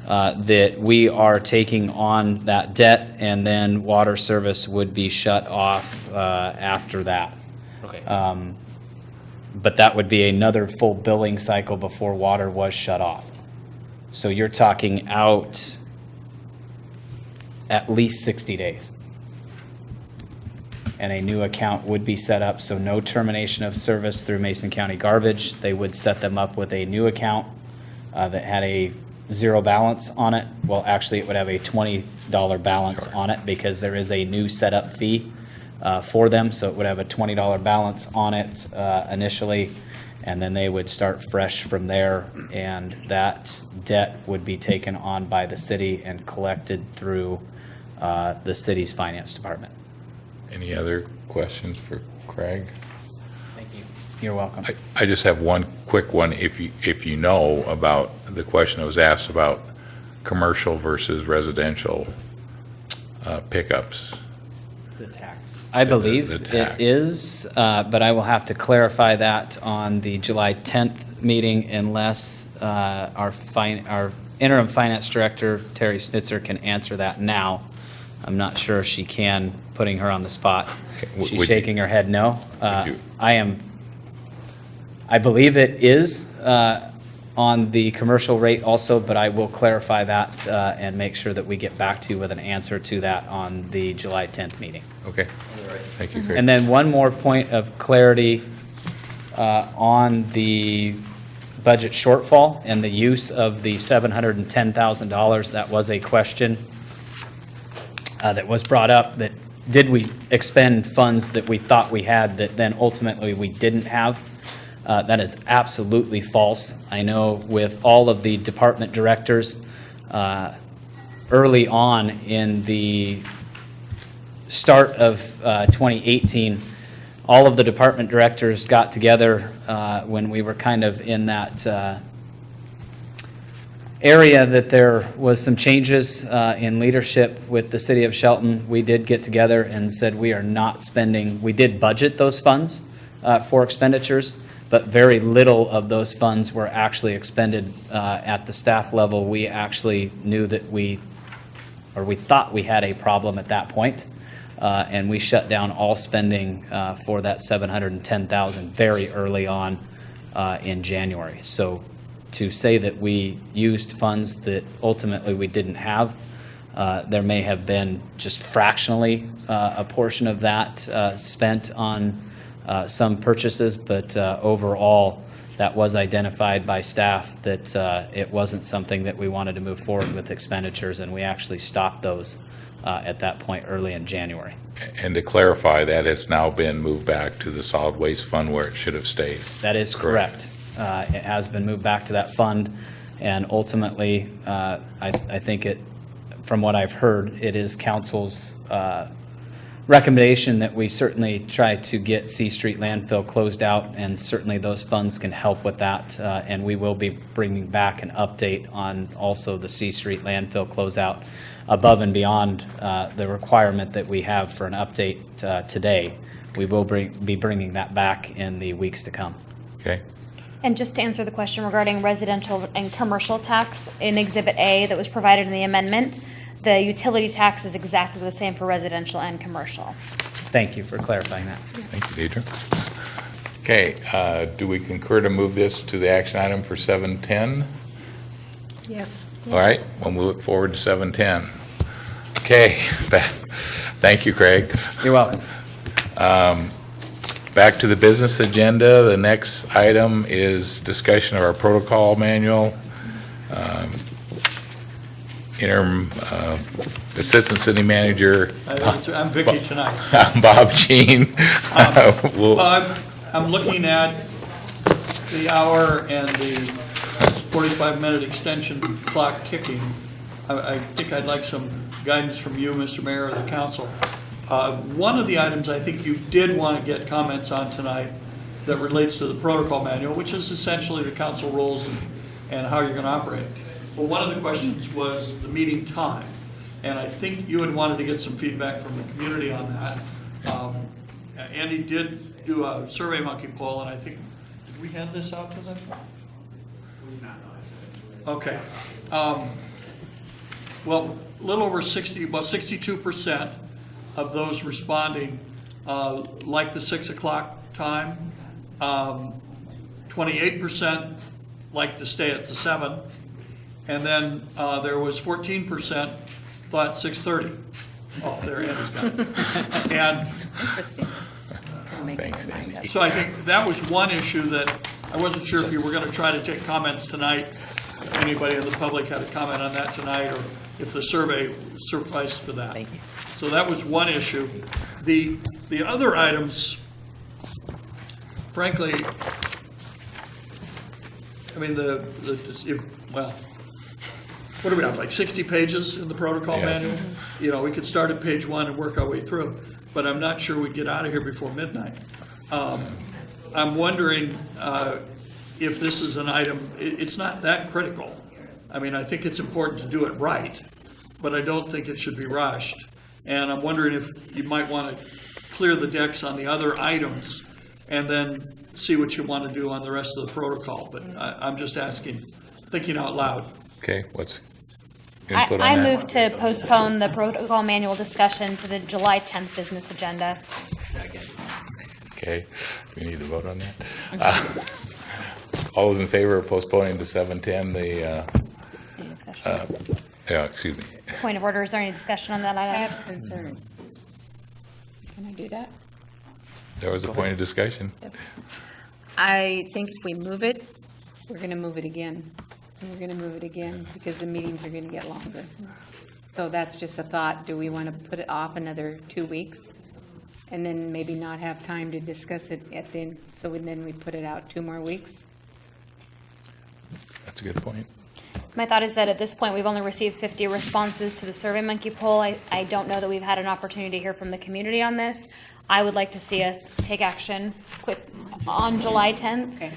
that we are taking on that debt, and then water service would be shut off after that. Okay. But that would be another full billing cycle before water was shut off. So you're talking out at least 60 days. And a new account would be set up, so no termination of service through Mason County Garbage. They would set them up with a new account that had a zero balance on it. Well, actually, it would have a $20 balance on it because there is a new setup fee for them, so it would have a $20 balance on it initially, and then they would start fresh from there, and that debt would be taken on by the city and collected through the city's finance department. Any other questions for Craig? Thank you. You're welcome. I just have one quick one. If you know about the question that was asked about commercial versus residential pickups. The tax. I believe it is, but I will have to clarify that on the July 10th meeting unless our interim finance director, Terry Snitzer, can answer that now. I'm not sure she can, putting her on the spot. She's shaking her head no. I believe it is on the commercial rate also, but I will clarify that and make sure that we get back to you with an answer to that on the July 10th meeting. Okay. Thank you, Craig. And then one more point of clarity on the budget shortfall and the use of the $710,000. That was a question that was brought up, that did we expend funds that we thought we had that then ultimately we didn't have? That is absolutely false. I know with all of the department directors, early on in the start of 2018, all of the department directors got together when we were kind of in that area that there was some changes in leadership with the city of Shelton. We did get together and said we are not spending, we did budget those funds for expenditures, but very little of those funds were actually expended at the staff level. We actually knew that we thought we had a problem at that point, and we shut down all spending for that $710,000 very early on in January. So to say that we used funds that ultimately we didn't have, there may have been just fractionally a portion of that spent on some purchases, but overall, that was identified by staff that it wasn't something that we wanted to move forward with expenditures, and we actually stopped those at that point early in January. And to clarify, that has now been moved back to the solid waste fund where it should have stayed. That is correct. It has been moved back to that fund, and ultimately, I think it, from what I've heard, it is council's recommendation that we certainly try to get C Street landfill closed out, and certainly those funds can help with that. And we will be bringing back an update on also the C Street landfill closeout above and beyond the requirement that we have for an update today. We will be bringing that back in the weeks to come. Okay. And just to answer the question regarding residential and commercial tax, in Exhibit A that was provided in the amendment, the utility tax is exactly the same for residential and commercial. Thank you for clarifying that. Thank you, Deidre. Okay, do we concur to move this to the action item for 7:10? Yes. All right, we'll move it forward to 7:10. Okay, thank you, Craig. You're welcome. Back to the business agenda. The next item is discussion of our protocol manual. Interim Assistant City Manager. I'm Vicky tonight. Bob Jean. I'm looking at the hour and the 45-minute extension clock ticking. I think I'd like some guidance from you, Mr. Mayor, or the council. One of the items I think you did want to get comments on tonight that relates to the protocol manual, which is essentially the council rules and how you're going to operate. But one of the questions was the meeting time. And I think you had wanted to get some feedback from the community on that. Andy did do a Survey Monkey poll, and I think, did we hand this out to them? Okay. Well, a little over 62% of those responding like the 6 o'clock time. 28% like to stay at the 7. And then there was 14% thought 6:30. Oh, there it is. Got it. And Interesting. so I think that was one issue that I wasn't sure if you were going to try to take comments tonight. If anybody in the public had a comment on that tonight, or if the survey sufficed for that. Thank you. So that was one issue. The other items, frankly, I mean, well, what do we have, like 60 pages in the protocol manual? You know, we could start at page 1 and work our way through, but I'm not sure we'd get out of here before midnight. I'm wondering if this is an item, it's not that critical. I mean, I think it's important to do it right, but I don't think it should be rushed. And I'm wondering if you might want to clear the decks on the other items and then see what you want to do on the rest of the protocol. But I'm just asking, thinking out loud. Okay, what's input on I that? move to postpone the protocol manual discussion to the July 10th business agenda. Okay, we need to vote on that. All those in favor of postponing to 7:10, Any discussion? yeah, excuse me. Point of order, is there any discussion on that I item? have a concern. Can I do that? There was a point of discussion. I think if we move it, we're going to move it again. And we're going to move it again because the meetings are going to get longer. So that's just a thought. Do we want to put it off another 2 weeks? And then maybe not have time to discuss it at the end, so then we put it out 2 more weeks? That's a good point. My thought is that at this point, we've only received 50 responses to the SurveyMonkey poll. I don't know that we've had an opportunity to hear from the community on this. I would like to see us take action quick on July 10th. Okay.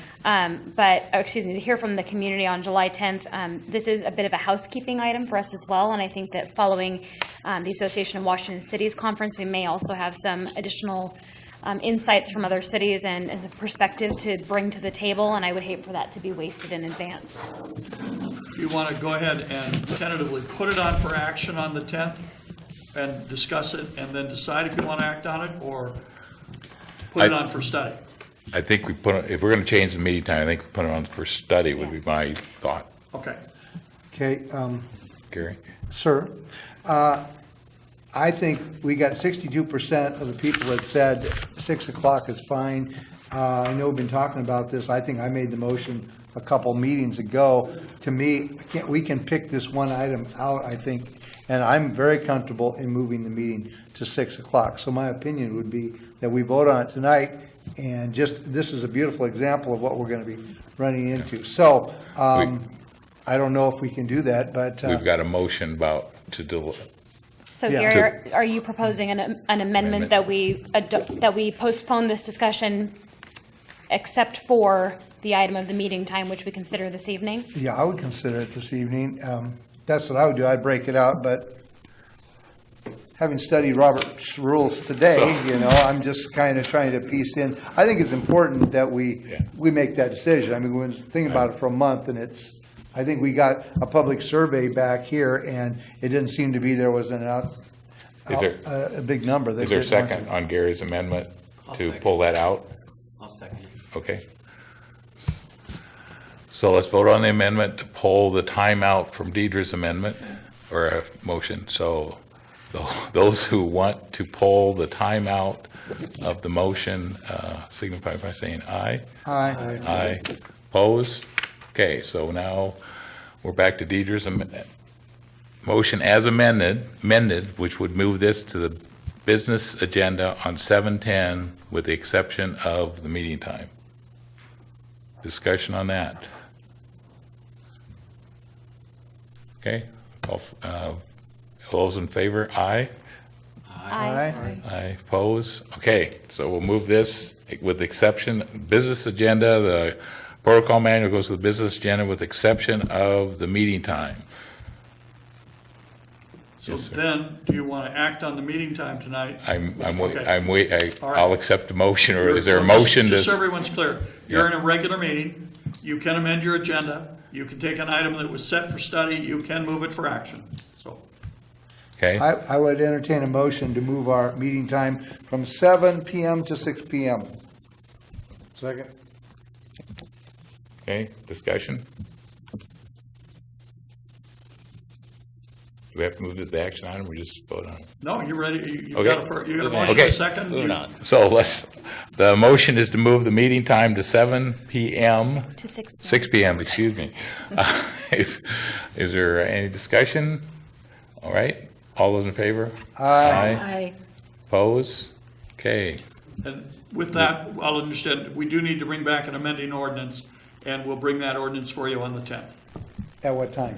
To hear from the community on July 10th. This is a bit of a housekeeping item for us as well, and I think that following the Association of Washington Cities Conference, we may also have some additional insights from other cities and as a perspective to bring to the table, and I would hate for that to be wasted in advance. You want to go ahead and tentatively put it on for action on the 10th and discuss it and then decide if you want to act on it, or put it on for study? I think we if we're going to change the meeting time, I think we put it on for study would be my thought. Okay. Okay, Gary? sir, I think we got 62% of the people that said 6 o'clock is fine. I know we've been talking about this. I think I made the motion a couple meetings ago. To me, we can pick this one item out, I think, and I'm very comfortable in moving the meeting to 6 o'clock. So my opinion would be that we vote on it tonight, and this is a beautiful example of what we're going to be running into. So I don't know if we can do that, but we've got a motion to delay. So Gary, are you proposing an amendment that we postpone this discussion except for the item of the meeting time, which we consider this evening? yeah, I would consider it this evening. That's what I would do. I'd break it out, but having studied Robert's rules today, I'm just kind of trying to piece in. I think it's important that we make that decision. I mean, we've been thinking about it for a month, and I think we got a public survey back here, and it didn't seem to be there was a big number. Is there a second on Gary's amendment to pull that out? I'll second it. Okay. So let's vote on the amendment to pull the timeout from Deidre's amendment or a motion. So those who want to pull the timeout of the motion signify by saying aye. Aye. Aye. Oppose? Okay, so now we're back to Deidre's motion as amended, which would move this to the business agenda on 7/10 with the exception of the meeting time. Discussion on that. Okay, all those in favor, aye? Aye. Aye, oppose? Okay, so we'll move this with exception, business agenda, the protocol manual goes to the business agenda with exception of the meeting time. So then, do you want to act on the meeting time tonight? I'll accept a motion, or is there a motion? Just so everyone's clear, you're in a regular meeting, you can amend your agenda, you can take an item that was set for study, you can move it for action, so. Okay. I would entertain a motion to move our meeting time from 7 PM to 6 PM. Second. Okay, discussion? Do we have to move to the action item, or just vote on it? No, you're ready, you Okay. got a motion in a second? Moving on. So the motion is to move the meeting time to 7 PM. To 6 p.m. 6 PM, excuse me. Is there any discussion? All right, all those in favor? Aye. Oppose? Okay. And with that, I'll understand, we do need to bring back an amending ordinance, and we'll bring that ordinance for you on the 10th. At what time?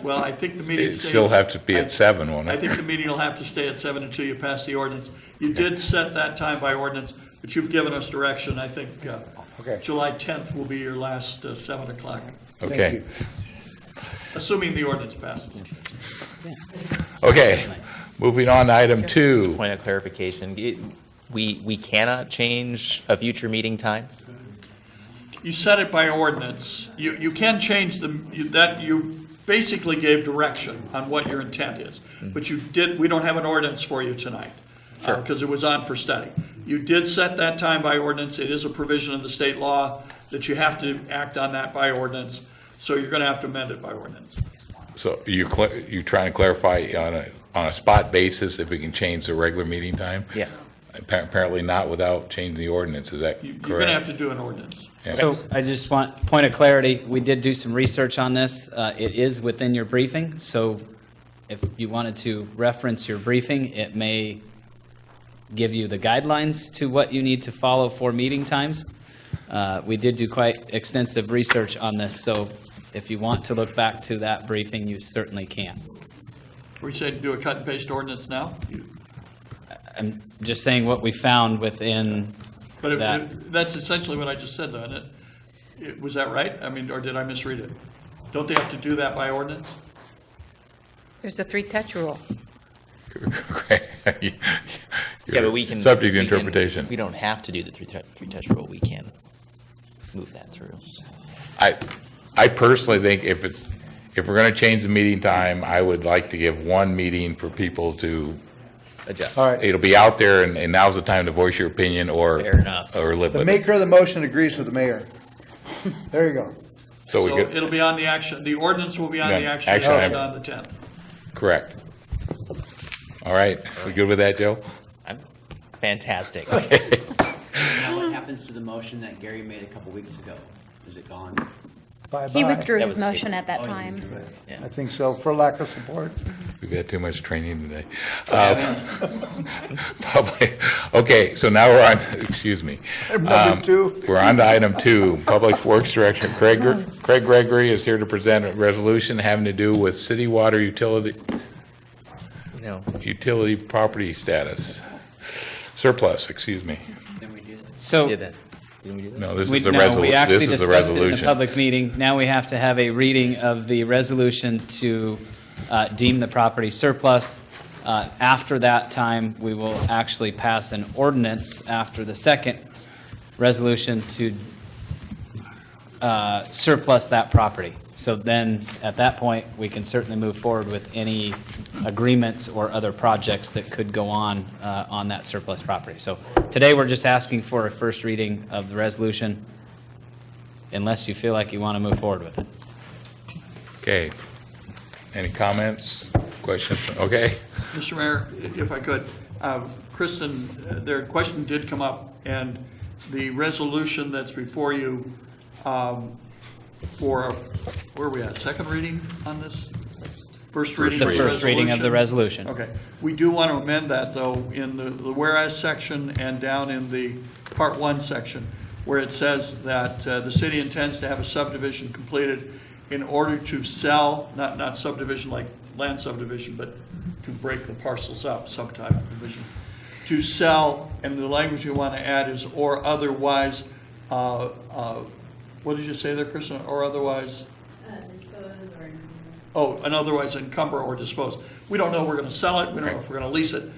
Well, I think the meeting It stays. still have to be at 7, won't I it? think the meeting will have to stay at 7 until you pass the ordinance. You did set that time by ordinance, but you've given us direction. I think July 10th will be your last 7 o'clock. Okay. Assuming the ordinance passes. Okay, moving on to item 2. Point of clarification, we cannot change a future meeting time? You set it by ordinance. You can change you basically gave direction on what your intent is. But we don't have an ordinance for you tonight. Sure. Because it was on for study. You did set that time by ordinance. It is a provision of the state law that you have to act on that by ordinance. So you're going to have to amend it by ordinance. So you're trying to clarify on a spot basis if we can change the regular meeting time? Yeah. Apparently not without changing the ordinance, is that correct? You're going to have to do an ordinance. Yeah. So I just want, point of clarity, we did do some research on this. It is within your briefing, so if you wanted to reference your briefing, it may give you the guidelines to what you need to follow for meeting times. We did do quite extensive research on this, so if you want to look back to that briefing, you certainly can. We said do a cut and paste ordinance now? I'm just saying what we found within But that. that's essentially what I just said, though, isn't it? Was that right? I mean, or did I misread it? Don't they have to do that by ordinance? There's a three-touch rule. Yeah, but we can. Subject to we can- interpretation. We don't have to do the three-touch rule. We can move that through. I personally think if we're going to change the meeting time, I would like to give one meeting for people to adjust. All right. It'll be out there, and now's the time to voice your opinion or Fair enough. or live The with it. maker of the motion agrees with the mayor. There you go. So we So could, it'll be on the action, the ordinance will be on the Yeah, action action agenda item. on the 10th. correct. All right, we good with that, Joe? Fantastic. Now what happens to the motion that Gary made a couple weeks ago? Is it gone? Bye-bye. He withdrew That his was motion at that Oh, you time. withdrew it. I think so, for lack of support. We've had too much training today. Okay, so now we're on, excuse me. Number 2. We're on to item 2, Public Works Director Craig Gregory is here to present a resolution having to do with city water utility property status. Surplus, excuse me. So. Did that. Didn't we do that? No, this We- is a no, resolution. we actually This is a discussed it in the resolution. public meeting. Now we have to have a reading of the resolution to deem the property surplus. After that time, we will actually pass an ordinance after the second resolution to surplus that property. So then, at that point, we can certainly move forward with any agreements or other projects that could go on that surplus property. So today, we're just asking for a first reading of the resolution, unless you feel like you want to move forward with it. Okay. Any comments, questions? Okay. Mr. Mayor, if I could, Kristen, their question did come up, and the resolution that's before you for, where are we at, second reading on this? First reading of the resolution? The first reading of the resolution. Okay. We do want to amend that, though, in the whereas section and down in the Part 1 section, where it says that the city intends to have a subdivision completed in order to sell, not subdivision like land subdivision, but to break the parcels up, subtype division, to sell, and the language you want to add is or otherwise, what did you say there, Kristen? Or otherwise? Dispose or. Oh, and otherwise encumber or dispose. We don't know we're going to sell it, we don't know if we're going to lease it,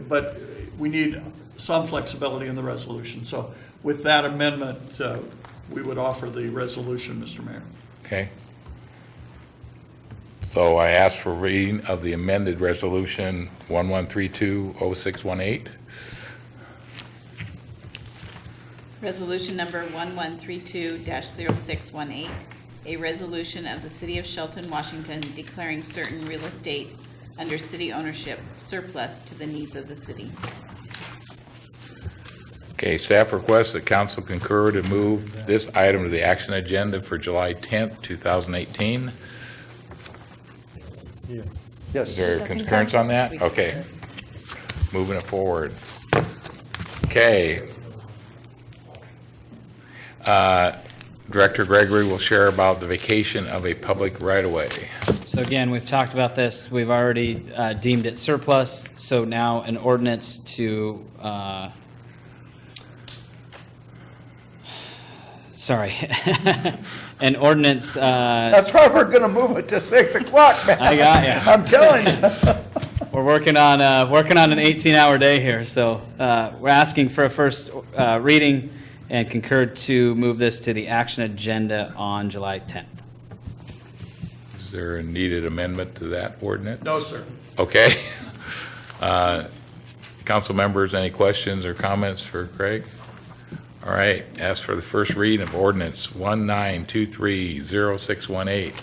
but we need some flexibility in the resolution. So with that amendment, we would offer the resolution, Mr. Mayor. Okay. So I ask for reading of the amended resolution 1132-0618. Resolution number 1132-0618, a resolution of the City of Shelton, Washington, declaring certain real estate under city ownership surplus to the needs of the city. Okay, staff requests that council concur to move this item to the action agenda for July 10th, 2018. Yes. Is there concurrence on that? Okay. Moving it forward. Okay. Director Gregory will share about the vacation of a public right-of-way. So again, we've talked about this. We've already deemed it surplus. So now an ordinance to, sorry, an ordinance. That's why we're gonna move it to 6 o'clock, man. I got ya. I'm telling you. We're working on an 18-hour day here. So we're asking for a first reading and concur to move this to the action agenda on July 10th. Is there a needed amendment to that ordinance? No, sir. Okay. Council members, any questions or comments for Craig? All right, ask for the first reading of ordinance 1923-0618.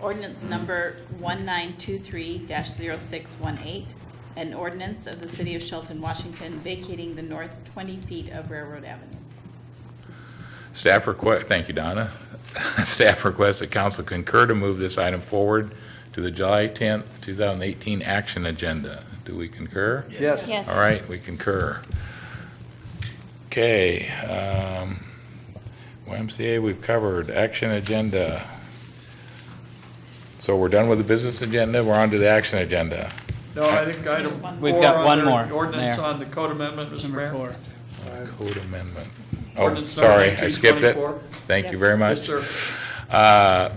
Ordinance number 1923-0618, an ordinance of the City of Shelton, Washington, vacating the north 20 feet of Railroad Avenue. Staff request, thank you, Donna. Staff requests that council concur to move this item forward to the July 10th, 2018 action agenda. Do we concur? Yes. Yes. All right, we concur. Okay, YMCA we've covered, action agenda. So we're done with the business agenda, we're on to the action agenda. No, I think item 4 We've got one on more, the ordinance Mayor. on the code amendment, Mr. Number Mayor. 4. Code amendment. Oh, Ordinance number sorry, I skipped it. 1924. Thank you very much. Yes, sir.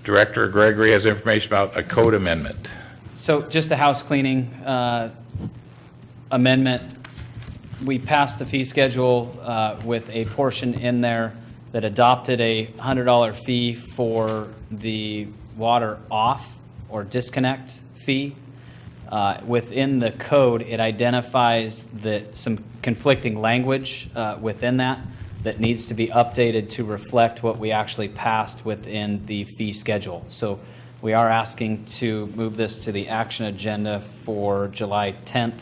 Director Gregory has information about a code amendment. So just a house cleaning amendment. We passed the fee schedule with a portion in there that adopted a $100 fee for the water off or disconnect fee. Within the code, it identifies that some conflicting language within that needs to be updated to reflect what we actually passed within the fee schedule. So we are asking to move this to the action agenda for July 10th.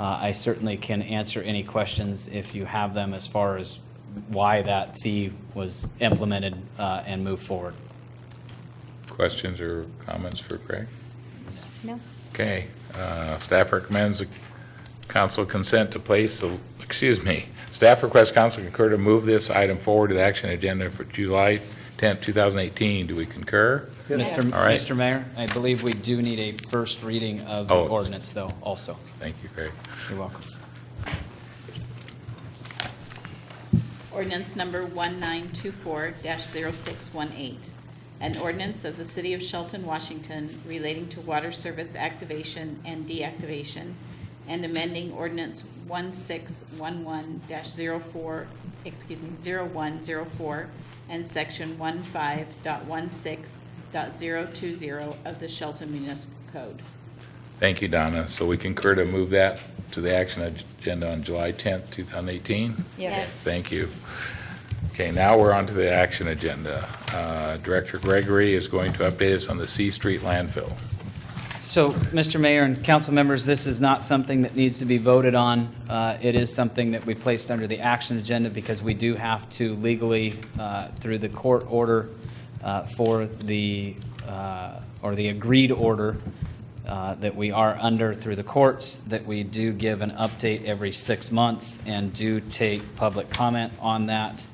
I certainly can answer any questions if you have them as far as why that fee was implemented and moved forward. Questions or comments for Craig? No. Okay, staff recommends the council consent to place, staff requests council concur to move this item forward to the action agenda for July 10th, 2018. Do we concur? Yes. All right. Mr. Mayor, I believe we do need a first reading of the ordinance, though, also. Thank you, Craig. You're welcome. Ordinance number 1924-0618. An ordinance of the City of Shelton, Washington relating to water service activation and deactivation and amending ordinance 1611-0104 and section 15.16.020 of the Shelton Municipal Code. Thank you, Donna. So we concur to move that to the action agenda on July 10th, 2018? Yes. Thank you. Okay, now we're on to the action agenda. Director Gregory is going to update us on the C Street landfill. So, Mr. Mayor and council members, this is not something that needs to be voted on. It is something that we placed under the action agenda because we do have to legally, through the court order for the, or the agreed order that we are under through the courts, that we do give an update every 6 months and do take public comment on that.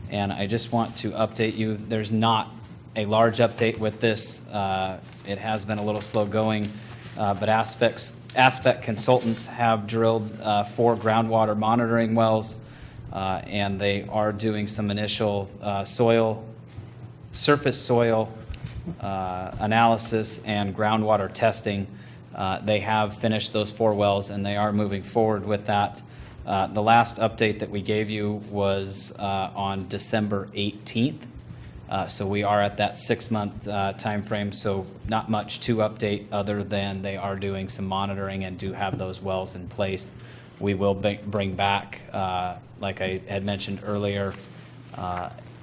And I just want to update you, there's not a large update with this. It has been a little slow going, but Aspect Consultants have drilled 4 groundwater monitoring wells, and they are doing some initial surface soil analysis and groundwater testing. They have finished those 4 wells, and they are moving forward with that. The last update that we gave you was on December 18th. So we are at that 6-month time frame, so not much to update other than they are doing some monitoring and do have those wells in place. We will bring back, like I had mentioned earlier,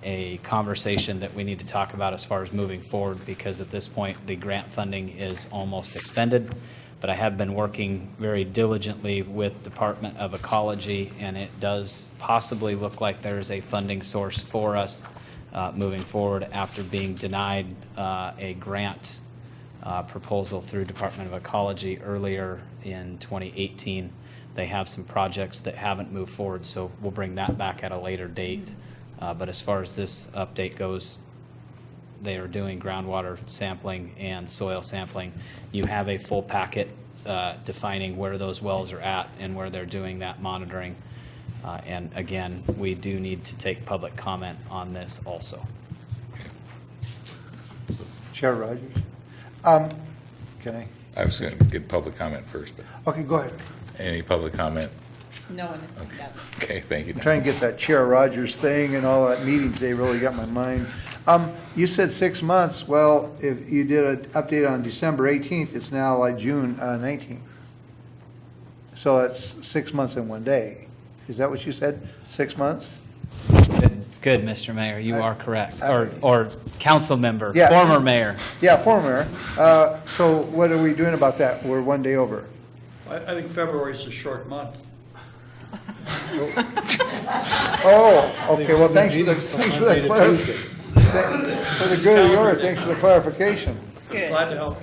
a conversation that we need to talk about as far as moving forward, because at this point the grant funding is almost expended. But I have been working very diligently with Department of Ecology, and it does possibly look like there's a funding source for us moving forward after being denied a grant proposal through Department of Ecology earlier in 2018. They have some projects that haven't moved forward, so we'll bring that back at a later date. But as far as this update goes, they are doing groundwater sampling and soil sampling. You have a full packet defining where those wells are at and where they're doing that monitoring. And again, we do need to take public comment on this also. Chair Rogers? Can I? I was going to get public comment first, but Okay, go ahead. any public comment? No one has signed up. Okay, thank you. I'm trying to get that Chair Rogers thing and all that meetings, they really got my mind. You said 6 months. Well, if you did an update on December 18th, it's now like June 19th. So that's 6 months and 1 day. Is that what you said? 6 months? Good, Mr. Mayor, you are correct. Or council member, Yeah. former mayor. Yeah, former mayor. So what are we doing about that? We're 1 day over. I think February is a short month. Oh, okay, well, thanks for the clarification. For the good of the order, thanks for the clarification. Glad to help.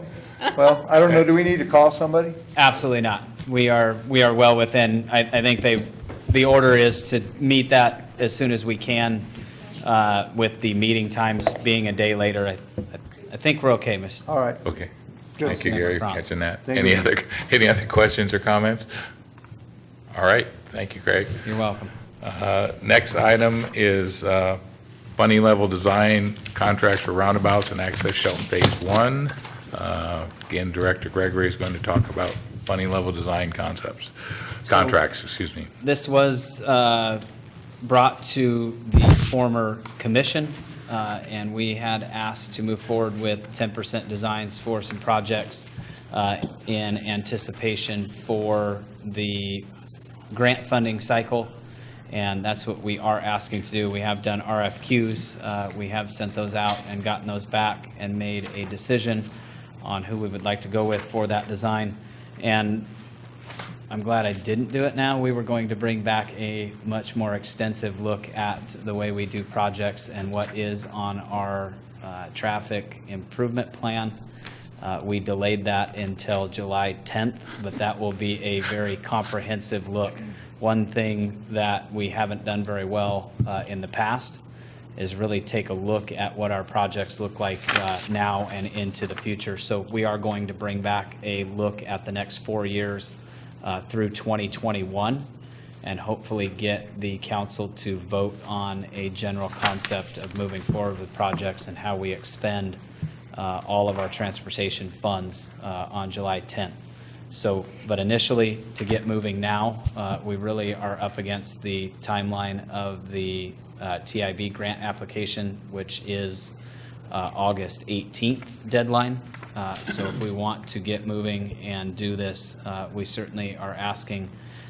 Well, I don't know, do we need to call somebody? Absolutely not. We are well within, I think they the order is to meet that as soon as we can, with the meeting times being a day later. I think we're okay, Ms. All right. Okay. Good. Thank you, Gary, for catching that. Thank Any you. other questions or comments? All right, thank you, Greg. You're welcome. Next item is funding level design contracts for roundabouts and access Shelton Phase 1. Again, Director Gregory is going to talk about funding level design contracts, excuse me. This was brought to the former commission, and we had asked to move forward with 10% designs for some projects in anticipation for the grant funding cycle, and that's what we are asking to do. We have done RFQs, we have sent those out and gotten those back and made a decision on who we would like to go with for that design. And I'm glad I didn't do it now. We were going to bring back a much more extensive look at the way we do projects and what is on our traffic improvement plan. We delayed that until July 10th, but that will be a very comprehensive look. One thing that we haven't done very well in the past is really take a look at what our projects look like now and into the future. So we are going to bring back a look at the next 4 years through 2021, and hopefully get the council to vote on a general concept of moving forward with projects and how we expend all of our transportation funds on July 10th. So, but initially, to get moving now, we really are up against the timeline of the TIB grant application, which is August 18th deadline. So if we want to get moving and do this, we certainly are asking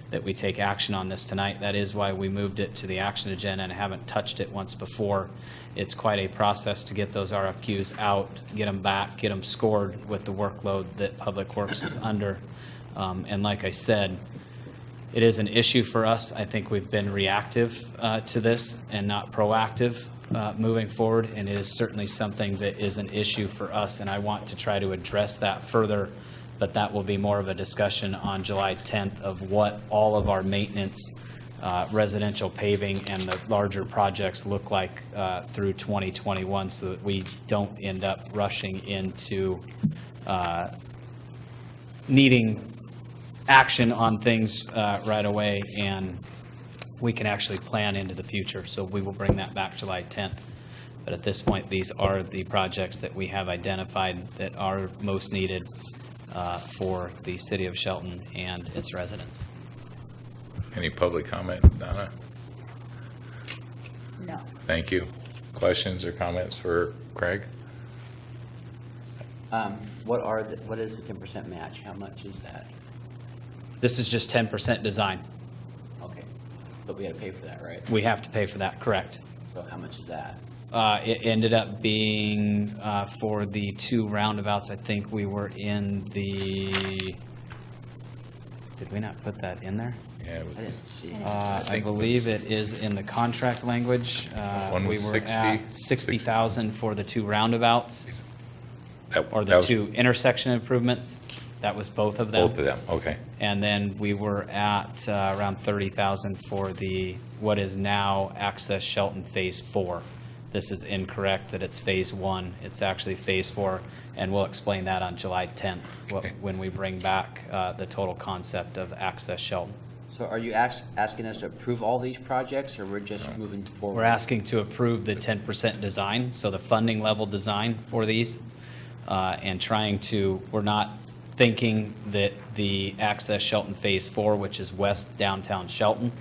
that we take action on this tonight. That is why we moved it to the action agenda and haven't touched it once before. It's quite a process to get those RFQs out, get them back, get them scored with the workload that Public Works is under. And like I said, it is an issue for us. I think we've been reactive to this and not proactive moving forward, and it is certainly something that is an issue for us, and I want to try to address that further, but that will be more of a discussion on July 10th of what all of our maintenance, residential paving, and the larger projects look like through 2021, so that we don't end up rushing into needing action on things right away, and we can actually plan into the future. So we will bring that back July 10th. But at this point, these are the projects that we have identified that are most needed for the city of Shelton and its residents. Any public comment, Donna? No. Thank you. Questions or comments for Craig? What is the 10% match? How much is that? This is just 10% design. Okay, but we got to pay for that, right? We have to pay for that, correct. So how much is that? It ended up being, for the two roundabouts, I think we were in the, did we not put that in there? Yeah, I didn't see. I believe it is in the contract language. One We was were 60, at 60,000 for the two roundabouts, or that the was- two intersection improvements. That was both of them. Both of them, okay. And then we were at around 30,000 for the, what is now Access Shelton Phase 4. This is incorrect that it's Phase 1. It's actually Phase 4, and we'll explain that on July 10th when we bring back the total concept of Access Shelton. So are you asking us to approve all these projects, or we're just moving forward? We're asking to approve the 10% design, so the funding level design for these, and trying to, we're not thinking that the Access Shelton Phase 4, which is west downtown Shelton,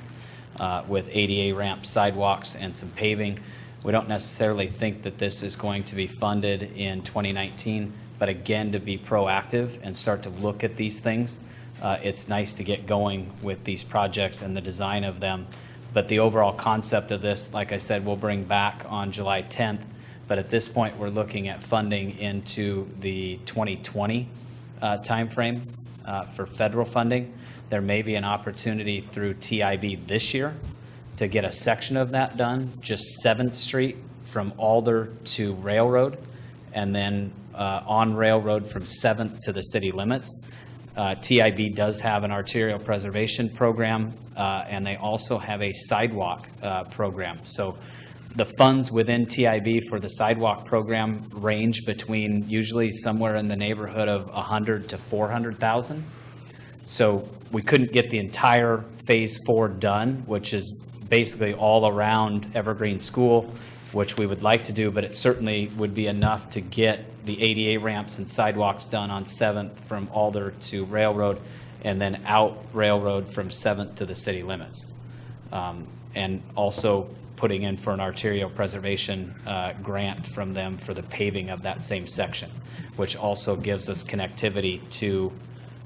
with ADA ramps, sidewalks, and some paving, we don't necessarily think that this is going to be funded in 2019, but again, to be proactive and start to look at these things, it's nice to get going with these projects and the design of them. But the overall concept of this, like I said, we'll bring back on July 10th, but at this point, we're looking at funding into the 2020 timeframe for federal funding. There may be an opportunity through TIB this year to get a section of that done, just 7th Street from Alder to Railroad, and then on Railroad from 7th to the city limits. TIB does have an arterial preservation program, and they also have a sidewalk program. So the funds within TIB for the sidewalk program range between usually somewhere in the neighborhood of 100 to 400,000. So we couldn't get the entire Phase 4 done, which is basically all around Evergreen School, which we would like to do, but it certainly would be enough to get the ADA ramps and sidewalks done on 7th from Alder to Railroad, and then out Railroad from 7th to the city limits. And also putting in for an arterial preservation grant from them for the paving of that same section, which also gives us connectivity to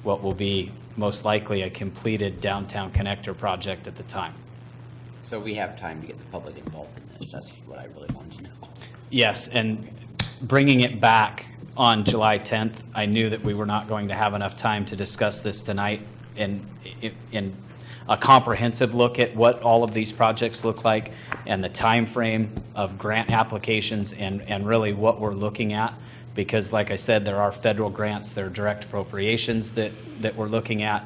what will be most likely a completed downtown connector project at the time. So we have time to get the public involved in this. That's what I really wanted to know. Yes, and bringing it back on July 10th, I knew that we were not going to have enough time to discuss this tonight in a comprehensive look at what all of these projects look like and the time frame of grant applications and really what we're looking at. Because like I said, there are federal grants, there are direct appropriations that we're looking at.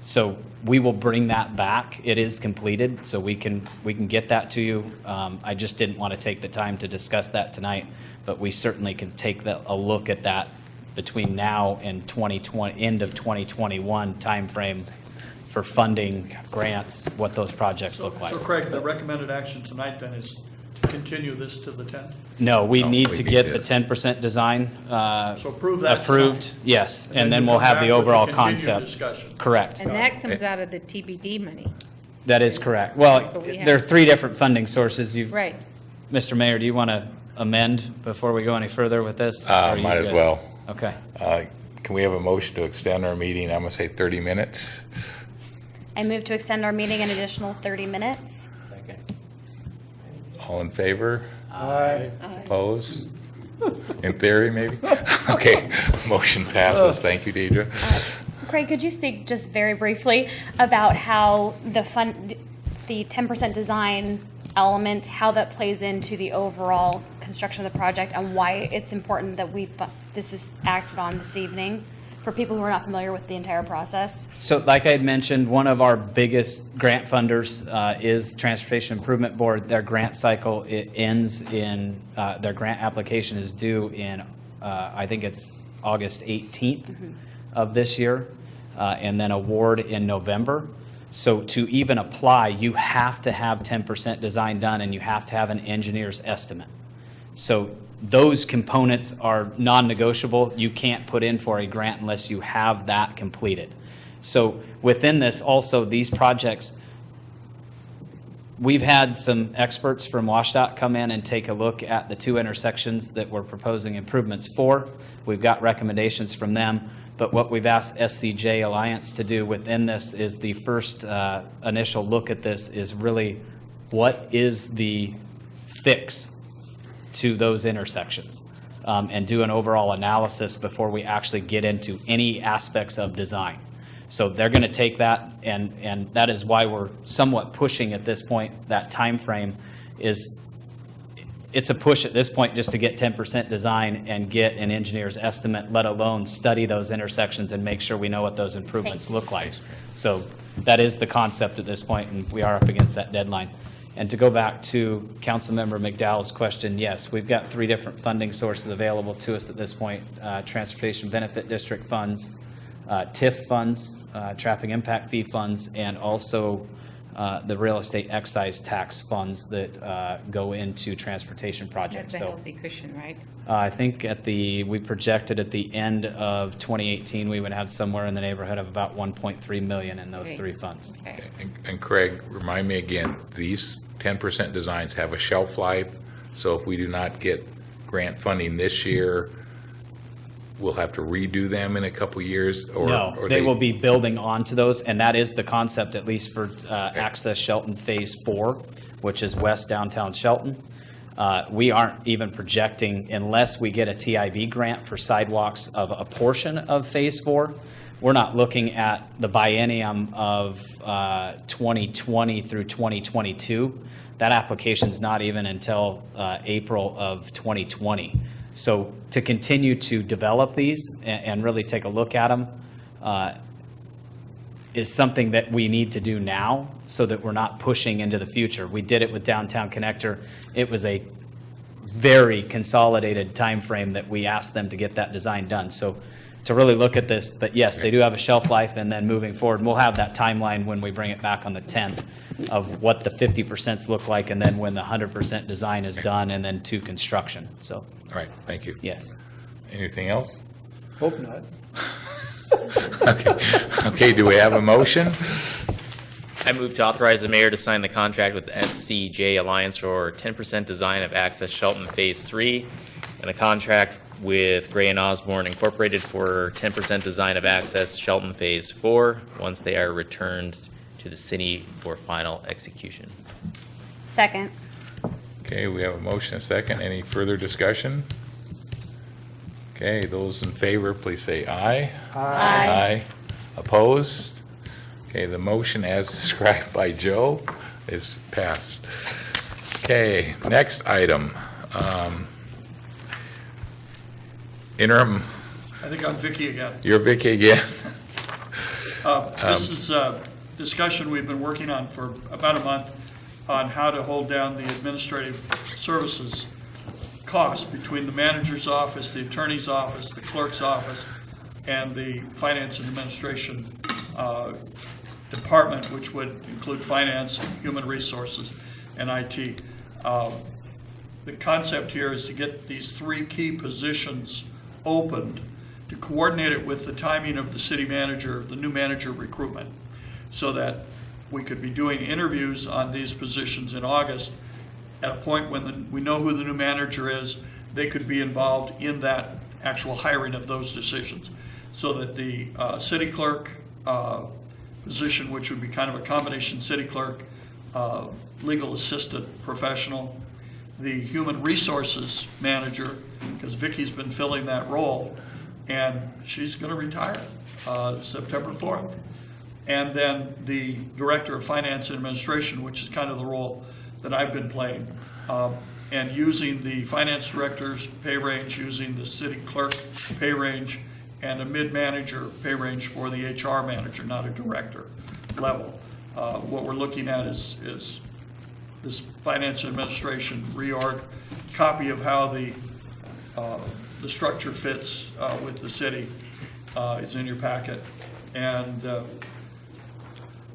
So we will bring that back. It is completed, so we can get that to you. I just didn't want to take the time to discuss that tonight, but we certainly can take a look at that between now and 2020, end of 2021 timeframe for funding grants, what those projects look like. So Craig, the recommended action tonight then is to continue this to the 10th? No, we need to get the 10% design So approve that approved, tonight. yes, And and then then you we'll come have back the with the overall continued concept. discussion. Correct. And that comes out of the TBD money. That is correct. Well, So we have- there are three different funding sources. Right. Mr. Mayor, do you want to amend before we go any further with this? Or are you Might as good? well. Okay. Can we have a motion to extend our meeting? I'm going to say 30 minutes. I move to extend our meeting an additional 30 minutes. All in favor? Aye. Oppose? In theory, maybe? Okay, motion passes. Thank you, Deidre. Craig, could you speak just very briefly about how the 10% design element, how that plays into the overall construction of the project and why it's important that this is acted on this evening for people who are not familiar with the entire process? So like I had mentioned, one of our biggest grant funders is Transportation Improvement Board. Their grant cycle, it ends in, their grant application is due in, I think it's August 18th of this year, and then award in November. So to even apply, you have to have 10% design done and you have to have an engineer's estimate. So those components are non-negotiable. You can't put in for a grant unless you have that completed. So within this also, these projects, we've had some experts from WashDOT come in and take a look at the two intersections that we're proposing improvements for. We've got recommendations from them, but what we've asked SCJ Alliance to do within this is the first initial look at this is really what is the fix to those intersections, and do an overall analysis before we actually get into any aspects of design. So they're going to take that, and that is why we're somewhat pushing at this point. That time frame is, it's a push at this point just to get 10% design and get an engineer's estimate, let alone study those intersections and make sure we know what those improvements look like. So that is the concept at this point, and we are up against that deadline. And to go back to Councilmember McDowell's question, yes, we've got three different funding sources available to us at this point: Transportation Benefit District funds, TIF funds, Traffic Impact Fee funds, and also the real estate excise tax funds that go into transportation projects. That's a So healthy cushion, right? I think we projected at the end of 2018, we would have somewhere in the neighborhood of about 1.3 million in those Okay. three funds. Okay. And Craig, remind me again, these 10% designs have a shelf life, so if we do not get grant funding this year, we'll have to redo them in a couple years? Or They will be building onto those, and that is the concept, at least for Access Shelton Phase 4, which is west downtown Shelton. We aren't even projecting, unless we get a TIB grant for sidewalks of a portion of Phase 4, we're not looking at the biennium of 2020 through 2022. That application's not even until April of 2020. So to continue to develop these and really take a look at them, is something that we need to do now so that we're not pushing into the future. We did it with Downtown Connector. It was a very consolidated time frame that we asked them to get that design done. So to really look at this, that yes, they do have a shelf life, and then moving forward, we'll have that timeline when we bring it back on the 10th of what the 50% look like, and then when the 100% design is done, and then to construction. So, All right, thank you. yes. Anything else? Hope not. Okay, do we have a motion? I move to authorize the mayor to sign the contract with the SCJ Alliance for 10% design of Access Shelton Phase 3 and a contract with Gray and Osborne Incorporated for 10% design of Access Shelton Phase 4 once they are returned to the city for final execution. Second. Okay, we have a motion and a second. Any further discussion? Okay, those in favor, please say aye. Aye. Opposed? Okay, the motion as described by Joe is passed. Okay, next item. Interim, I think I'm Vicky again. you're Vicky again. This is a discussion we've been working on for about a month on how to hold down the administrative services costs between the manager's office, the attorney's office, the clerk's office, and the finance and administration department, which would include finance, human resources, and IT. The concept here is to get these three key positions opened, to coordinate it with the timing of the city manager, the new manager recruitment, so that we could be doing interviews on these positions in August at a point when we know who the new manager is. They could be involved in that actual hiring of those decisions, so that the city clerk position, which would be kind of a combination city clerk, legal assistant professional, the human resources manager, because Vicky's been filling that role, and she's going to retire September 4th. And then the director of finance and administration, which is kind of the role that I've been playing, and using the finance director's pay range, using the city clerk pay range, and a mid-manager pay range for the HR manager, not a director level. What we're looking at is this finance and administration reorg, copy of how the structure fits with the city is in your packet. And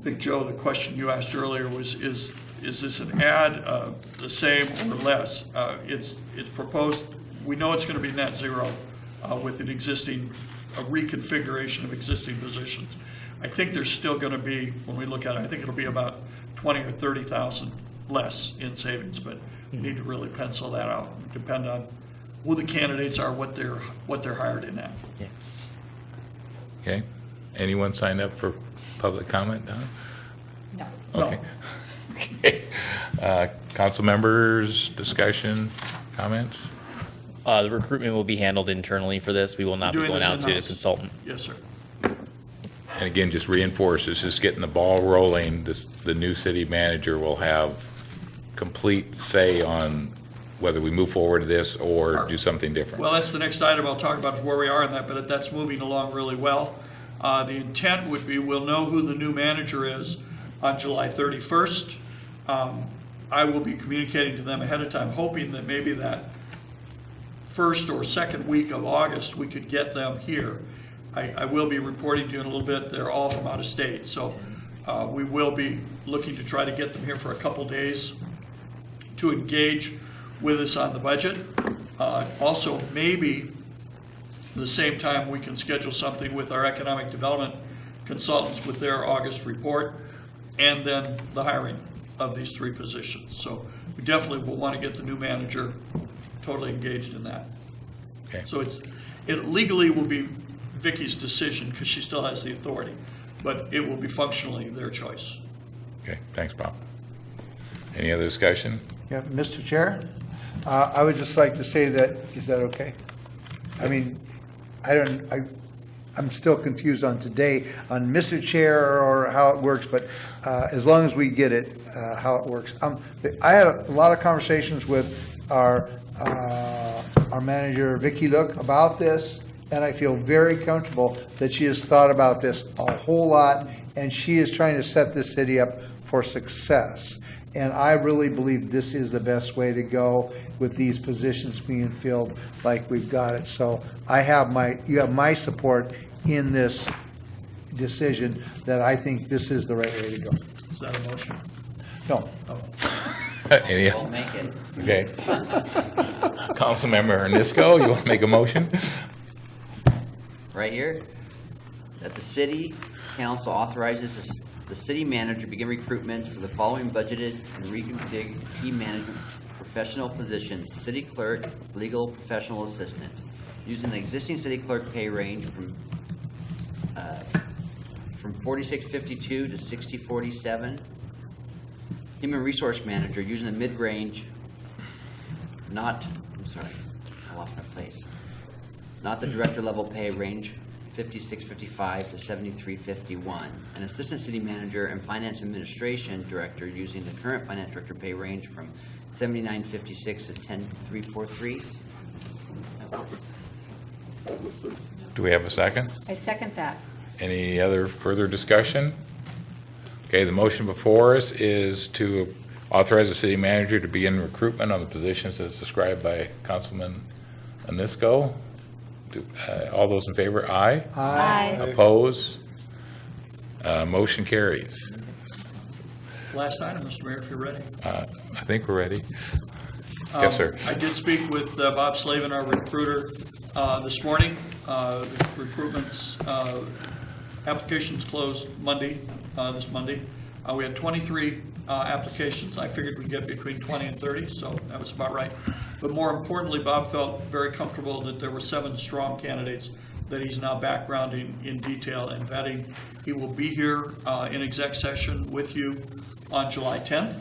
Big Joe, the question you asked earlier was, is this an add, the same or less? It's proposed, we know it's going to be net zero with an existing, a reconfiguration of existing positions. I think there's still going to be, when we look at it, I think it'll be about 20 or 30,000 less in savings, but we need to really pencil that out. Depend on who the candidates are, what they're hired in at. Yeah. Okay, anyone signed up for public comment, Don? No. Okay. Okay. Council members, discussion, comments? The recruitment will be handled internally for this. We will not be Doing going this out to a in-house. consultant. Yes, sir. And again, just reinforce, this is getting the ball rolling. The new city manager will have complete say on whether we move forward to this or do something different. Well, that's the next item I'll talk about, is where we are in that, but that's moving along really well. The intent would be, we'll know who the new manager is on July 31st. I will be communicating to them ahead of time, hoping that maybe that first or second week of August, we could get them here. I will be reporting to you in a little bit. They're all from out of state, so we will be looking to try to get them here for a couple days to engage with us on the budget. Also, maybe at the same time, we can schedule something with our economic development consultants with their August report, and then the hiring of these three positions. So we definitely will want to get the new manager totally engaged in that. Okay. So it legally will be Vicky's decision, because she still has the authority, but it will be functionally their choice. Okay, thanks, Bob. Any other discussion? Yeah, Mr. Chair, I would just like to say that, is that okay? I mean, I'm still confused on today, on Mr. Chair or how it works, but as long as we get it, how it works. I had a lot of conversations with our manager, Vicky Look, about this, And I feel very comfortable that she has thought about this a whole lot, and she is trying to set this city up for success. And I really believe this is the best way to go with these positions being filled like we've got it. So you have my support in this decision that I think this is the right way to go. Is that a motion? No. Any? I'll make it. Okay. Councilmember Nisco, you want to make a motion? Right here, that the city council authorizes the city manager to begin recruitments for the following budgeted and reconfigured key management professional positions: city clerk, legal professional assistant, using the existing city clerk pay range from $46.52 to $60.47. Human resource manager, using the mid-range, I'm sorry, I lost my place. Not the director level pay range, $56.55 to $73.51. An assistant city manager and finance administration director, using the current finance director pay range from $79.56 to $10.343. Do we have a second? I second that. Any other further discussion? Okay, the motion before us is to authorize the city manager to begin recruitment on the positions as described by Councilman Anisco. All those in favor, aye? Aye. Oppose? Motion carries. Last item, Mr. Mayor, if you're ready. I think we're ready. Yes, sir. I did speak with Bob Slavin, our recruiter, this morning. The recruitment's applications closed this Monday. We had 23 applications. I figured we'd get between 20 and 30, so that was about right. But more importantly, Bob felt very comfortable that there were 7 strong candidates that he's now backgrounding in detail and vetting. He will be here in exec session with you on July 10th.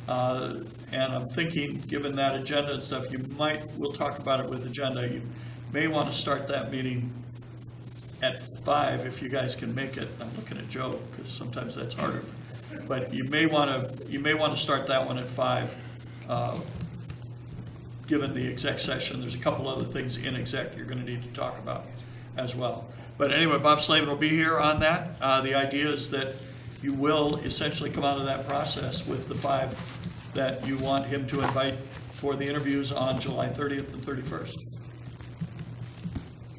And I'm thinking, given that agenda and stuff, we'll talk about it with agenda. You may want to start that meeting at 5 if you guys can make it. I'm looking at Joe because sometimes that's harder. But you may want to start that one at 5. Given the exec session, there's a couple other things in exec you're going to need to talk about as well. But anyway, Bob Slavin will be here on that. The idea is that you will essentially come out of that process with the 5 that you want him to invite for the interviews on July 30th and 31st.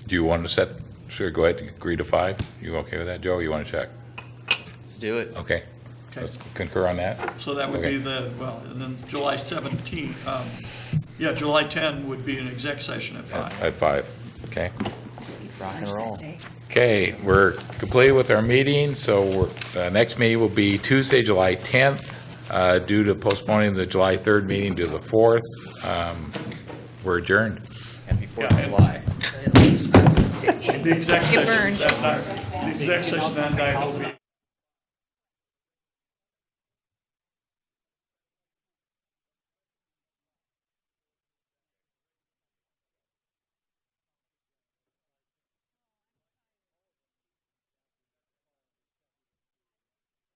Do you want to sure, go ahead and agree to 5? You okay with that, Joe? You want to check? Let's do it. Okay. Let's concur on that. So that would Okay. be and then July 17th. July 10 would be an exec session at 5. At 5, okay. Rock and roll. Okay, we're complete with our meeting, so next meeting will be Tuesday, July 10th, due to postponing the July 3rd meeting to the 4th. We're adjourned. Happy 4th of July. The exec Get session burned. that night will be